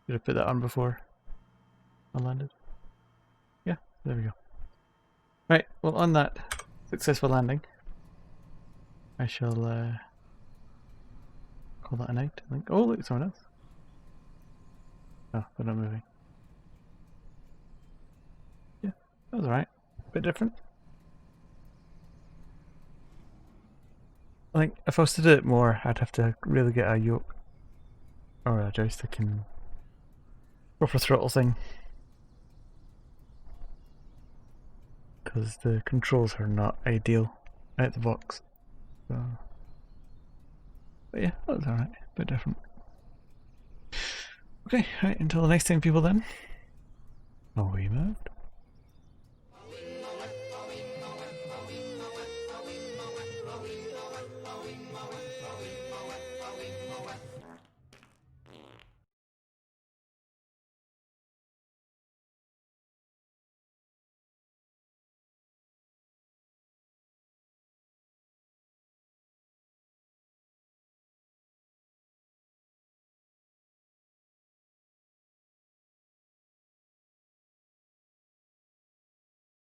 Should I put that on before I landed? Yeah, there we go. Right, well, on that successful landing, I shall call that a night. I think. Oh, look, someone else. Oh, they're not moving. Yeah, that was alright. Bit different. I think if I was to do it more, I'd have to really get a yoke or a joystick and proper throttle thing, because the controls are not ideal out the box. So But yeah, that was alright. A bit different. Okay, right, until the next time, people then. Oh, we moved.